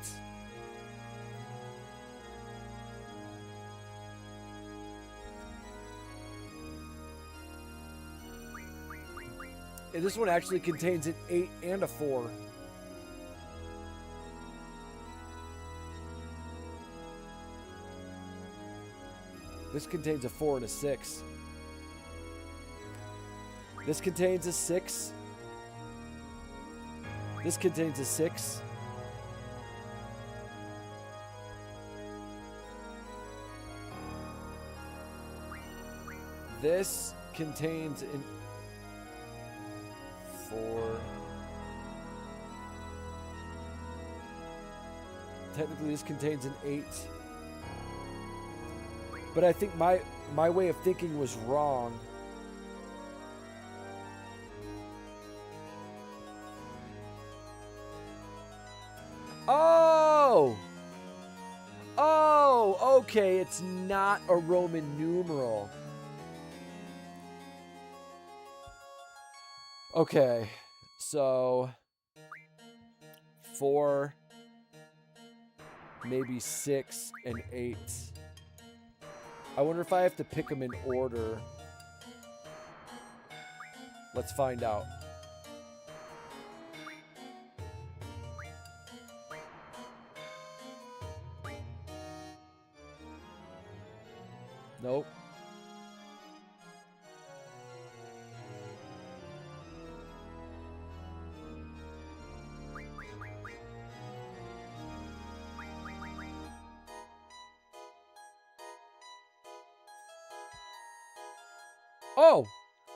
And this one actually contains an 8 and a 4. This contains a 4 and a 6. This contains a 6. This contains a 6. This contains an 4. Technically, this contains an 8. But I think my way of thinking was wrong. Oh! Oh, okay. It's not a Roman numeral. Okay. So 4, maybe 6 and 8. I wonder if I have to pick them in order. Let's find out. Nope.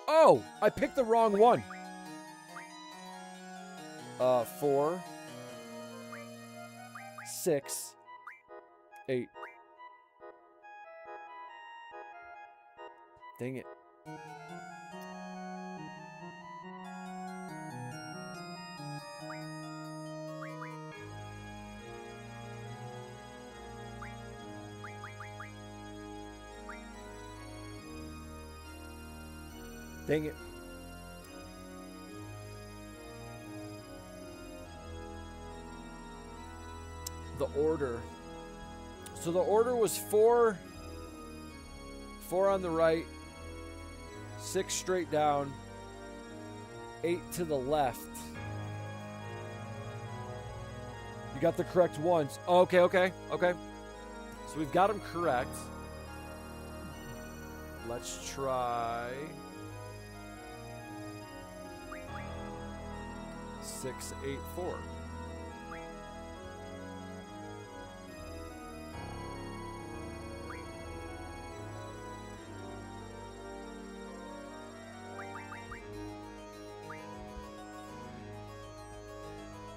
Oh, I picked the wrong one. 4, 6, 8. Dang it. Dang it. The order. So the order was 4 on the right, 6 straight down, 8 to the left. You got the correct ones. Oh, okay. So we've got them correct. Let's try 6, 8, 4.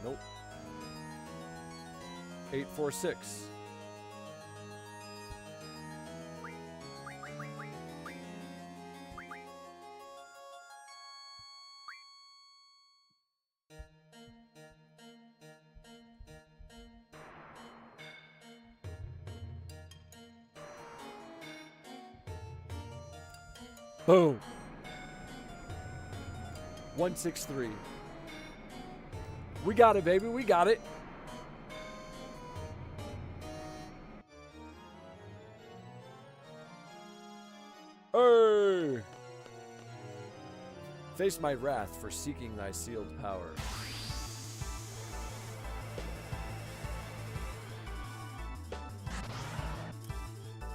Nope. 8, 4, 6. Boom. 163. We got it, baby. We got it. Hey! Face my wrath for seeking thy sealed power.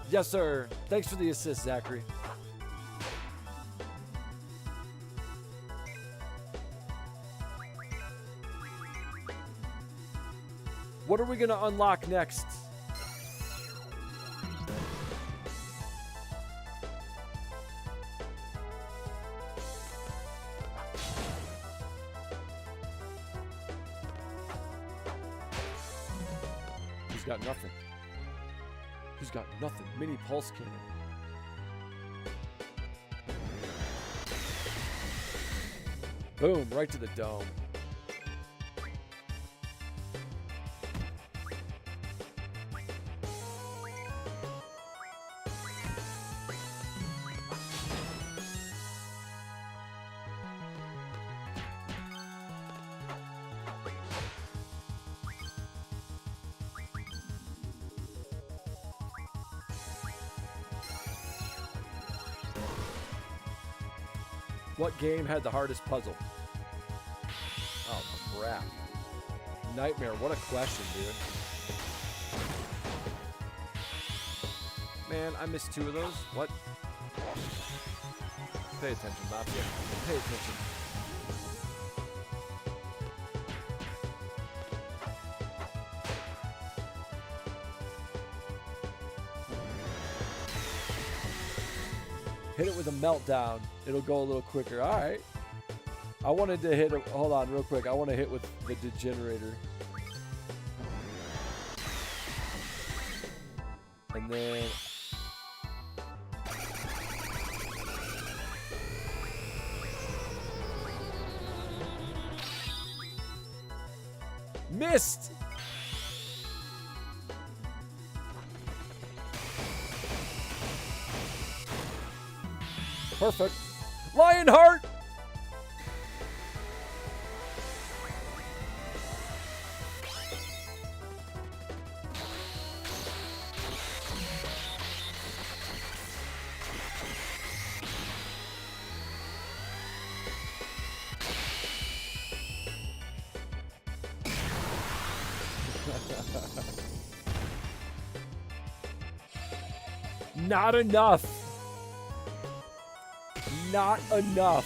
Yes, sir. Thanks for the assist, Zachary. What are we going to unlock next? He's got nothing. He's got nothing. Mini pulse cannon. Boom, right to the dome. What game had the hardest puzzle? Oh, crap. Nightmare, what a question, dude. Man, I missed 2 of those. What? Pay attention, Mafia. Pay attention. Hit it with a meltdown. It'll go a little quicker. All right. I wanted to hit. Hold on, real quick. I want to hit with the degenerator. And then. Missed! Perfect. Lionheart! Not enough. Not enough.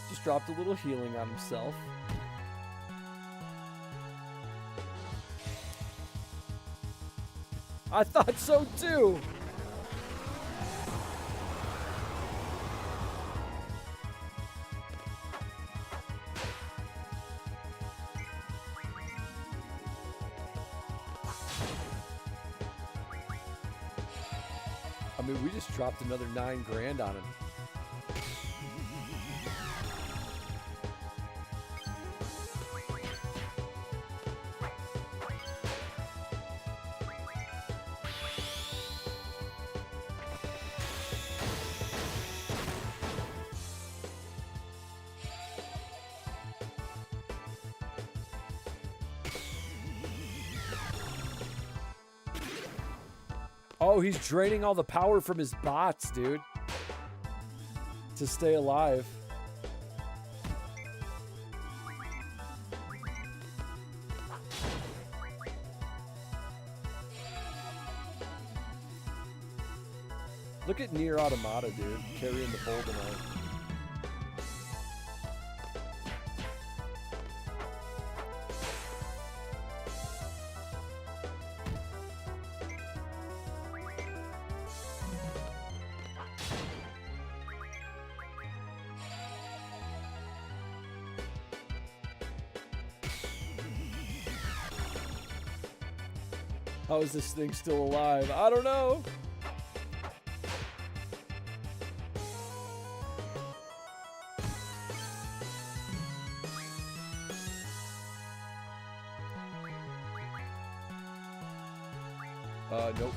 Just dropped a little healing on himself. I thought so too. I mean, we just dropped another 9 grand on him. Oh, he's draining all the power from his bots, dude. To stay alive. Look at Nier Automata, dude. Carrying the Boldenite. How is this thing still alive? I don't know. Nope.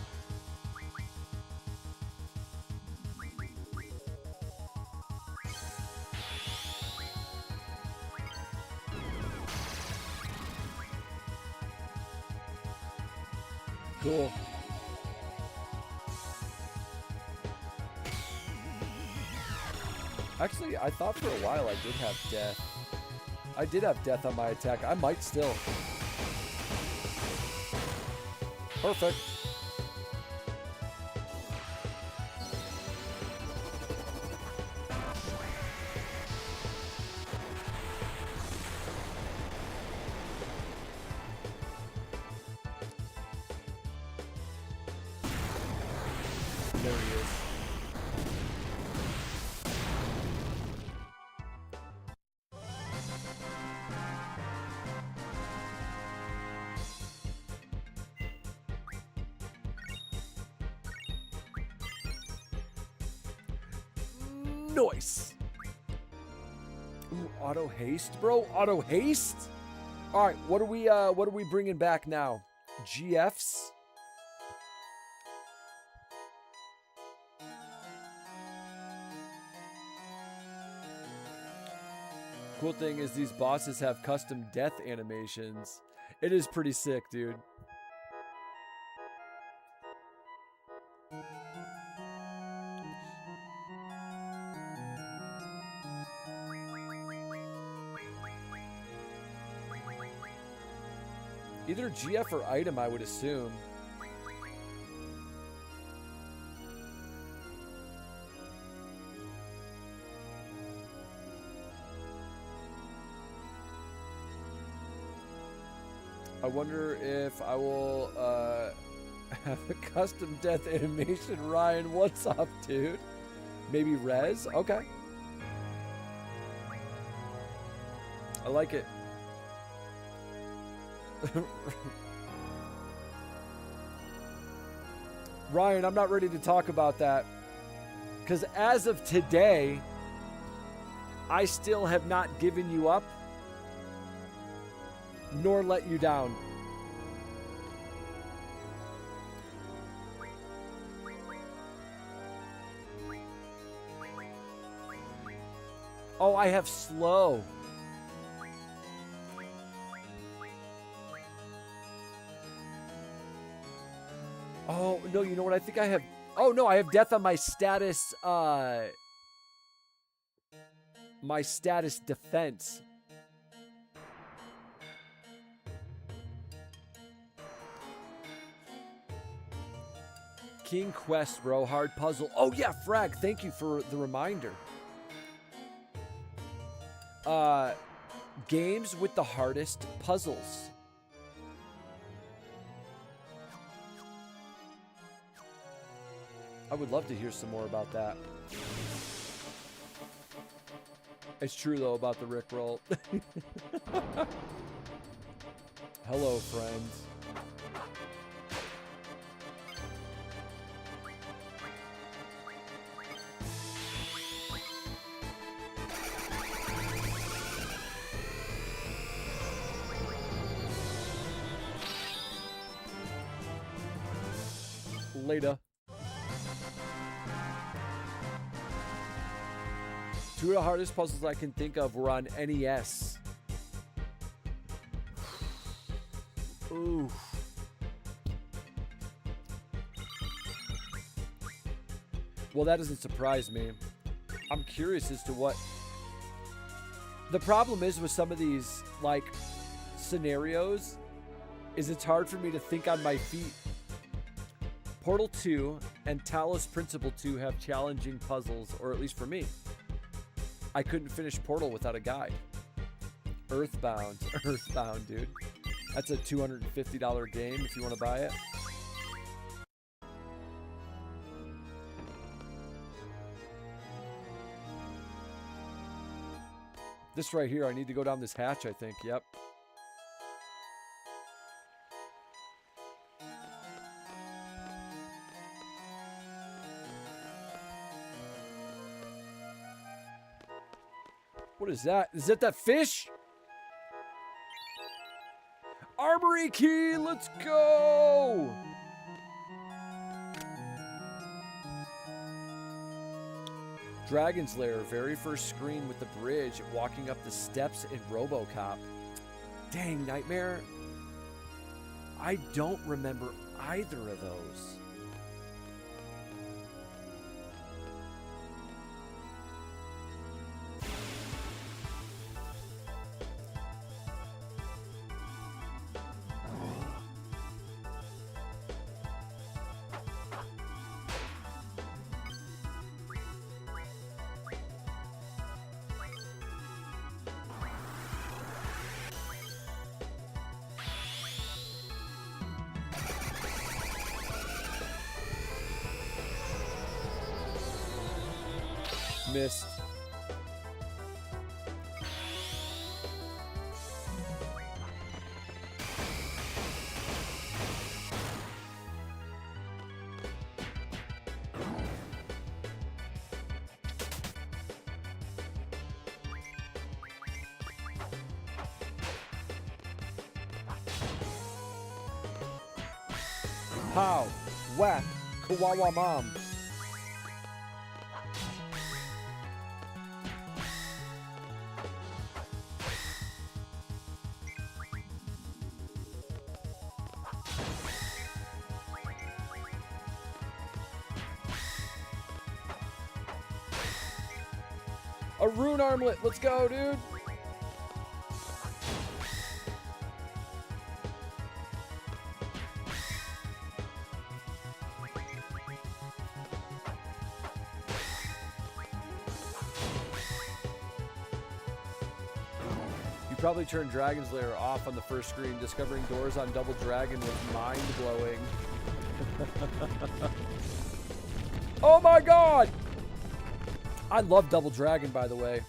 Cool. Actually, I thought for a while I did have death. I did have death on my attack. I might still. Perfect. There he is. Nice. Ooh, auto haste, bro. Auto haste. All right, what are we bringing back now? GFs. Cool thing is these bosses have custom death animations. It is pretty sick, dude. Either GF or item, I would assume. I wonder if I will have a custom death animation. Ryan, what's up, dude? Maybe Rez? Okay. I like it. Ryan, I'm not ready to talk about that. Because as of today, I still have not given you up nor let you down. Oh, I have slow. Oh, no, you know what? I think I have... Oh, no, I have death on my status, my status defense. King Quest, bro. Hard puzzle. Oh, yeah, Frag. Thank you for the reminder. Games with the hardest puzzles. I would love to hear some more about that. It's true, though, about the Rickroll. Hello, friends. Later. Two of the hardest puzzles I can think of were on NES. Ooh. Well, that doesn't surprise me. I'm curious as to what... The problem is with some of these, like, scenarios, is it's hard for me to think on my feet. Portal 2 and Talos Principle 2 have challenging puzzles, or at least for me. I couldn't finish Portal without a guide. Earthbound. Earthbound, dude. That's a $250 game if you want to buy it. This right here, I need to go down this hatch, I think. Yep. What is that? Is that fish? Armory key, let's go! Dragon's Lair, very first screen with the bridge, walking up the steps in RoboCop. Dang, Nightmare. I don't remember either of those. Missed. Pow, whack, kawawa mom. A rune armlet, let's go, dude. You probably turned Dragon's Lair off on the first screen. Discovering doors on Double Dragon was mind-blowing. Oh my god! I love Double Dragon, by the way.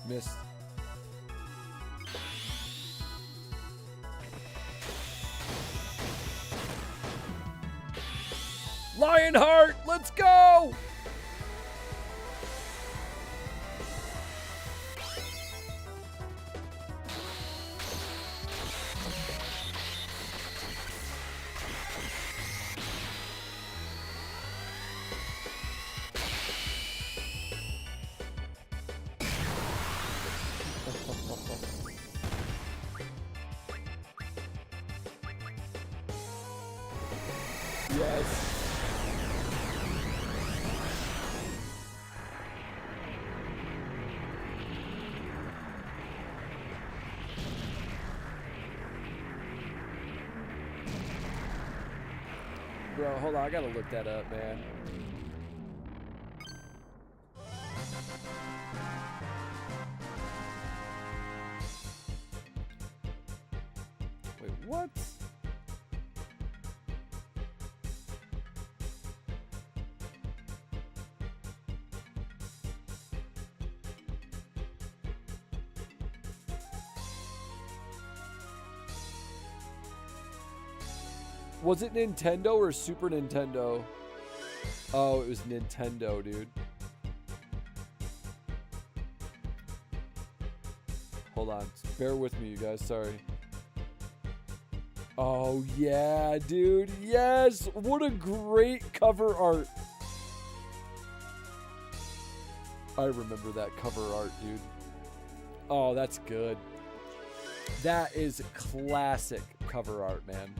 Missed. Lionheart, let's go! Yes. Bro, hold on. I gotta look that up, man. Wait, what? Was it Nintendo or Super Nintendo? Oh, it was Nintendo, dude. Hold on. Bear with me, you guys. Sorry. Oh, yeah, dude. Yes. What a great cover art. I remember that cover art, dude. Oh, that's good. That is classic cover art, man.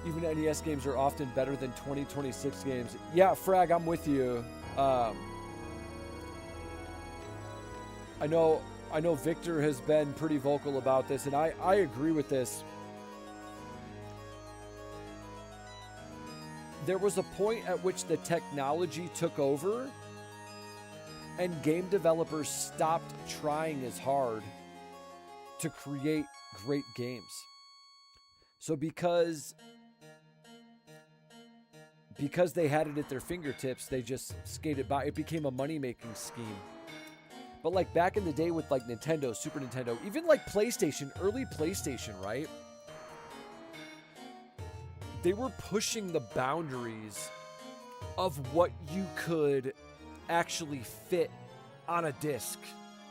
Even NES games are often better than 2026 games. Yeah, Frag, I'm with you. I know Victor has been pretty vocal about this, and I agree with this. There was a point at which the technology took over, and game developers stopped trying as hard to create great games. So because they had it at their fingertips, they just skated by. It became a money-making scheme. But like back in the day with like Nintendo, Super Nintendo, even like PlayStation, early PlayStation, right? They were pushing the boundaries of what you could actually fit on a disc,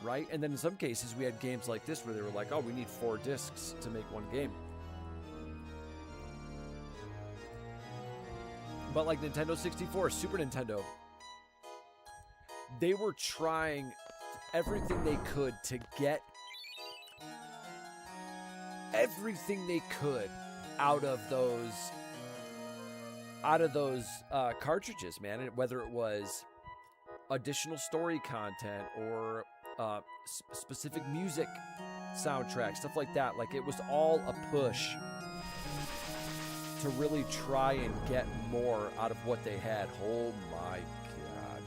right? And then in some cases, we had games like this where they were like, oh, we need 4 discs to make one game. But like Nintendo 64, Super Nintendo, they were trying everything they could to get everything they could out of those cartridges, man. Whether it was additional story content or specific music soundtrack, stuff like that. Like it was all a push to really try and get more out of what they had. Oh my god.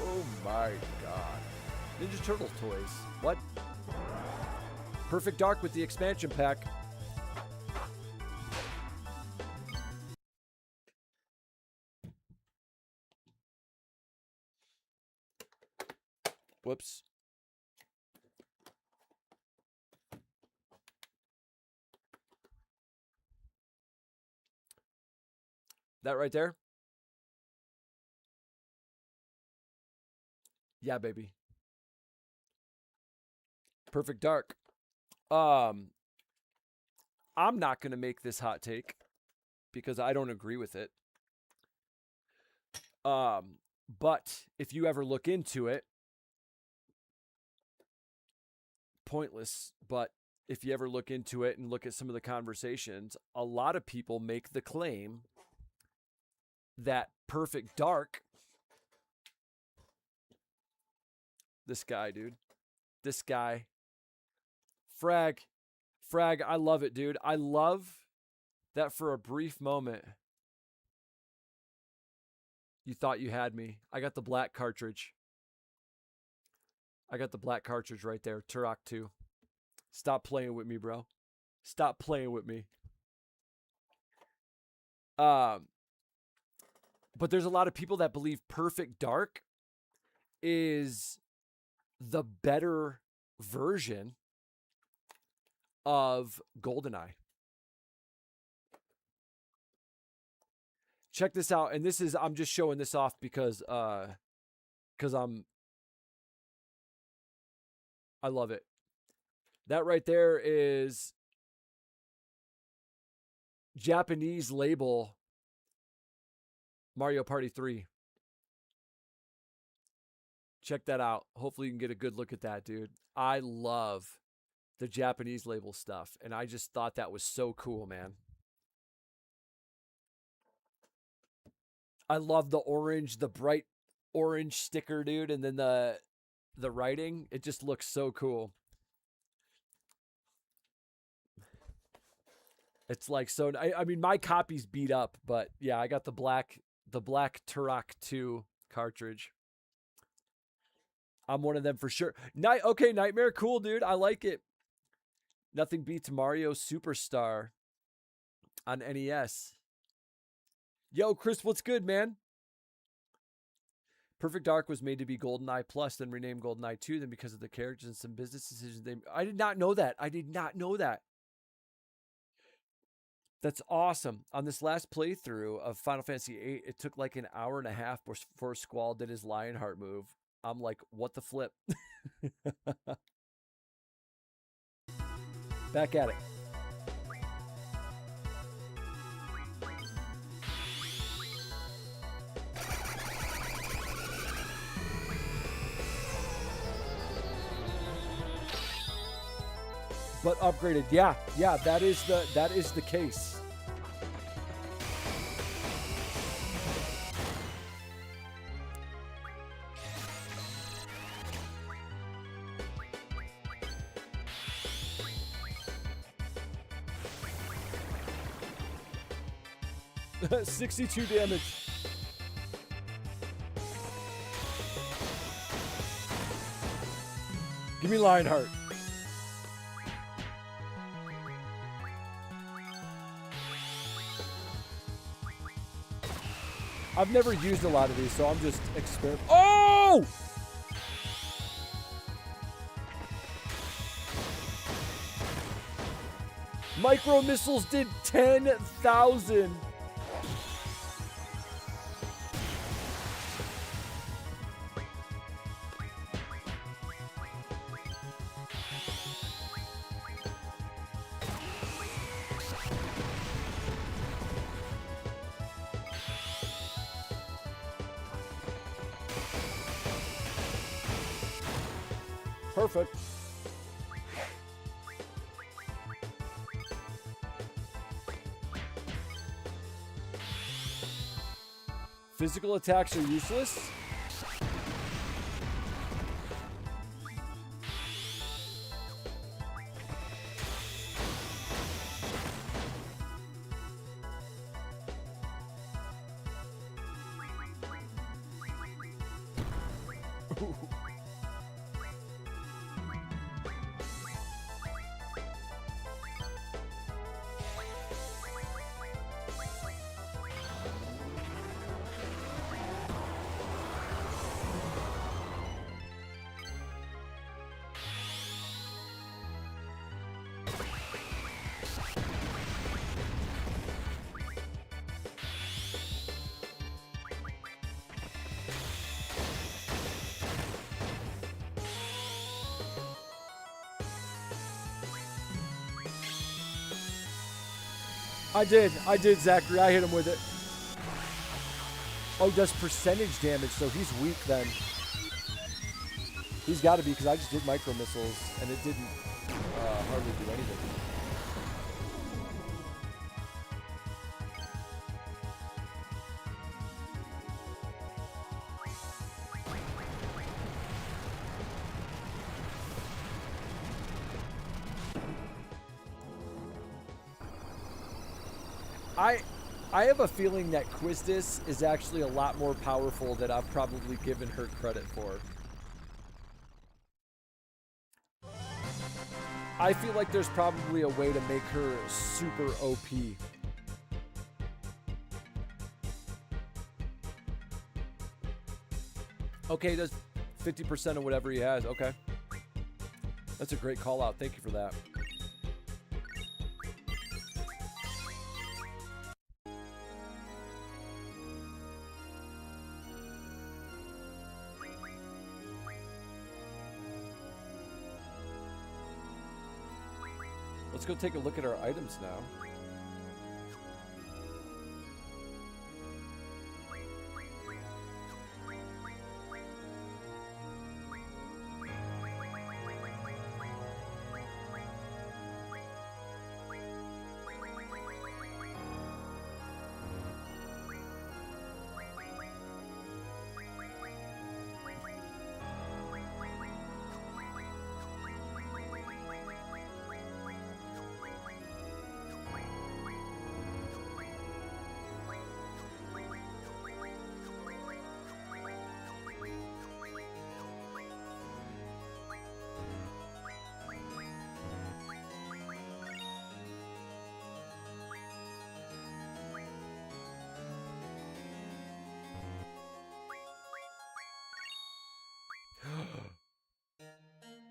Oh my god. Ninja Turtles toys. What? Perfect Dark with the expansion pack. Whoops. That right there? Yeah, baby. Perfect Dark. I'm not going to make this hot take because I don't agree with it. But if you ever look into it, pointless, but if you ever look into it and look at some of the conversations, a lot of people make the claim that Perfect Dark, this guy, dude, this guy, Frag, I love it, dude. I love that for a brief moment, you thought you had me. I got the black cartridge. I got the black cartridge right there, Turok 2. Stop playing with me, bro. Stop playing with me. But there's a lot of people that believe Perfect Dark is the better version of GoldenEye. Check this out, and this is, I'm just showing this off because I love it. That right there is Japanese label Mario Party 3. Check that out. Hopefully you can get a good look at that, dude. I love the Japanese label stuff, and I just thought that was so cool, man. I love the orange, the bright orange sticker, dude, and then the writing. It just looks so cool. It's like, so I mean my copy's beat up, but yeah, I got the black Turok 2 cartridge. I'm one of them for sure. Okay, Nightmare, cool, dude. I like it. Nothing beats Mario Superstar on NES. Yo, Chris, what's good, man? Perfect Dark was made to be GoldenEye Plus, then renamed GoldenEye 2, then because of the characters and some business decisions I did not know that. I did not know that. That's awesome. On this last playthrough of Final Fantasy VIII, it took like an hour and a half before Squall did his Lionheart move. I'm like, what the flip? Back at it. But upgraded. Yeah, that is the case. $62 damage. Give me Lionheart. I've never used a lot of these, so I'm just experimenting. Oh! Micro missiles did 10,000. Perfect. Physical attacks are useless. I did, Zachary. I hit him with it. Oh, does percentage damage, so he's weak then. He's got to be, because I just did micro missiles, and it didn't hardly do anything. I have a feeling that Quiztis is actually a lot more powerful than I've probably given her credit for. I feel like there's probably a way to make her super OP. Okay, does 50% of whatever he has. Okay. That's a great call out. Thank you for that. Let's go take a look at our items now.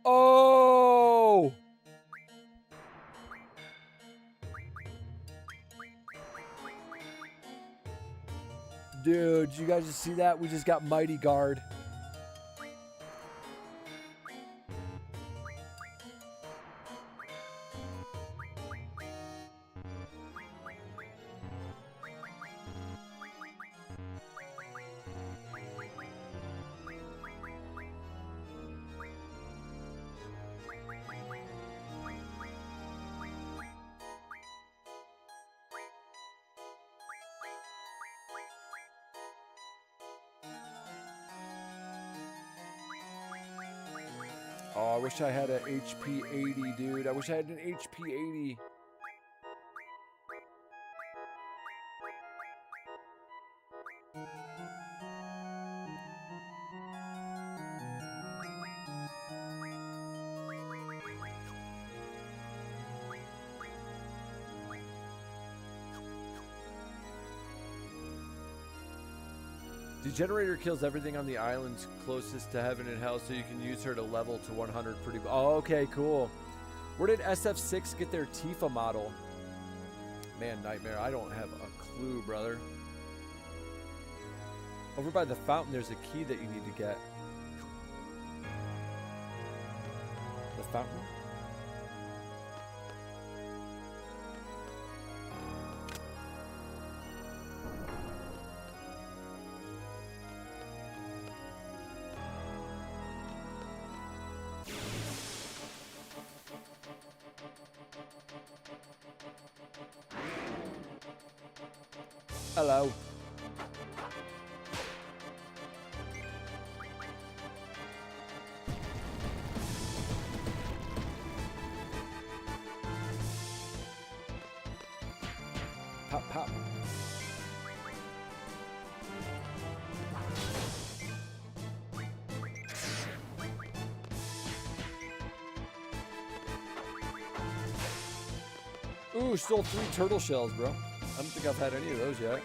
Oh! Dude, you guys just see that? We just got Mighty Guard. Oh, I wish I had an HP 80, dude. I wish I had an HP 80. The generator kills everything on the islands closest to heaven and hell, so you can use her to level to 100 pretty... Oh, okay, cool. Where did SF6 get their Tifa model? Man, Nightmare, I don't have a clue, brother. Over by the fountain, there's a key that you need to get. The fountain? Hello. Pop, pop. Ooh, stole 3 turtle shells, bro. I don't think I've had any of those yet.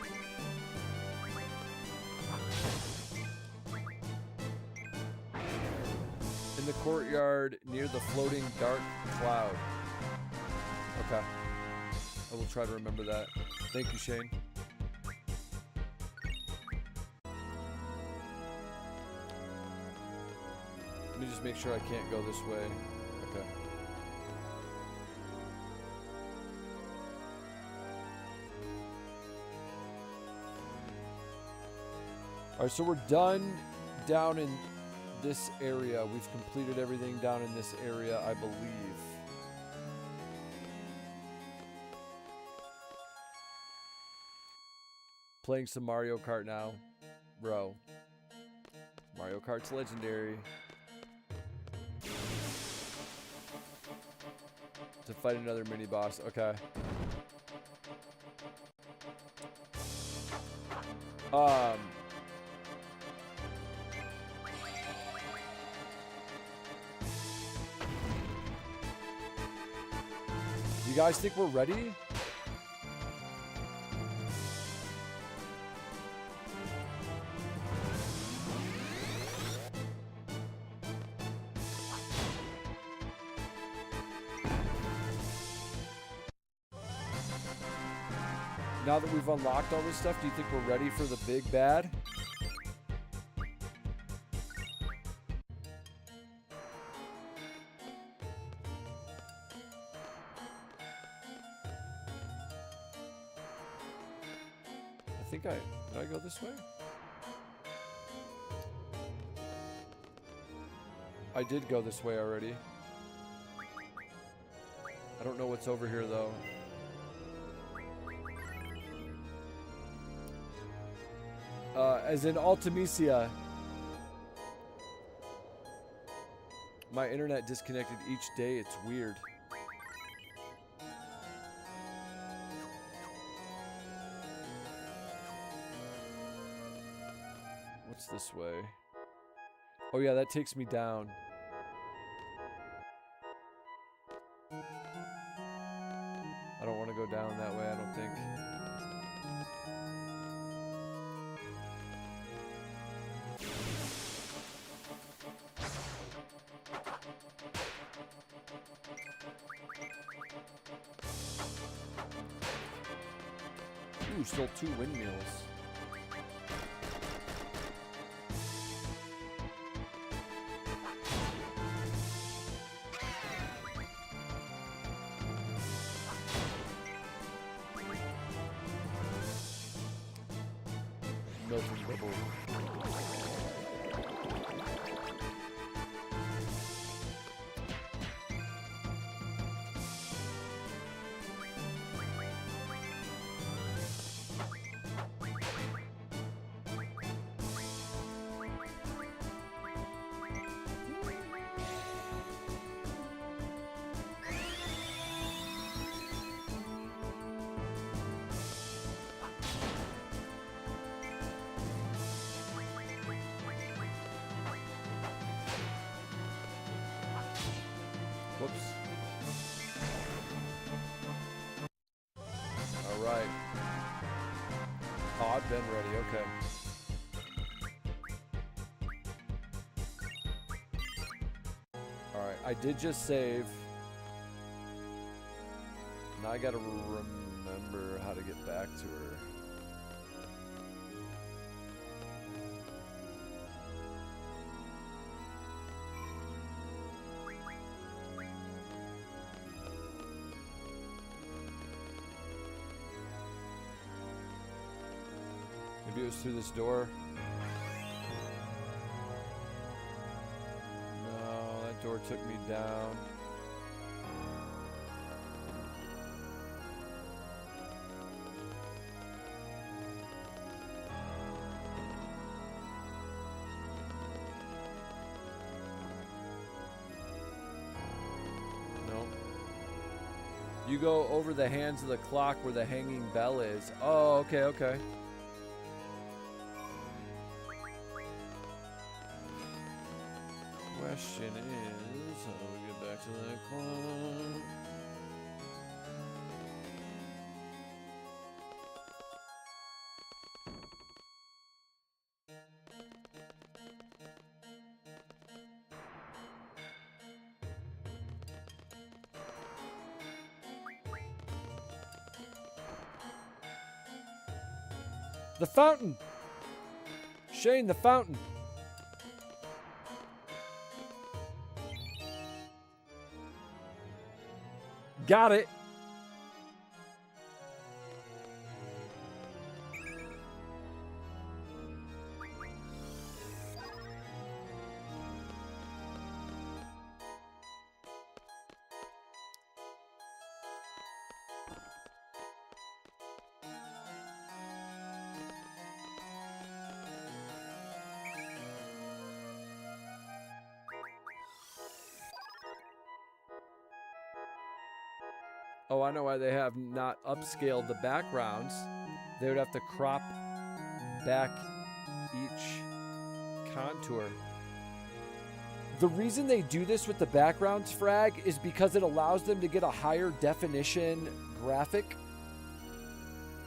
In the courtyard near the floating dark cloud. Okay. I will try to remember that. Thank you, Shane. Let me just make sure I can't go this way. Okay. All right, so we're done down in this area. We've completed everything down in this area, I believe. Playing some Mario Kart now. Bro. Mario Kart's legendary. To fight another mini boss. Okay. You guys think we're ready? Now that we've unlocked all this stuff, do you think we're ready for the big bad? think did I go this way? I did go this way already. I don't know what's over here though. As in Ultimisia. My internet disconnected each day. It's weird. What's this way? Oh yeah, that takes me down. I don't want to go down that way, I don't think. Ooh, still 2 windmills. Melting bubble. Whoops. All right. Oh, I've been ready. Okay. All right. I did just save. Now I gotta remember how to get back to her. Maybe it was through this door. No, that door took me down. No. You go over the hands of the clock where the hanging bell is. Oh, okay, okay. Question is, how do we get back to that clock? The fountain! Shane, the fountain! Got it. Oh, I know why they have not upscaled the backgrounds. They would have to crop back each contour. The reason they do this with the backgrounds, Frag, is because it allows them to get a higher definition graphic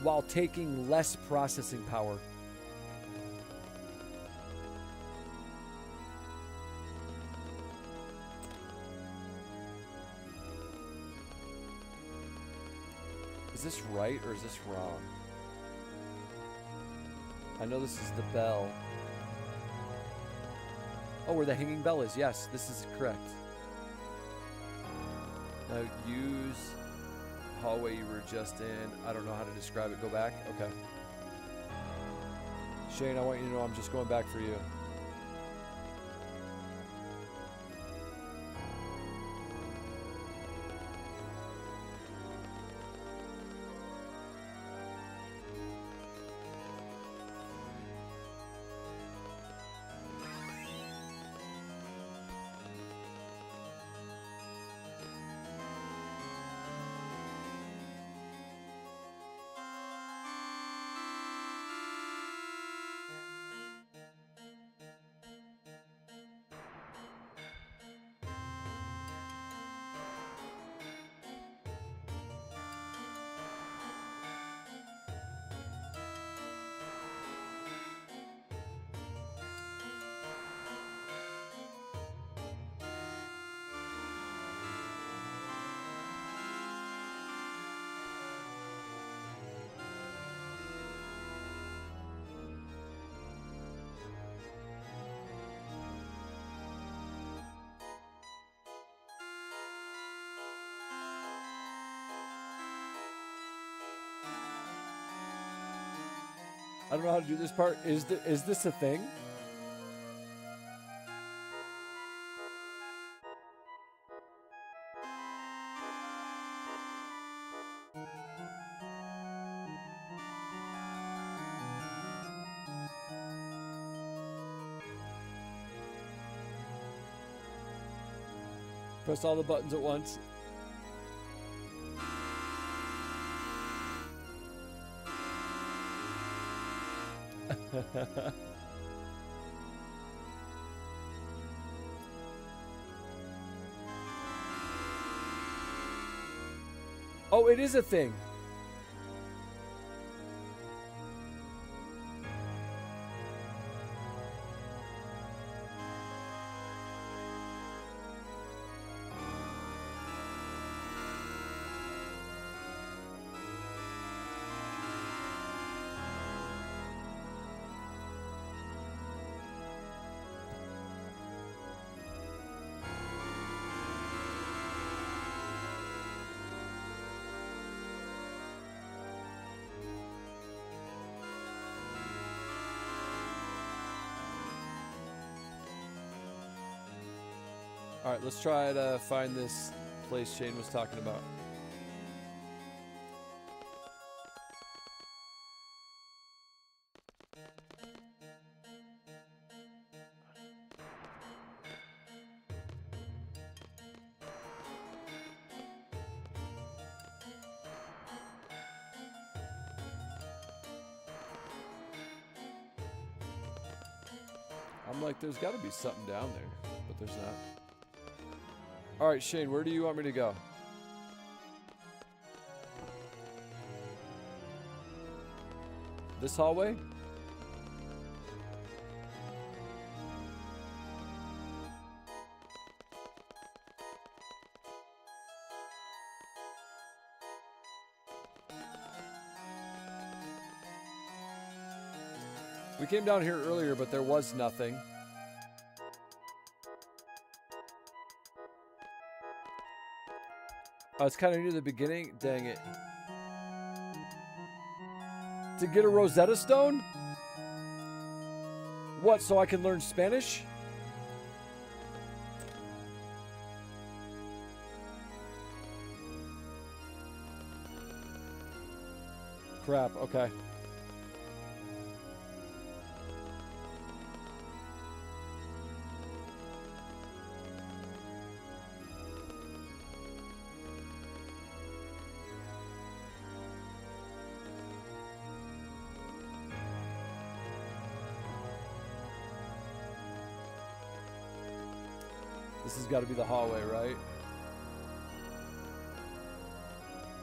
while taking less processing power. Is this right or is this wrong? I know this is the bell. Oh, where the hanging bell is. Yes, this is correct. Now use hallway you were just in. I don't know how to describe it. Go back. Okay. Shane, I want you to know I'm just going back for you. I don't know how to do this part. Is this a thing? Press all the buttons at once. Oh, it is a thing. All right, let's try to find this place Shane was talking about. I'm like, there's got to be something down there, but there's not. All right, Shane, where do you want me to go? This hallway? We came down here earlier, but there was nothing. Oh, it's kind of near the beginning. Dang it. To get a Rosetta Stone? What, so I can learn Spanish? Crap, okay. This has got to be the hallway, right?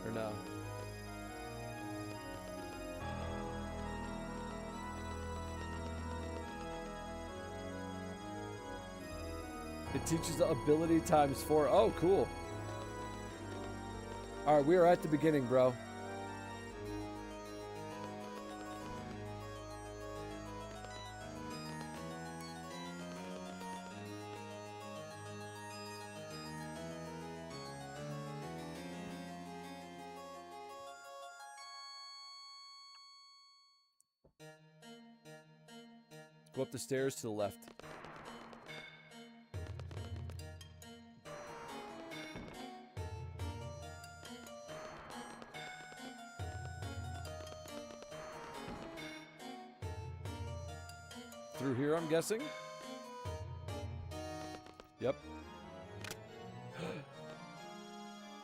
Or no? It teaches the ability times 4. Oh, cool. All right, we are at the beginning, bro. Go up the stairs to the left. Through here, I'm guessing. Yep.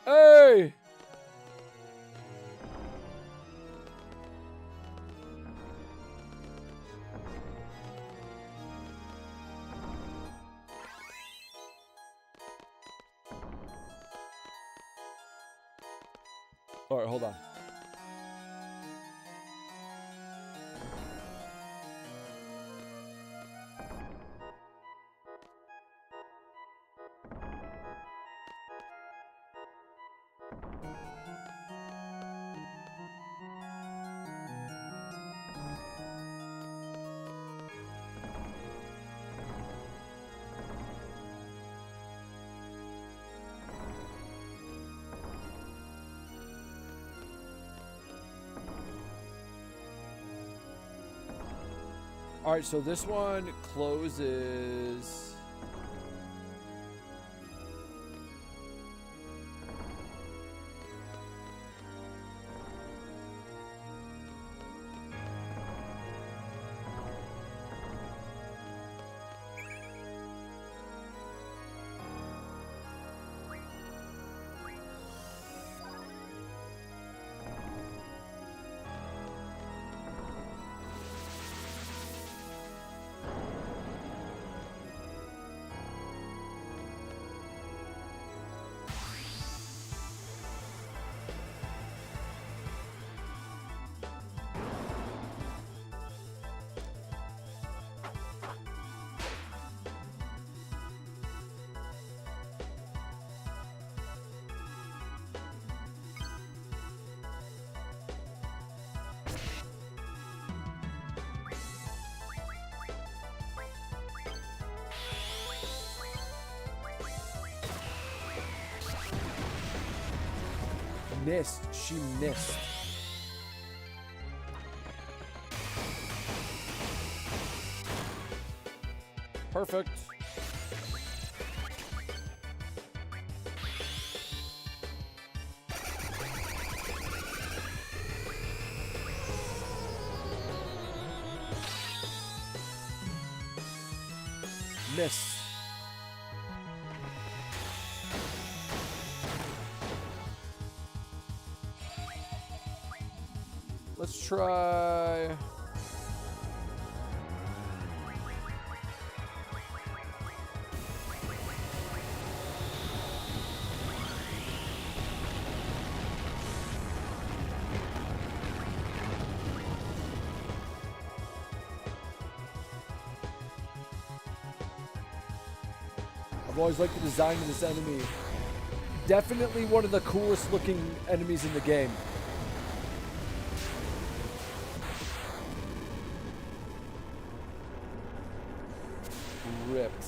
Hey! All right, hold on. All right, so this one closes. Missed. She missed. Perfect. Miss. Let's try. I've always liked the design of this enemy. Definitely one of the coolest looking enemies in the game. Ripped.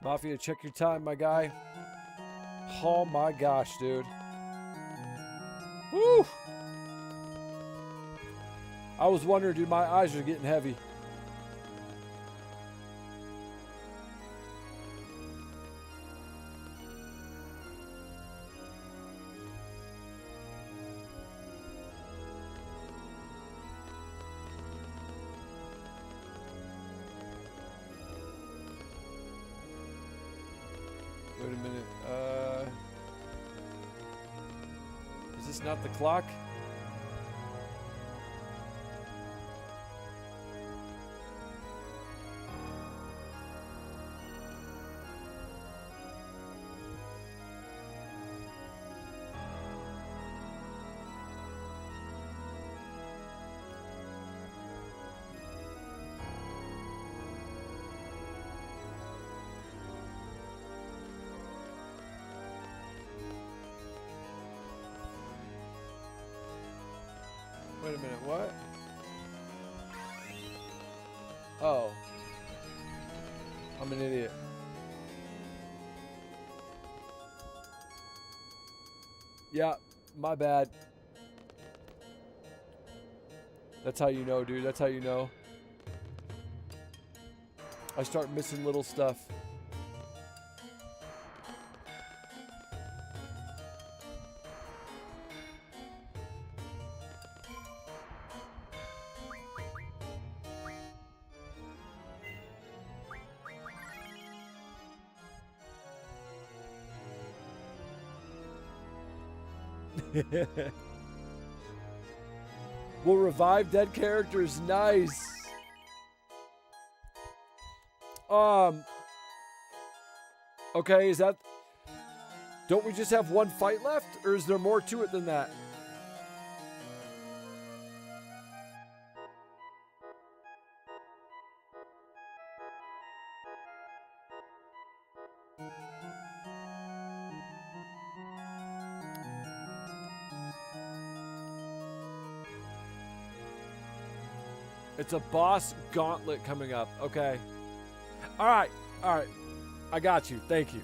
Mafia, check your time, my guy. Oh my gosh, dude. Woo! I was wondering, dude, my eyes are getting heavy. Wait a minute. Is this not the clock? Wait a minute, what? Oh. I'm an idiot. Yeah, my bad. That's how you know, dude. That's how you know. I start missing little stuff. We'll revive dead characters. Nice. Okay, is that... Don't we just have one fight left? Or is there more to it than that? It's a boss gauntlet coming up. Okay. All right. All right. I got you. Thank you.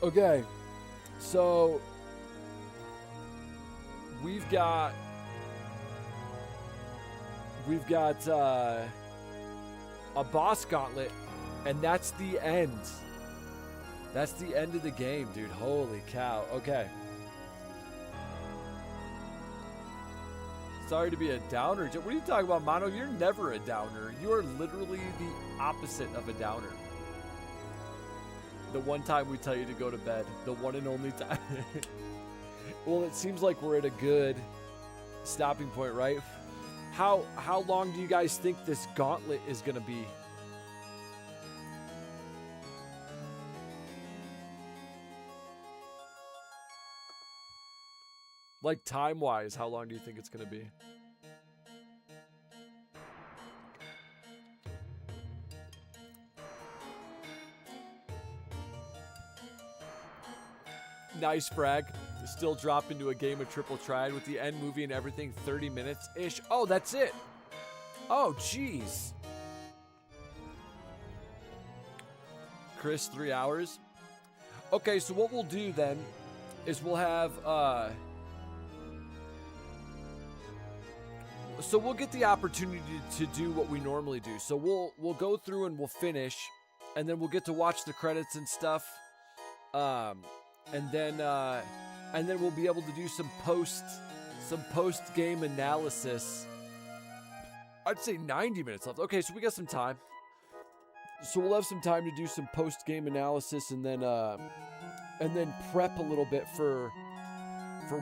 Okay. So we've got a boss gauntlet, and that's the end. That's the end of the game, dude. Holy cow. Okay. Sorry to be a downer. What are you talking about, Mono? You're never a downer. You are literally the opposite of a downer. The one time we tell you to go to bed. The one and only time. Well, it seems like we're at a good stopping point, right? How long do you guys think this gauntlet is going to be? Like time-wise, how long do you think it's going to be? Nice frag. Still drop into a game of Triple Triad with the end movie and everything, 30 minutes-ish. Oh, that's it. Oh, jeez. Chris, 3 hours. Okay, so what we'll do then is we'll have... So we'll get the opportunity to do what we normally do. So we'll go through and we'll finish, and then we'll get to watch the credits and stuff. And then we'll be able to do some post game analysis. I'd say 90 minutes left. Okay, so we got some time. So we'll have some time to do some post game analysis, and then prep a little bit for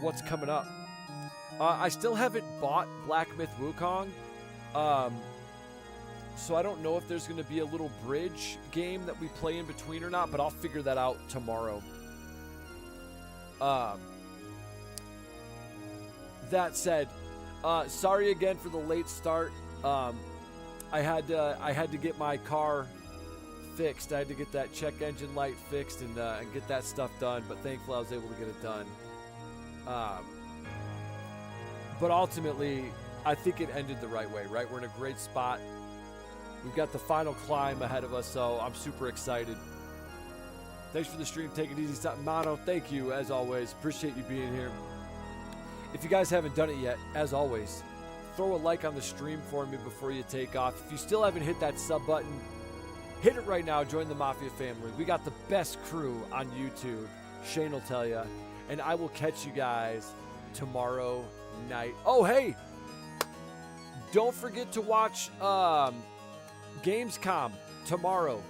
what's coming up. I still haven't bought Black Myth Wukong, so I don't know if there's going to be a little bridge game that we play in between or not, but I'll figure that out tomorrow. That said, sorry again for the late start. I had to get my car fixed. I had to get that check engine light fixed and get that stuff done, but thankfully I was able to get it done. But ultimately, I think it ended the right way, right? We're in a great spot. We've got the final climb ahead of us, so I'm super excited. Thanks for the stream. Take it easy. Mono, thank you, as always. Appreciate you being here. If you guys haven't done it yet, as always, throw a like on the stream for me before you take off. If you still haven't hit that sub button, hit it right now. Join the Mafia family. We got the best crew on YouTube. Shane will tell you. And I will catch you guys tomorrow night. Oh, hey! Don't forget to watch Gamescom tomorrow.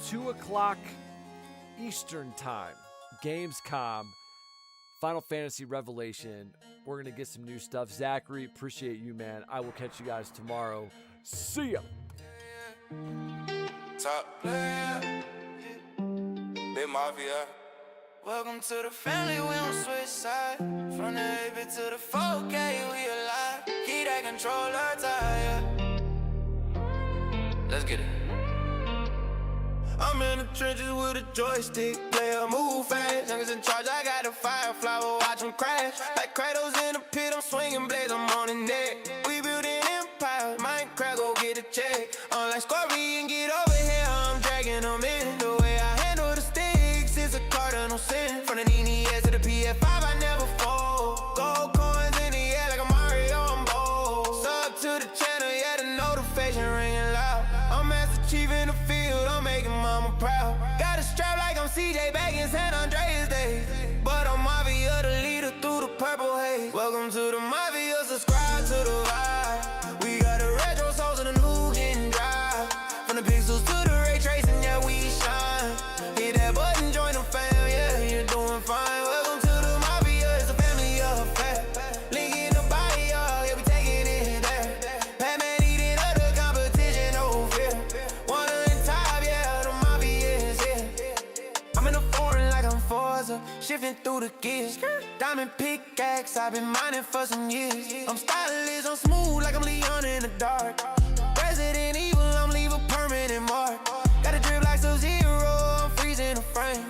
2 o'clock Eastern time. Gamescom. Final Fantasy Revelation. We're going to get some new stuff. Zachary, appreciate you, man. I will catch you guys tomorrow. See ya. Top player, Big Mafia. Welcome to the family, we don't switch sides. From the 8-bit to the 4K, we alive. Keep that controller tight. Let's get it. I'm in the trenches with a joystick, player move fast. Youngest in charge, I got a firefly, we'll watch them crash. Like Kratos in the pit, I'm swinging blades, I'm on the neck. We building empires, Minecraft, go get a check. Unlike Scorpion, get over here, I'm dragging them in. The way I handle the sticks, it's a cardinal sin. From the NES to the PS5, I never fold. Gold coins in the air like a Mario, I'm bold. Sub to the channel, yeah, the notification ringing loud. I'm Master Chief in the field, I'm making mama proud. Got a strap like I'm CJ back in San Andreas days. But I'm Mafia, the leader through the purple haze. Welcome to the Mafia, subscribe to the vibe. We got the retro souls and the new getting dry. From the pixels to the ray tracing, yeah, we shine. Hit that button, join the fam, yeah, you're doing fine. Welcome to the Mafia, it's a family affair. Link in the bio, yeah, we taking it there. Batman eating up the competition, no fear. One of the top, yeah, the Mafia is here. I'm in the foreign like I'm Forza, shifting through the gears. Diamond pickaxe, I've been mining for some years. I'm stylish, I'm smooth like I'm Leon in the dark. Resident Evil, I'm leave a permanent mark. Got a drip like Sub-Zero, I'm freezing the frame.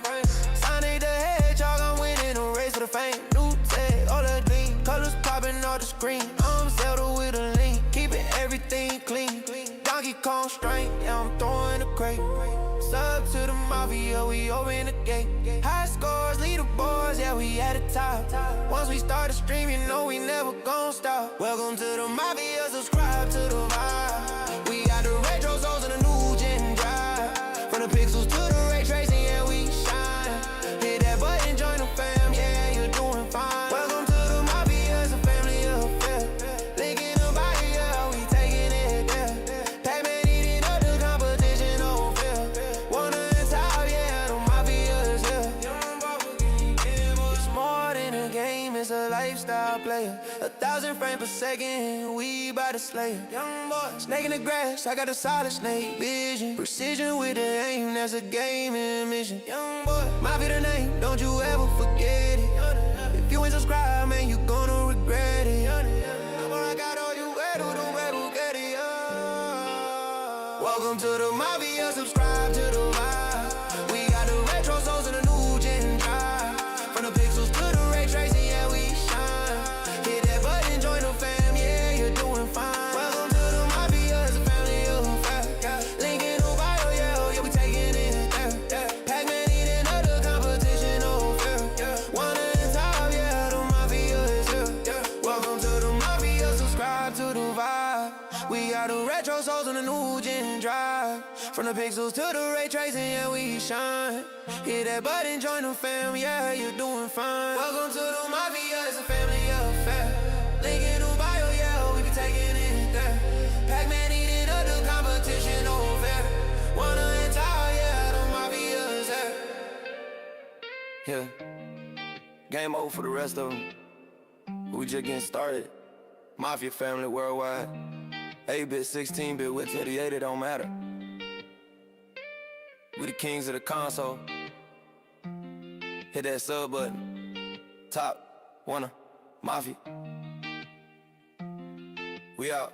Sonic the Hedgehog, I'm winning the race for the fame. New tech, all the gleam, colors popping off the screen. I'm Zelda with a lean, keeping everything clean. Donkey Kong strength, yeah, I'm throwing a crate. Sub to the Mafia, we open the gate. High scores, leaderboards, yeah, we at the top. Once we start the stream, you know we never gon' stop. Welcome to the Mafia, subscribe to the vibe. We got the retro souls and the new gen drive. From the pixels to the ray tracing, yeah, we shine. Hit that button, join the fam, yeah, you're doing fine. Welcome to the Mafia, it's a family affair. Link in the bio, we taking it there. Pac-Man eating up the competition, no fear. One of the top, yeah, the Mafia is here. It's more than a game, it's a lifestyle player. 1,000 frames per second, we bout to slay it. Young boy, snake in the grass, I got a solid snake vision. Precision with the aim, that's a game and mission. Young boy, Mafia the name, don't you ever forget it. If you ain't subscribed, man, you gonna regret it. Welcome to the Mafia, subscribe to the vibe. We got the retro souls and the new gen drive. From the pixels to the ray tracing, yeah, we shine. Hit that button, join the fam, yeah, you're doing fine. Welcome to the Mafia, it's a family affair. Link in the bio, yeah, we taking it there. Pac-Man eating up the competition, no fear. One of the top, yeah, the Mafia is here. Welcome to the Mafia, subscribe to the vibe. We got the retro souls and the new gen drive. From the pixels to the ray tracing, yeah, we shine. Hit that button, join the fam, yeah, you're doing fine. Welcome to the Mafia, it's a family affair. Link in the bio, yeah, we be taking it there. Pac-Man eating up the competition, no fair. One of the top, yeah, the Mafia is here. Yeah, game over for the rest of them. We just getting started. Mafia family worldwide. 8-bit, 16-bit, with 38, it don't matter. We the kings of the console. Hit that sub button. Top, wanna, Mafia. We out.